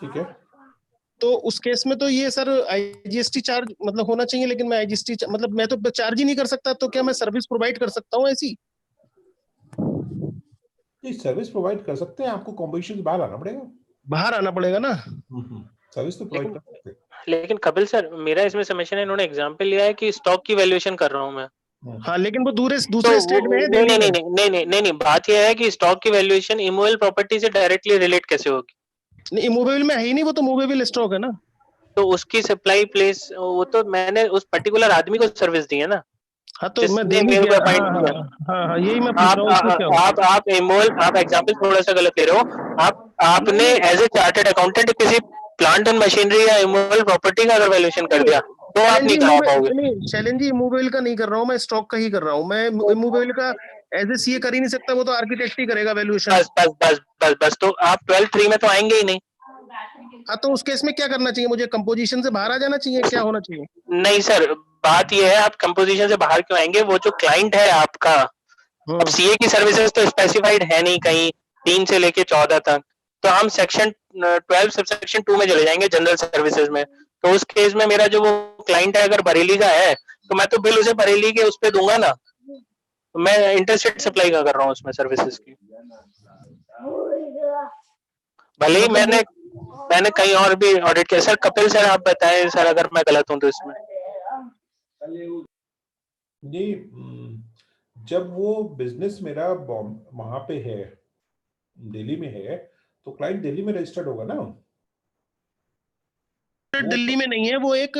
ठीक है। तो उस केस में तो ये सर आईजीएसटी चार्ज मतलब होना चाहिए, लेकिन मैं आईजीएसटी मतलब मैं तो चार्ज ही नहीं कर सकता, तो क्या मैं सर्विस प्रोवाइड कर सकता हूँ ऐसी? सर्विस प्रोवाइड कर सकते हैं, आपको कंपटीशन से बाहर आना पड़ेगा। बाहर आना पड़ेगा ना? सर्विस तो प्रोवाइड कर सकते हैं। लेकिन कपिल सर, मेरा इसमें समझना है, इन्होंने एग्जांपल लिया है कि स्टॉक की वैल्यूएशन कर रहा हूं मैं। हाँ, लेकिन वो दूसरे तो स्टेट में है, नहीं दिल्ली नहीं में। नहीं नहीं नहीं नहीं, बात यह है कि स्टॉक की वैल्यूएशन इमूवेबल प्रॉपर्टी से डायरेक्टली रिलेट कैसे होगी? नहीं, इमूवेबल में है ही नहीं, वो तो मूवेबल स्टॉक है ना। तो उसकी सप्लाई प्लेस, वो तो मैंने उस पर्टिकुलर आदमी को सर्विस दी है ना, हाँ तो मैं जिसने दिल्ली मेरे को गया। अपॉइंट हाँ किया। हाँ हाँ, यही मैं पूछ रहा हूँ उसमें क्या होगा। आप इमूवेबल, आप एग्जांपल थोड़ा सा गलत ले रहे हो। आपने एज ए चार्टर्ड अकाउंटेंट किसी प्लांट एंड मशीनरी या इमूवेबल प्रॉपर्टी का अगर वैल्यूएशन कर दिया तो आप नहीं करा पाओगे। शैलेंद्र जी, इमूवेबल का नहीं कर रहा हूँ मैं, स्टॉक का ही कर रहा हूँ मैं। इमूवेबल का एज ए सीए कर ही नहीं सकता, वो तो आर्किटेक्ट ही करेगा वैल्यूएशन। बस बस बस बस बस, तो आप 12-3 में तो आएंगे ही नहीं। हाँ, तो उस केस में क्या करना चाहिए मुझे? कंपोजिशन से बाहर आ जाना चाहिए, क्या होना चाहिए? नहीं सर, बात यह है, आप कंपोजिशन से बाहर क्यों आएंगे? वो जो क्लाइंट है आपका, अब सीए की सर्विसेज तो स्पेसिफाइड है नहीं कहीं 3 से लेके 14 तक, तो हम सेक्शन 12 सब सेक्शन 2 में चले जाएंगे, जनरल सर्विसेज में। तो उस केस में मेरा जो वो क्लाइंट है अगर बरेली का है, तो मैं तो बिल उसे बरेली के उस पे दूंगा ना। तो मैं इंटरस्टेट सप्लाई का कर रहा हूँ उसमें सर्विसेज की, भले ही मैंने कहीं और भी ऑडिट किया। सर कपिल सर, आप बताएं सर अगर मैं गलत हूं तो इसमें। जी, जब वो बिजनेस मेरा वहां पे है, दिल्ली में है, तो क्लाइंट दिल्ली में रजिस्टर्ड होगा ना। दिल्ली में नहीं है, वो एक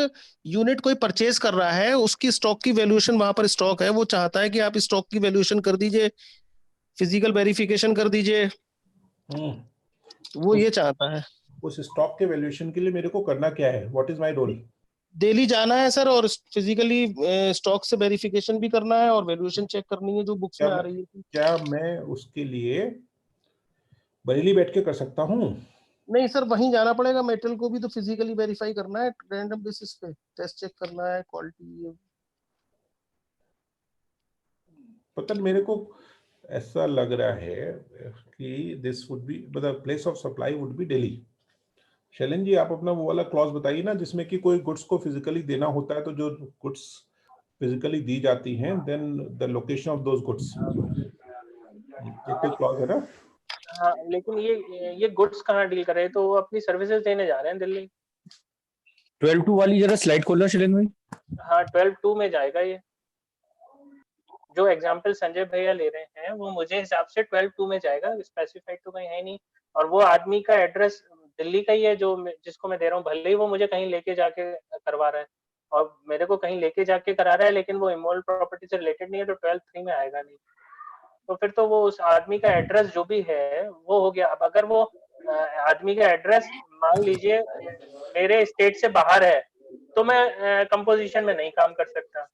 यूनिट कोई परचेज कर रहा है, उसकी स्टॉक की वैल्यूएशन वहां पर स्टॉक है, वो चाहता है कि आप स्टॉक की वैल्यूएशन कर दीजिए, फिजिकल वेरिफिकेशन कर दीजिए, वो ये चाहता है। उस स्टॉक के वैल्यूएशन के लिए मेरे को करना क्या है? What is my role? Delhi जाना है सर, और फिजिकली स्टॉक से वेरिफिकेशन भी करना है और वैल्यूएशन चेक करनी है जो बुक्स में आ रही है। क्या मैं उसके लिए बरेली बैठ के कर सकता हूँ? नहीं सर, वहीं जाना पड़ेगा, मेटल को भी तो फिजिकली वेरीफाई करना है, रैंडम बेसिस पे टेस्ट चेक करना है, क्वालिटी। पता मेरे को ऐसा लग रहा है कि दिस वुड बी, मतलब place of supply would be Delhi. Shailendra ji, आप अपना वो वाला क्लॉज बताइए ना, जिसमें कि कोई गुड्स को फिजिकली देना होता है, तो जो गुड्स फिजिकली दी जाती हैं, then the location of those goods, ये कोई क्लॉज है ना? हाँ, लेकिन ये गुड्स कहाँ डील कर रहे हैं? तो वो अपनी सर्विसेज देने जा रहे हैं दिल्ली। 12-2 वाली जरा स्लाइड खोलना शैलेंद्र भाई। हाँ, 12-2 में जाएगा ये। जो एग्जांपल संजय भैया ले रहे हैं वो मुझे हिसाब से 12-2 में जाएगा, स्पेसिफाइड तो कहीं है नहीं। और वो आदमी का एड्रेस दिल्ली का ही है जो जिसको मैं दे रहा हूँ, भले ही वो मुझे कहीं लेके जाके करवा रहा है और मेरे को कहीं लेके जाके करा रहा है, लेकिन वो इमोल प्रॉपर्टी से रिलेटेड नहीं है, तो 12-3 में आएगा नहीं। तो फिर तो वो उस आदमी का एड्रेस जो भी है वो हो गया। अब अगर वो आदमी का एड्रेस मान लीजिए मेरे स्टेट से बाहर है, तो मैं कंपोजिशन में नहीं काम कर सकता।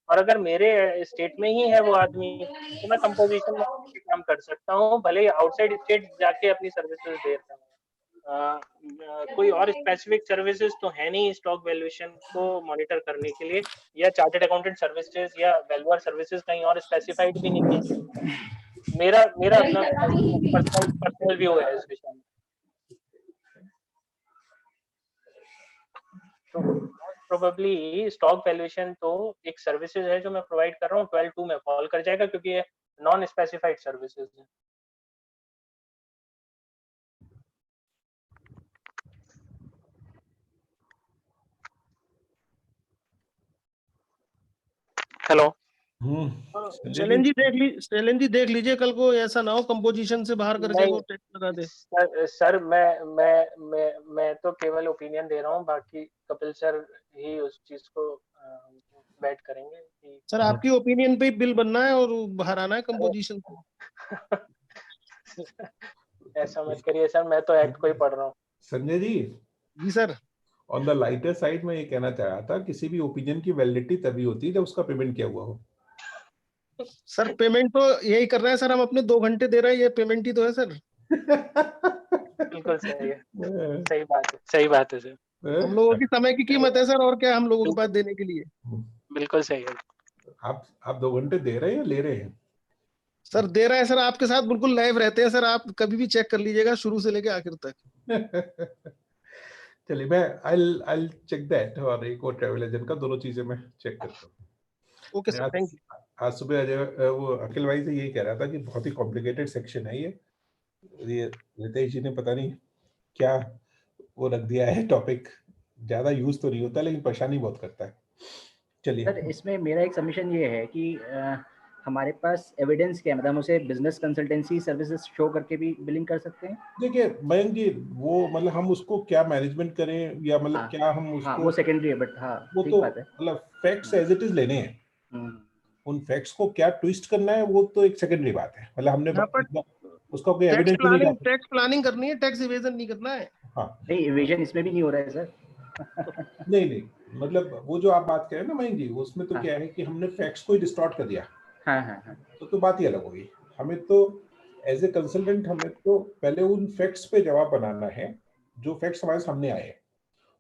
और अगर मेरे स्टेट में ही है वो आदमी, तो मैं कंपोजिशन में काम कर सकता हूँ, भले ही आउटसाइड स्टेट जाके अपनी सर्विसेज दे रहा हूँ। कोई और स्पेसिफिक सर्विसेज तो है नहीं स्टॉक वैल्यूएशन को मॉनिटर करने के लिए, या चार्टर्ड अकाउंटेंट सर्विसेज या वैल्यूअर सर्विसेज कहीं और स्पेसिफाइड भी नहीं है। मेरा अपना पर्सनल व्यू है इस विषय में। तो प्रोबेबली स्टॉक वैल्यूएशन तो एक सर्विसेज है जो मैं प्रोवाइड कर रहा हूँ, 12-2 में फॉल कर जाएगा, क्योंकि ये नॉन स्पेसिफाइड सर्विसेज है। हेलो। शैलेंद्र जी देख लीजिए कल को ऐसा ना हो कंपोजिशन से बाहर करके वो टैक्स लगा दे। सर मैं तो केवल ओपिनियन दे रहा हूँ, बाकी कपिल सर ही उस चीज को बैठ करेंगे। सर आपकी ओपिनियन पे ही बिल बनना है और बाहर आना है कंपोजिशन से। ऐसा मत करिए सर, मैं तो एक्ट को ही पढ़ रहा हूँ। Sanjay ji sir, on the lighter side में ये कहना चाह रहा था, किसी भी ओपिनियन की वैलिडिटी तभी होती है जब उसका पेमेंट किया हुआ हो। सर पेमेंट तो यही कर रहे हैं सर, हम अपने 2 घंटे दे रहे हैं, ये पेमेंट ही तो है सर। बिल्कुल सही है, सही बात है सर। हम लोगों की समय की कीमत है सर, और क्या हम लोगों के पास देने के लिए। बिल्कुल सही है। आप 2 घंटे दे रहे हैं या ले रहे हैं? सर दे रहे हैं सर, आपके साथ बिल्कुल लाइव रहते हैं सर, आप कभी भी चेक कर लीजिएगा शुरू से लेके आखिर तक। चलिए मैं I'll check that, और एक और ट्रैवल एजेंट का, दोनों चीजें मैं चेक करता हूँ। Okay sir, thank you. आज सुबह अजय वो अखिल भाई से यही कह रहा था कि बहुत ही कॉम्प्लिकेटेड सेक्शन है ये रितेश जी ने पता नहीं क्या वो रख दिया है टॉपिक, ज्यादा यूज तो नहीं होता लेकिन परेशानी बहुत करता है। चलिए सर, इसमें मेरा एक सबमिशन ये है कि हमारे पास एविडेंस क्या है, मतलब हम उसे बिजनेस कंसल्टेंसी सर्विसेज शो करके भी बिलिंग कर सकते हैं? देखिए मयंक जी, वो मतलब हम उसको क्या मैनेजमेंट करें या मतलब क्या हम उसको, वो सेकेंडरी है, बट वो ठीक बात है, मतलब फैक्ट्स एज इट इज लेने हैं। उन फैक्ट्स को क्या ट्विस्ट करना है वो तो एक सेकेंडरी बात है, मतलब हमने उसका कोई एविडेंस नहीं, टैक्स प्लानिंग करनी है, टैक्स इवेजन नहीं करना है। हाँ नहीं, इवेजन इसमें भी नहीं हो रहा है सर। नहीं मतलब वो जो आप बात करें ना मयंक जी, उसमें तो क्या है कि हमने फैक्ट्स को ही डिस्टॉर्ट कर दिया। हाँ। तो बात ही अलग होगी। हमें तो एज ए कंसल्टेंट हमें तो पहले उन फैक्ट्स पे जवाब बनाना है जो फैक्ट्स हमारे सामने आए हैं।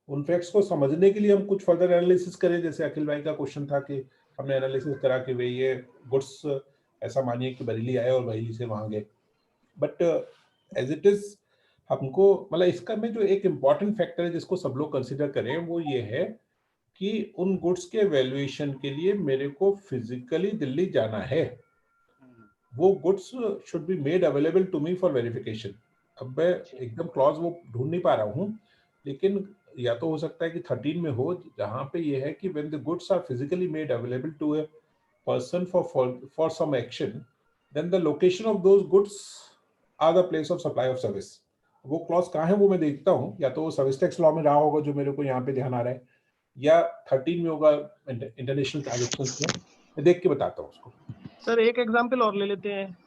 उन फैक्ट्स को समझने के लिए हम कुछ फर्दर एनालिसिस करें, जैसे अखिल भाई का क्वेश्चन था कि हमने एनालिसिस करा कि भाई ये गुड्स ऐसा मानिए कि बरेली आए और बरेली से वहां गए, बट एज इट इज हमको मतलब इसका में जो एक इम्पॉर्टेंट फैक्टर है जिसको सब लोग कंसिडर करें वो ये है कि उन गुड्स के वैल्यूएशन के लिए मेरे को फिजिकली दिल्ली जाना है, वो goods should be made available to me for verification. अब मैं एकदम क्लॉज वो ढूंढ नहीं पा रहा हूँ, लेकिन या तो हो सकता है कि 13 में हो जहां पे ये है कि when the goods are physically made available to a person for some action, then the location of those goods are the place of supply of service. वो क्लॉज कहाँ है वो मैं देखता हूँ, या तो सर्विस टैक्स लॉ में रहा होगा जो मेरे को यहाँ पे ध्यान आ रहा है, या 13 में होगा इंटरनेशनल ट्रांजैक्शंस में, मैं देख के बताता हूँ उसको। सर एक एग्जांपल और ले लेते हैं,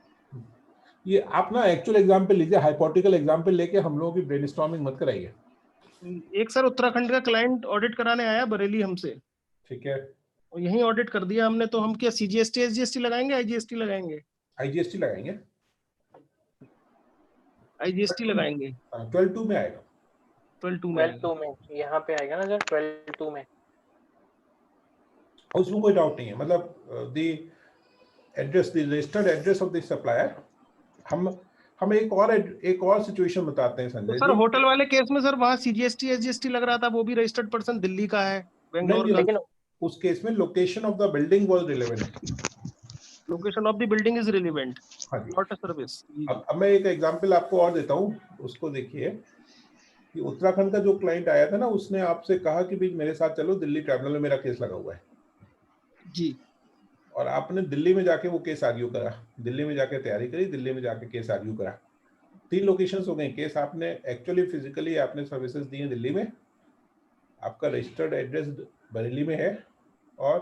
ये आप ना एक्चुअल एग्जांपल लीजिए, हाइपोथेटिकल एग्जांपल लेके हम लोगों की ब्रेनस्टॉर्मिंग मत कराइए। एक सर उत्तराखंड का क्लाइंट ऑडिट कराने आया बरेली हमसे, ठीक है, और यहीं ऑडिट कर दिया हमने, तो हम क्या सीजीएसटी एसजीएसटी लगाएंगे, आईजीएसटी लगाएंगे? आईजीएसटी लगाएंगे, आईजीएसटी लगाएंगे। 12(2) में आएगा, 12(2) में यहाँ पे आएगा ना सर, 12(2) में, उसमें कोई डाउट नहीं है। मतलब the address, the registered address of the supplier. हम एक और सिचुएशन बताते हैं संजय जी। सर होटल वाले केस में सर वहाँ सीजीएसटी एसजीएसटी लग रहा था, वो भी रजिस्टर्ड पर्सन दिल्ली का है, बेंगलोर का। लेकिन उस केस में location of the building was relevant. Location of the building is relevant, not a service. अब मैं एक एग्जांपल आपको और देता हूँ, उसको देखिए कि उत्तराखंड का जो क्लाइंट आया था ना, उसने आपसे कहा कि भाई मेरे साथ चलो, दिल्ली ट्रिब्यूनल में मेरा केस लगा हुआ है जी, और आपने दिल्ली में जाके वो केस आर्ग्यू करा, दिल्ली में जाके तैयारी करी, दिल्ली में जाके केस आर्ग्यू करा। 3 लोकेशंस हो गए केस, आपने एक्चुअली फिजिकली आपने सर्विसेज दी है दिल्ली में, आपका रजिस्टर्ड एड्रेस बरेली में है, और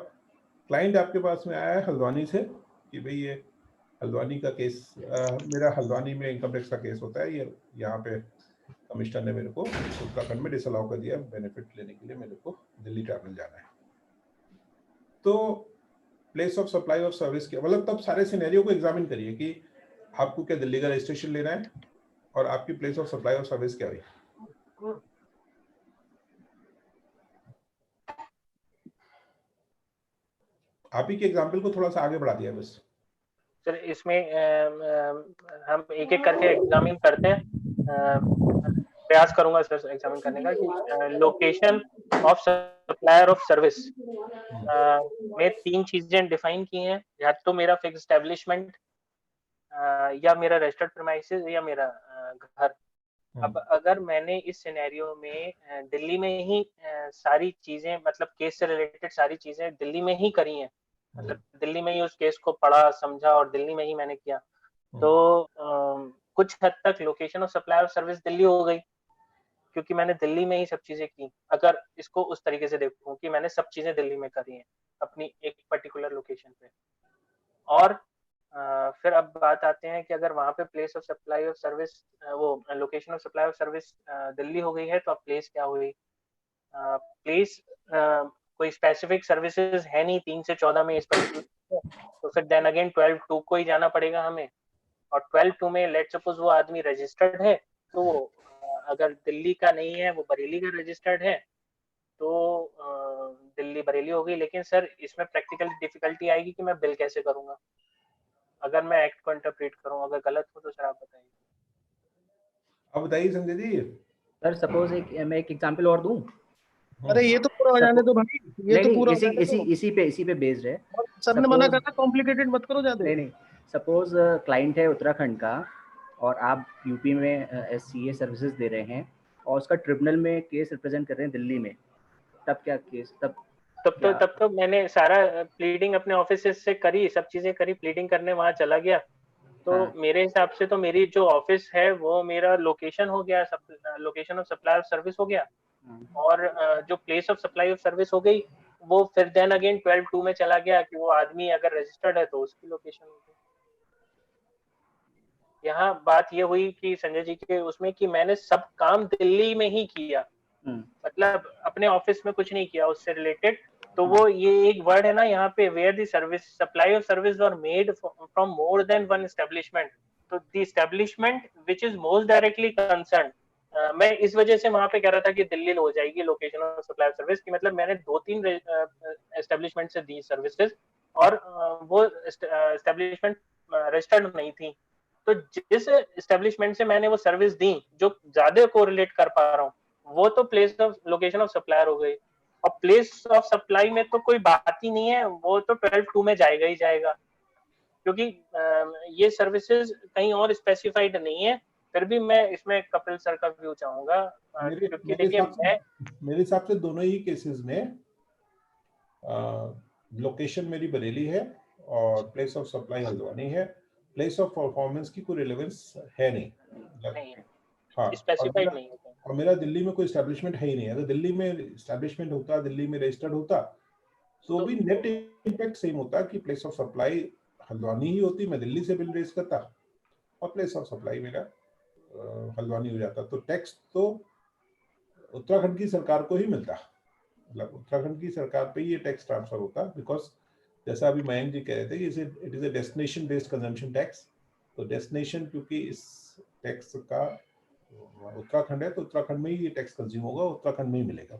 क्लाइंट आपके पास में आया है हल्द्वानी से कि भाई ये हल्द्वानी का केस, मेरा हल्द्वानी में इनकम टैक्स का केस होता है, ये यहाँ पे कमिश्नर ने मेरे को उत्तराखंड में डिसअलाउ कर दिया, बेनिफिट लेने के लिए मेरे को दिल्ली ट्रैवल जाना है। तो place of supply of service के मतलब तब सारे सिनेरियो को एग्जामिन करिए कि आपको क्या दिल्ली का रजिस्ट्रेशन लेना है और आपकी place of supply of service क्या हुई। आप ही के एग्जाम्पल को थोड़ा सा आगे बढ़ा दिया बस सर। इसमें हम एक एक करके एग्जामिन करते हैं, प्रयास करूंगा सर एग्जामिन करने का कि location of supplier of service में 3 चीजें डिफाइन की हैं, या तो मेरा फिक्स एस्टेब्लिशमेंट, या मेरा रजिस्टर्ड प्रीमाइसेस, या मेरा घर। अब अगर मैंने इस सिनेरियो में दिल्ली में ही सारी चीजें, मतलब केस से रिलेटेड सारी चीजें दिल्ली में ही करी हैं, मतलब दिल्ली में ही उस केस को पढ़ा समझा और दिल्ली में ही मैंने किया। तो कुछ हद तक location of supply of service Delhi हो गई, क्योंकि मैंने दिल्ली में ही सब चीजें की। अगर इसको उस तरीके से देखूं कि मैंने सब चीजें दिल्ली में करी हैं अपनी एक पर्टिकुलर लोकेशन पे। और फिर अब बात आते हैं कि अगर वहां पे place of supply of service, वो location of supply of service Delhi हो गई है, तो अब प्लेस क्या हुई? प्लेस कोई स्पेसिफिक सर्विसेज है नहीं 3 से 14 में इस पर्टिकुलर, तो फिर देन अगेन 12(2) को ही जाना पड़ेगा हमें। और 12(2) में लेट सपोज वो आदमी रजिस्टर्ड है, तो वो अगर दिल्ली का नहीं है, वो बरेली का रजिस्टर्ड है, तो दिल्ली बरेली हो गई। लेकिन सर इसमें प्रैक्टिकल डिफिकल्टी आएगी कि मैं बिल कैसे करूंगा अगर मैं एक्ट को इंटरप्रेट करूं। अगर गलत हो तो सर आप बताइए। अब बताइए संजय जी। सर सपोज मैं एक एग्जांपल और दूं। अरे ये तो पूरा हो जाने दो भाई, ये तो पूरा इसी पे बेस्ड है। सर ने मना करा कॉम्प्लिकेटेड मत करो ज्यादा। नहीं, सपोज क्लाइंट है उत्तराखंड का और आप यूपी में SCA सर्विसेज दे रहे हैं और उसका ट्रिब्यूनल में केस रिप्रेजेंट कर रहे हैं दिल्ली में, तब क्या केस? तब तो मैंने सारा प्लीडिंग अपने ऑफिस से करी, सब चीजें करी, प्लीडिंग करने वहां चला गया। तो मेरे हिसाब से तो मेरी जो ऑफिस है वो मेरा लोकेशन हो गया, location of supply of service हो गया। और जो place of supply of service हो गई, वो फिर देन अगेन 12(2) में चला गया कि वो आदमी अगर रजिस्टर्ड है तो उसकी लोकेशन हो गई। यहाँ बात ये हुई कि संजय जी के उसमें कि मैंने सब काम दिल्ली में ही किया, मतलब अपने ऑफिस में कुछ नहीं किया उससे रिलेटेड। तो वो ये एक वर्ड है ना यहाँ पे, where the service supply of service were made from more than one establishment, तो the establishment which is most directly concern. मैं इस वजह से वहां पे कह रहा था कि दिल्ली हो जाएगी location of supply of service की, मतलब मैंने 2-3 एस्टेब्लिशमेंट से दी सर्विसेज और वो एस्टेब्लिशमेंट रजिस्टर्ड नहीं थी। तो जिस एस्टेब्लिशमेंट से मैंने वो सर्विस दी जो ज्यादा कोरिलेट कर पा रहा हूँ, वो तो place of location of supplier हो गई। और प्लेस ऑफ सप्लाई में तो कोई बात ही नहीं है, वो तो 12(2) में जाएगा ही जाएगा, क्योंकि ये सर्विसेज कहीं और स्पेसिफाइड नहीं है। फिर भी मैं इसमें कपिल सर का व्यू चाहूंगा, क्योंकि देखिए मेरे हिसाब से दोनों ही केसेस में लोकेशन मेरी बरेली है और प्लेस ऑफ सप्लाई हल्द्वानी है। प्लेस ऑफ परफॉर्मेंस की कोई रिलेवेंस है नहीं। हाँ, स्पेसिफाइड नहीं होता। और मेरा दिल्ली में कोई एस्टेब्लिशमेंट है ही नहीं। अगर दिल्ली में एस्टेब्लिशमेंट होता, दिल्ली में रजिस्टर्ड होता, तो भी नेट इम्पैक्ट सेम होता कि प्लेस ऑफ सप्लाई हल्द्वानी ही होती, मैं दिल्ली से बिल रेज करता और प्लेस ऑफ सप्लाई मेरा हल्द्वानी हो जाता। तो टैक्स तो उत्तराखंड की सरकार को ही मिलता, मतलब उत्तराखंड की सरकार पे ये टैक्स ट्रांसफर होता, बिकॉज जैसा अभी मयंक जी कह रहे थे कि it is a destination based consumption tax. तो डेस्टिनेशन क्योंकि इस टैक्स का उत्तराखंड है, तो उत्तराखंड में ही ये टैक्स कंज्यूम होगा, उत्तराखंड में ही मिलेगा।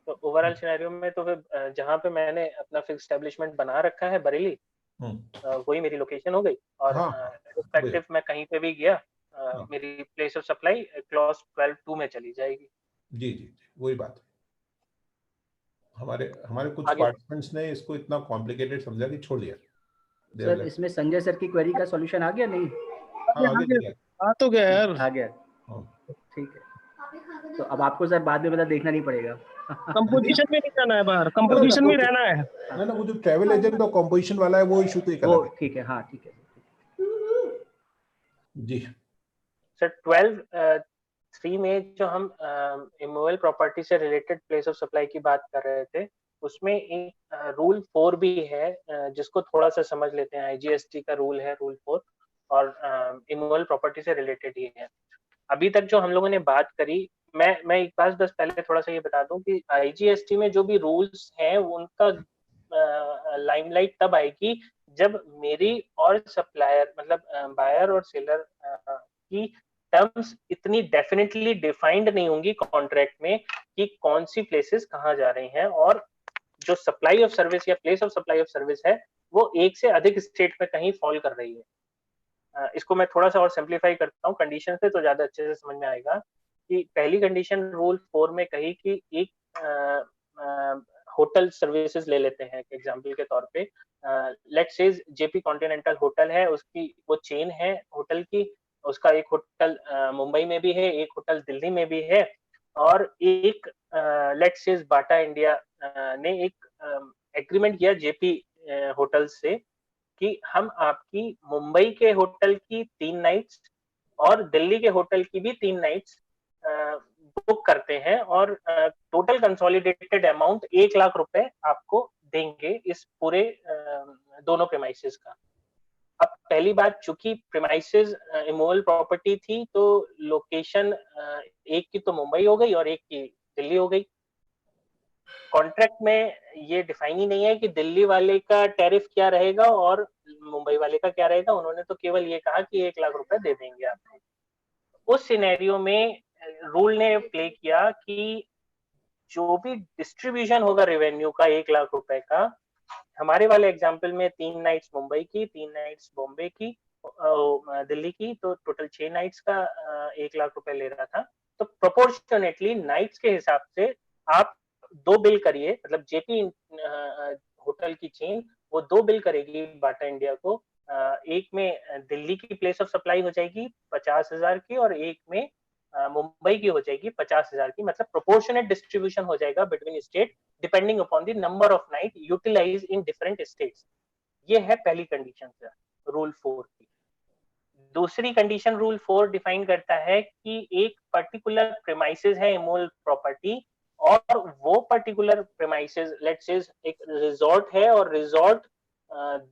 तो ओवरऑल सिनेरियो में तो फिर जहाँ पे मैंने अपना फिक्स एस्टेब्लिशमेंट बना रखा है बरेली, वही मेरी लोकेशन हो गई। और रिस्पेक्टिव मैं कहीं पे भी गया, मेरी प्लेस ऑफ सप्लाई क्लॉज 12(2) में चली जाएगी। जी, वही बात है। हमारे कुछ पार्टिसिपेंट्स ने इसको इतना कॉम्प्लिकेटेड समझा कि छोड़ दिया। सर इसमें संजय सर की क्वेरी का सॉल्यूशन आ गया? नहीं आ तो गया यार, आ गया। ठीक है, तो अब आपको सर बाद में देखना नहीं पड़ेगा। कंपोजिशन में नहीं जाना है बाहर, कंपोजिशन में रहना है ना। वो जो ट्रैवल एजेंट और कंपोजिशन वाला है वो इशू तो एक अलग है। ठीक है, हाँ ठीक है जी सर। 12(3) में जो हम इमूवेबल प्रॉपर्टी से रिलेटेड प्लेस ऑफ सप्लाई की बात कर रहे थे, उसमें एक रूल 4 भी है, जिसको थोड़ा सा समझ लेते हैं। IGST का रूल है, रूल 4, और इमूवेबल प्रॉपर्टी से रिलेटेड ही है। अभी तक जो हम लोगों ने बात करी, मैं एक बात बस पहले थोड़ा सा ये बता दूं कि IGST में जो भी रूल्स हैं उनका लाइमलाइट तब आएगी जब मेरी और सप्लायर, मतलब बायर और सेलर की टर्म्स इतनी डेफिनेटली डिफाइंड नहीं होंगी कॉन्ट्रैक्ट में कि कौन सी प्लेसेस कहाँ जा रही हैं, और जो सप्लाई ऑफ सर्विस या place of supply of service है वो एक से अधिक स्टेट में कहीं फॉल कर रही है। इसको मैं थोड़ा सा और सिंप्लीफाई करता हूँ कंडीशन से, तो ज्यादा अच्छे से समझ में आएगा। कि पहली कंडीशन रूल 4 में कही कि एक होटल सर्विसेज ले लेते हैं एग्जांपल के तौर पे। Let's say JP continental hotel है, उसकी वो चेन है होटल की, उसका एक होटल मुंबई में भी है, एक होटल दिल्ली में भी है, और एक लेट्स से बाटा इंडिया ने एक एग्रीमेंट किया जेपी होटल्स से कि हम आपकी मुंबई के होटल की 3 नाइट्स और दिल्ली के होटल की भी 3 नाइट्स बुक करते हैं और टोटल कंसोलिडेटेड अमाउंट 1 लाख रुपए आपको देंगे इस पूरे दोनों प्रेमाइसेस का। अब पहली बात, चूंकि प्रेमाइसेस इमोवल प्रॉपर्टी थी तो लोकेशन एक की तो मुंबई हो गई और एक की दिल्ली हो गई। कॉन्ट्रैक्ट में ये डिफाइन ही नहीं है कि दिल्ली वाले का टैरिफ क्या रहेगा और मुंबई वाले का क्या रहेगा। उन्होंने तो केवल ये कहा कि 1 लाख रुपए दे देंगे आपको। उस सिनेरियो में रूल ने प्ले किया कि जो भी डिस्ट्रीब्यूशन होगा रेवेन्यू का 1 लाख रुपए का, हमारे वाले एग्जाम्पल में 3 नाइट्स मुंबई की, 3 नाइट्स बॉम्बे की, दिल्ली की, तो टोटल 6 नाइट्स का 1 लाख रुपए ले रहा था। तो प्रोपोर्शनेटली नाइट्स के हिसाब से आप 2 बिल करिए, मतलब जेपी होटल की चेन वो 2 बिल करेगी बाटा इंडिया को। एक में दिल्ली की प्लेस ऑफ सप्लाई हो जाएगी 50,000 की और एक में मुंबई की हो जाएगी 50,000 की। मतलब प्रोपोर्शनेट डिस्ट्रीब्यूशन हो जाएगा between state depending upon the number of night utilize in different states. ये है पहली कंडीशन सर रूल 4 की। दूसरी कंडीशन रूल 4 डिफाइन करता है कि एक पर्टिकुलर प्रेमाइसेस है इमोवल प्रॉपर्टी और वो पर्टिकुलर प्रेमाइसेस लेट्स से एक रिजॉर्ट है और रिजॉर्ट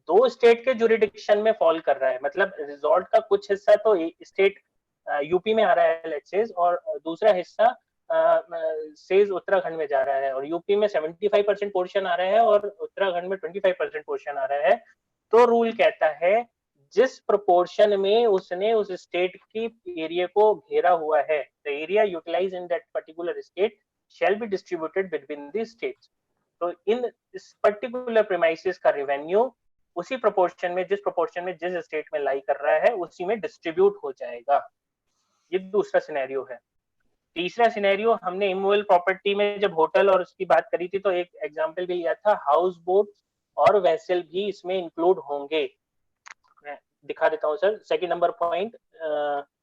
2 स्टेट के जुरिडिक्शन में फॉल कर रहा है। मतलब रिजॉर्ट का कुछ हिस्सा तो स्टेट यूपी में आ रहा है लेट्स से और दूसरा हिस्सा सेज उत्तराखंड में जा रहा है और यूपी में 75% पोर्शन आ रहा है और उत्तराखंड में 25% पोर्शन आ रहा है। तो रूल कहता है जिस प्रोपोर्शन में उसने उस स्टेट की एरिया को घेरा हुआ है, the area utilize in that particular state shall be distributed between the states। तो इन इस पर्टिकुलर प्रेमाइसेस का रेवेन्यू उसी प्रोपोर्शन में जिस प्रोपोर्शन में जिस स्टेट में लाई कर रहा है उसी में डिस्ट्रीब्यूट हो जाएगा। ये दूसरा सिनेरियो है। तीसरा सिनेरियो, हमने इमोवल प्रॉपर्टी में जब होटल और उसकी बात करी थी तो एक एग्जांपल भी लिया था, हाउस बोट और वेसल भी इसमें इंक्लूड होंगे। मैं दिखा देता हूँ sir. Second number point,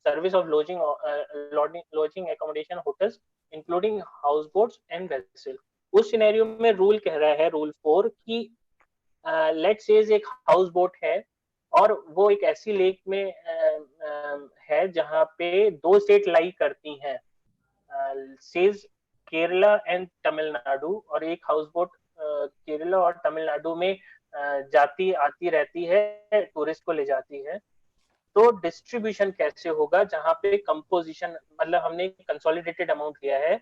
service of lodging accommodation hotels including house boats and vessel. उस सिनेरियो में रूल कह रहा है रूल 4 कि लेट्स से एक हाउस बोट है और वो एक ऐसी लेक में है जहां पे 2 स्टेट लाई करती हैं, सेज केरला एंड तमिलनाडु, और एक हाउस बोट केरला और तमिलनाडु में जाती आती रहती है, टूरिस्ट को ले जाती है। तो डिस्ट्रीब्यूशन कैसे होगा जहां पे कंपोजिशन, मतलब हमने कंसोलिडेटेड अमाउंट लिया है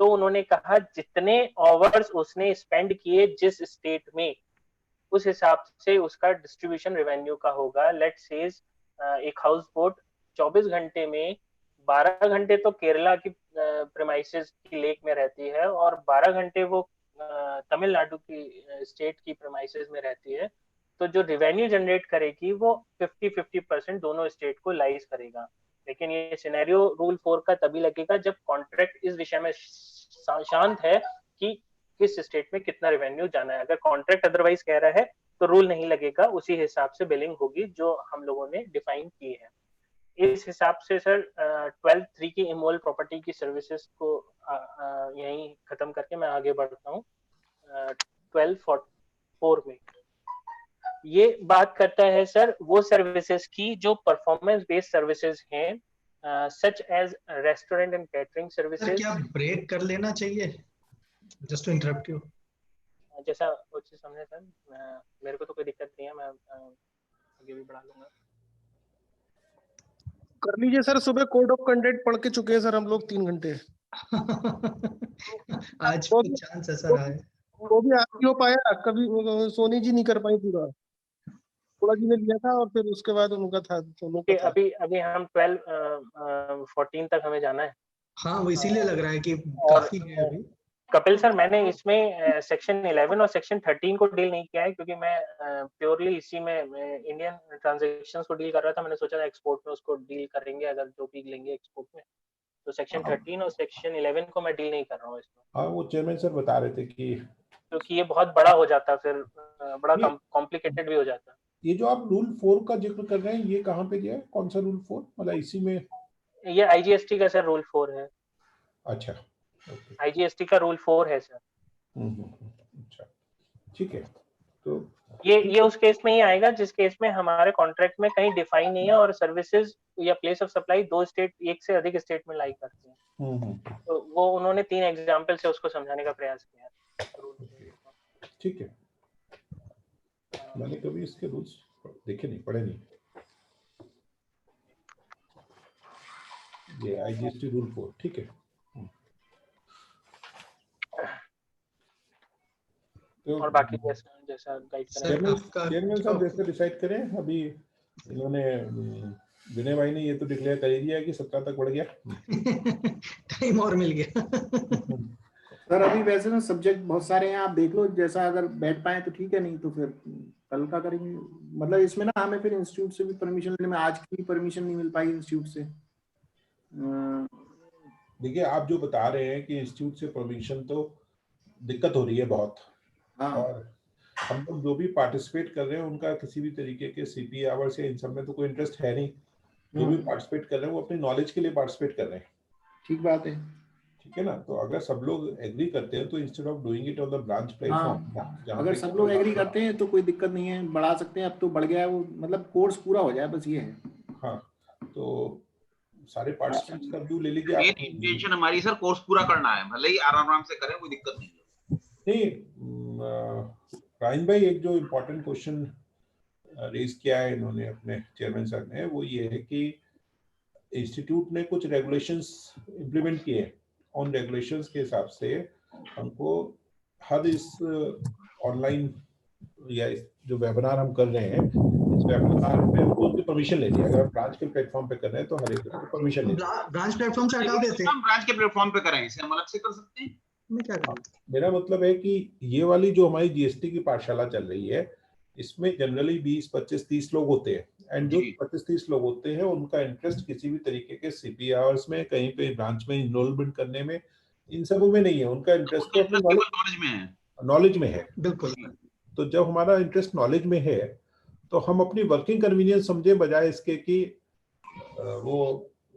तो उन्होंने कहा जितने आवर्स उसने स्पेंड किए जिस स्टेट में उस हिसाब से उसका डिस्ट्रीब्यूशन रेवेन्यू का होगा। लेट्स से एक हाउस बोट 24 घंटे में 12 घंटे तो केरला की प्रेमाइसेस की लेक में रहती है और 12 घंटे वो तमिलनाडु की स्टेट की प्रेमाइसेस में रहती है। तो जो रेवेन्यू जनरेट करेगी वो 50-50% दोनों स्टेट को लाइज करेगा। लेकिन ये सिनेरियो रूल 4 का तभी लगेगा जब कॉन्ट्रैक्ट इस विषय में शांत है कि किस स्टेट में कितना रेवेन्यू जाना है। अगर कॉन्ट्रैक्ट अदरवाइज कह रहा है तो रूल नहीं लगेगा, उसी हिसाब से बिलिंग होगी जो हम लोगों ने डिफाइन की है। इस हिसाब से सर 12(3) की इमोवल प्रॉपर्टी की सर्विसेज को यहीं खत्म करके मैं आगे बढ़ता हूँ। 12(4) में ये बात करता है सर वो सर्विसेज की जो परफॉर्मेंस बेस्ड सर्विसेज हैं, such as restaurant and catering services. क्या ब्रेक कर लेना चाहिए? Just to interrupt you. जैसा उचित समझे सर, मेरे को तो कोई दिक्कत नहीं है, मैं आगे भी बढ़ा लूंगा। कर लीजिए सर, सुबह कोड ऑफ कंडक्ट पढ़ के चुके हैं सर हम लोग 3 घंटे। आज चांस ऐसा रहा है। वो भी आप ही हो पाया, कभी सोनी जी नहीं कर पाई पूरा, थोड़ा जी ने लिया था और फिर उसके बाद उनका था सोनू का था। अभी हम 12-14 तक हमें जाना है। हाँ वो इसीलिए लग रहा है कि काफी है अभी। कपिल सर, मैंने इसमें सेक्शन 11 और सेक्शन 13 को डील नहीं किया है क्योंकि मैं प्योरली इसी में इंडियन ट्रांजैक्शंस को डील कर रहा था। मैंने सोचा था एक्सपोर्ट में उसको डील करेंगे अगर जो भी लेंगे एक्सपोर्ट में। तो सेक्शन 13 और सेक्शन 11 को मैं डील नहीं कर रहा हूँ इसमें। हाँ वो चेयरमैन सर बता रहे थे कि क्योंकि ये बहुत बड़ा हो जाता, फिर बड़ा कॉम्प्लिकेटेड भी हो जाता। ये जो आप रूल 4 का जिक्र कर रहे हैं ये कहाँ पे दिया है? कौन सा रूल 4? मतलब इसी में ये आईजीएसटी का सर रूल 4 है। अच्छा, आईजीएसटी का रूल 4 है सर। अच्छा ठीक है, तो ये उस केस में ही आएगा जिस केस में हमारे कॉन्ट्रैक्ट में कहीं डिफाइन नहीं है और सर्विसेज या प्लेस ऑफ सप्लाई दो स्टेट, एक से अधिक स्टेट में लाई करते हैं। तो वो उन्होंने 3 एग्जांपल से उसको समझाने का प्रयास किया। ठीक है, मैंने कभी इसके रूल्स देखे नहीं, पढ़े नहीं। ये IGST रूल 4, ठीक है। तो और बाकी जैसा गाइड चेयरमैन साहब जैसे डिसाइड करें। अभी इन्होंने विनय भाई ने ये तो डिक्लेयर कर ही दिया कि 17 तक बढ़ गया, टाइम और मिल गया। सर अभी वैसे ना सब्जेक्ट बहुत सारे हैं, आप देख लो, जैसा अगर बैठ पाए तो ठीक है, नहीं तो फिर कल का करेंगे। मतलब इसमें ना हमें फिर इंस्टीट्यूट से भी परमिशन लेने में, आज की परमिशन नहीं मिल पाई इंस्टीट्यूट से। देखिए आप जो बता रहे हैं कि इंस्टीट्यूट से परमिशन तो दिक्कत हो रही है बहुत। हाँ। और हम लोग जो भी पार्टिसिपेट कर रहे हैं उनका किसी भी तरीके के CPA आवर्स या इन सब में तो कोई इंटरेस्ट है नहीं। जो भी पार्टिसिपेट कर रहे हैं वो अपनी नॉलेज के लिए पार्टिसिपेट कर रहे हैं। ठीक बात है, ठीक है ना। तो अगर सब लोग एग्री करते हैं तो instead of doing it on the branch platform, अगर सब लोग एग्री करते हैं तो कोई दिक्कत नहीं है, बढ़ा सकते हैं। अब तो बढ़ गया है वो, मतलब कोर्स पूरा हो जाए बस ये है। हाँ, तो सारे पार्टिसिपेंट्स का व्यू ले लीजिए। मेन इंटेंशन हमारी सर कोर्स पूरा करना है, भले ही आराम से करें, कोई दिक्कत नहीं है। नहीं राइन भाई, एक जो इम्पोर्टेंट क्वेश्चन रेज किया है इन्होंने अपने चेयरमैन सर ने, वो ये है कि इंस्टीट्यूट ने कुछ रेगुलेशंस इम्प्लीमेंट किए हैं। उन रेगुलेशंस के हिसाब से हमको हर इस ऑनलाइन या इस जो वेबिनार हम कर रहे हैं, इस वेबिनार पे हमको उनकी परमिशन लेनी है। अगर आप ब्रांच के प्लेटफॉर्म पे कर रहे हैं तो हर एक को परमिशन लेनी है। ब्रांच प्लेटफॉर्म से हटा देते हैं, हम ब्रांच के प्लेटफॉर्म पे करें, इसे हम अलग से कर सकते हैं। मैं क्या करूं? मेरा मतलब है कि ये वाली जो हमारी GST की पाठशाला चल रही है, इसमें जनरली 20, 25, 30 लोग होते हैं। एंड जो 25-30 लोग होते हैं उनका इंटरेस्ट किसी भी तरीके के CPA आवर्स में, कहीं पे ब्रांच में इनरोलमेंट करने में, इन सब में नहीं है। उनका इंटरेस्ट तो अपने नॉलेज में है। बिल्कुल। तो जब हमारा इंटरेस्ट नॉलेज में है तो हम अपनी वर्किंग कन्वीनियंस समझे, बजाय इसके कि वो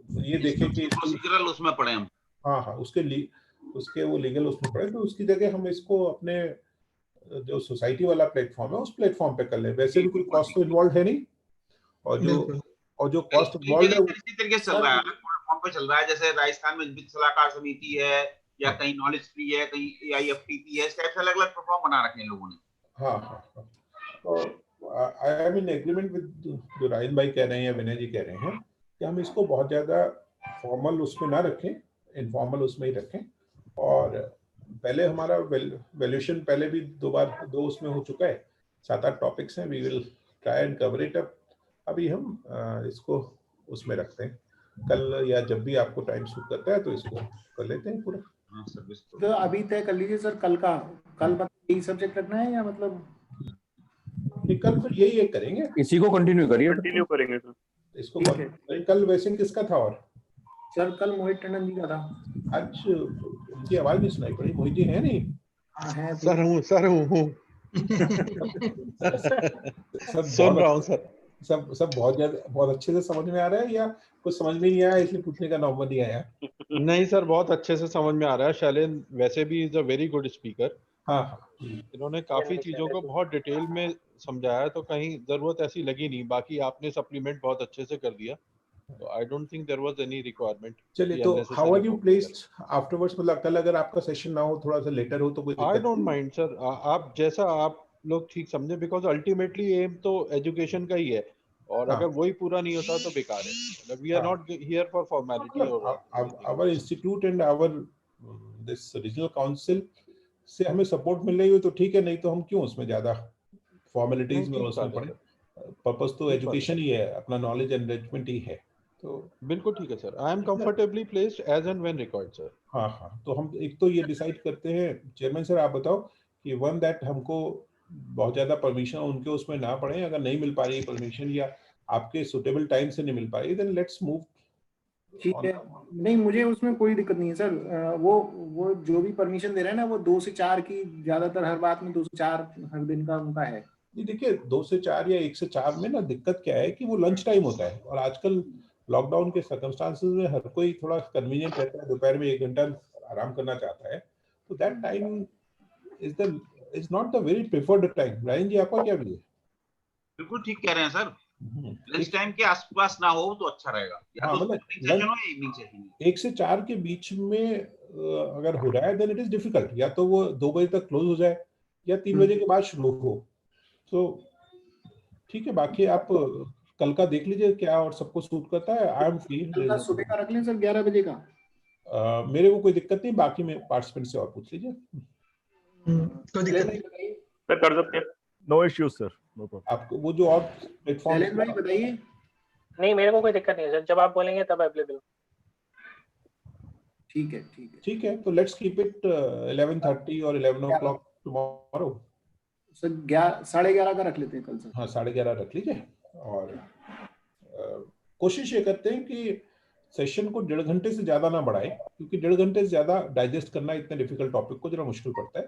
ये देखें कि प्रोसीजरल उसमें पढ़े हम। हाँ, उसके वो लीगल उसमें पड़े, तो उसकी जगह हम इसको अपने जो सोसाइटी वाला प्लेटफॉर्म है उस प्लेटफॉर्म पे कर ले। वैसे भी कोई कॉस्ट तो इन्वॉल्व है नहीं, और जो कॉस्ट इन्वॉल्व है इसी तरीके से चल रहा है, प्लेटफॉर्म पे चल रहा है। जैसे राजस्थान में वित्त सलाहकार समिति है, या कहीं नॉलेज फ्री है, कहीं AIFTP है, इस टाइप से अलग अलग प्लेटफॉर्म बना रखे हैं लोगों ने। हाँ। तो I am in agreement with जो रायन भाई कह रहे हैं या विनय जी कह रहे हैं कि हम इसको बहुत ज्यादा फॉर्मल उसमें ना रखें, इनफॉर्मल उसमें ही रखें। और पहले हमारा वैल्यूएशन पहले भी 2 बार उसमें हो चुका है। 7-8 टॉपिक्स हैं, we will try and cover it up. अभी हम इसको उसमें रखते हैं, कल या जब भी आपको टाइम सूट करता है तो इसको कर लेते हैं पूरा। तो अभी तय कर लीजिए सर, कल मतलब यही सब्जेक्ट रखना है या मतलब कल फिर यही करेंगे, इसी को कंटिन्यू करेंगे सर इसको। कल वैसे किसका था? और सर कल मोहित टंडन जी का था। आज उनकी आवाज नहीं सुनाई पड़ी। मोहित जी है नहीं? है सर हूँ सुन रहा हूँ सर। सब बहुत अच्छे से समझ में आ रहा है या कुछ समझ में नहीं आया इसलिए पूछने का नौबत नहीं आया? नहीं सर, बहुत अच्छे से समझ में आ रहा है। शैलेन वैसे भी is a very good speaker. हाँ। इन्होंने काफी चीजों को बहुत डिटेल में समझाया, तो कहीं जरूरत ऐसी लगी नहीं। बाकी आपने सप्लीमेंट बहुत अच्छे से कर दिया, तो I don't think there was any requirement. चलिए, तो how are you placed afterwards? मतलब कल अगर आपका सेशन ना हो, थोड़ा सा लेटर हो तो कोई दिक्कत? आई डोंट माइंड सर, आप जैसा आप लोग ठीक समझे, बिकॉज अल्टीमेटली एम तो एजुकेशन का ही है, और अगर वही पूरा नहीं होता तो बेकार है। We are not here for formality. और our institute and our this regional council से हमें सपोर्ट मिल रही हो तो ठीक है, नहीं तो हम क्यों उसमें ज्यादा फॉर्मेलिटीज में उसमें पड़े। पर्पस तो एजुकेशन ही है, अपना नॉलेज एनरिचमेंट ही है। तो बिल्कुल ठीक है sir, I am comfortably placed as and when required sir. हाँ, तो हम एक तो ये डिसाइड करते हैं। चेयरमैन सर आप बताओ कि वन दैट हमको बहुत ज्यादा परमिशन उनके उसमें ना पड़े। अगर नहीं मिल पा रही है परमिशन या आपके सुटेबल टाइम से नहीं मिल पा रही, देन लेट्स मूव। ठीक है, नहीं मुझे उसमें कोई दिक्कत नहीं है सर। वो जो भी परमिशन दे रहे हैं ना, वो 2 से 4 की ज्यादातर हर बात में 2 से 4 हर दिन का उनका है। देखिए 2 से 4 या 1 से 4 में ना दिक्कत क्या है कि वो लंच टाइम होता है, और आजकल लॉकडाउन के सर्कमस्टांसेस में हर कोई थोड़ा कन्वीनियंट रहता है, दोपहर में 1 घंटा आराम करना चाहता है। तो that time is the is not the very preferred time. Rayan ji आपका क्या व्यू है? बिल्कुल ठीक कह रहे हैं सर, लंच टाइम के आसपास ना हो तो अच्छा रहेगा, या तो मतलब सेशन हो या इवनिंग सेशन। 1 से 4 के बीच में अगर हो रहा है देन इट इज डिफिकल्ट, या तो वो 2 बजे तक क्लोज हो जाए या 3 बजे के बाद शुरू हो। तो ठीक है, बाकी आप कल का देख लीजिए क्या और सबको सूट करता है। I am free. सुबह का रख लें सर 11 बजे का। मेरे को कोई दिक्कत नहीं, बाकी में पार्टिसिपेंट से और पूछ लीजिए। कोई दिक्कत नहीं सर, कर सकते हैं। No issues sir, no problem. आपको वो जो और प्लेटफॉर्म शैलेंद्र भाई बताइए। नहीं, मेरे को कोई दिक्कत नहीं है सर, जब आप बोलेंगे तब अवेलेबल। ठीक है ठीक है ठीक है, तो लेट्स कीप इट 11:30 और 11 o'clock टुमारो। सर 11:30 का रख लेते हैं कल सर। हाँ 11:30 रख लीजिए। और कोशिश ये करते हैं कि सेशन को 1.5 घंटे से ज्यादा ना बढ़ाए, क्योंकि 1.5 घंटे से ज्यादा डाइजेस्ट करना इतने डिफिकल्ट टॉपिक को जरा मुश्किल पड़ता है।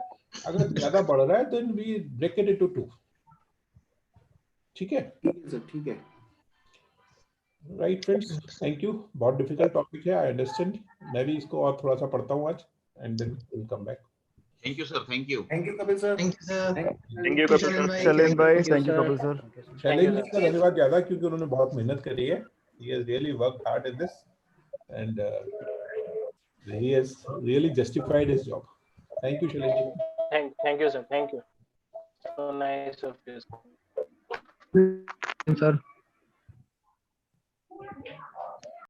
अगर ज्यादा बढ़ रहा है then we break it into 2। ठीक है सर, ठीक है। Right friends, thank you. बहुत डिफिकल्ट टॉपिक है, आई अंडरस्टैंड। मैं भी इसको और थोड़ा सा पढ़ता हूँ आज and then will come back. Thank you sir, thank you. Thank you Kapil sir. Thank you sir. Thank you Kapil sir. Shailendra भाई, thank you Kapil sir. Shailendra ji का धन्यवाद ज्यादा, क्योंकि उन्होंने बहुत मेहनत करी है। He has really worked hard in this and he has really justified his job. Thank you, Shailen ji. Thank you sir, thank you. So nice of you sir.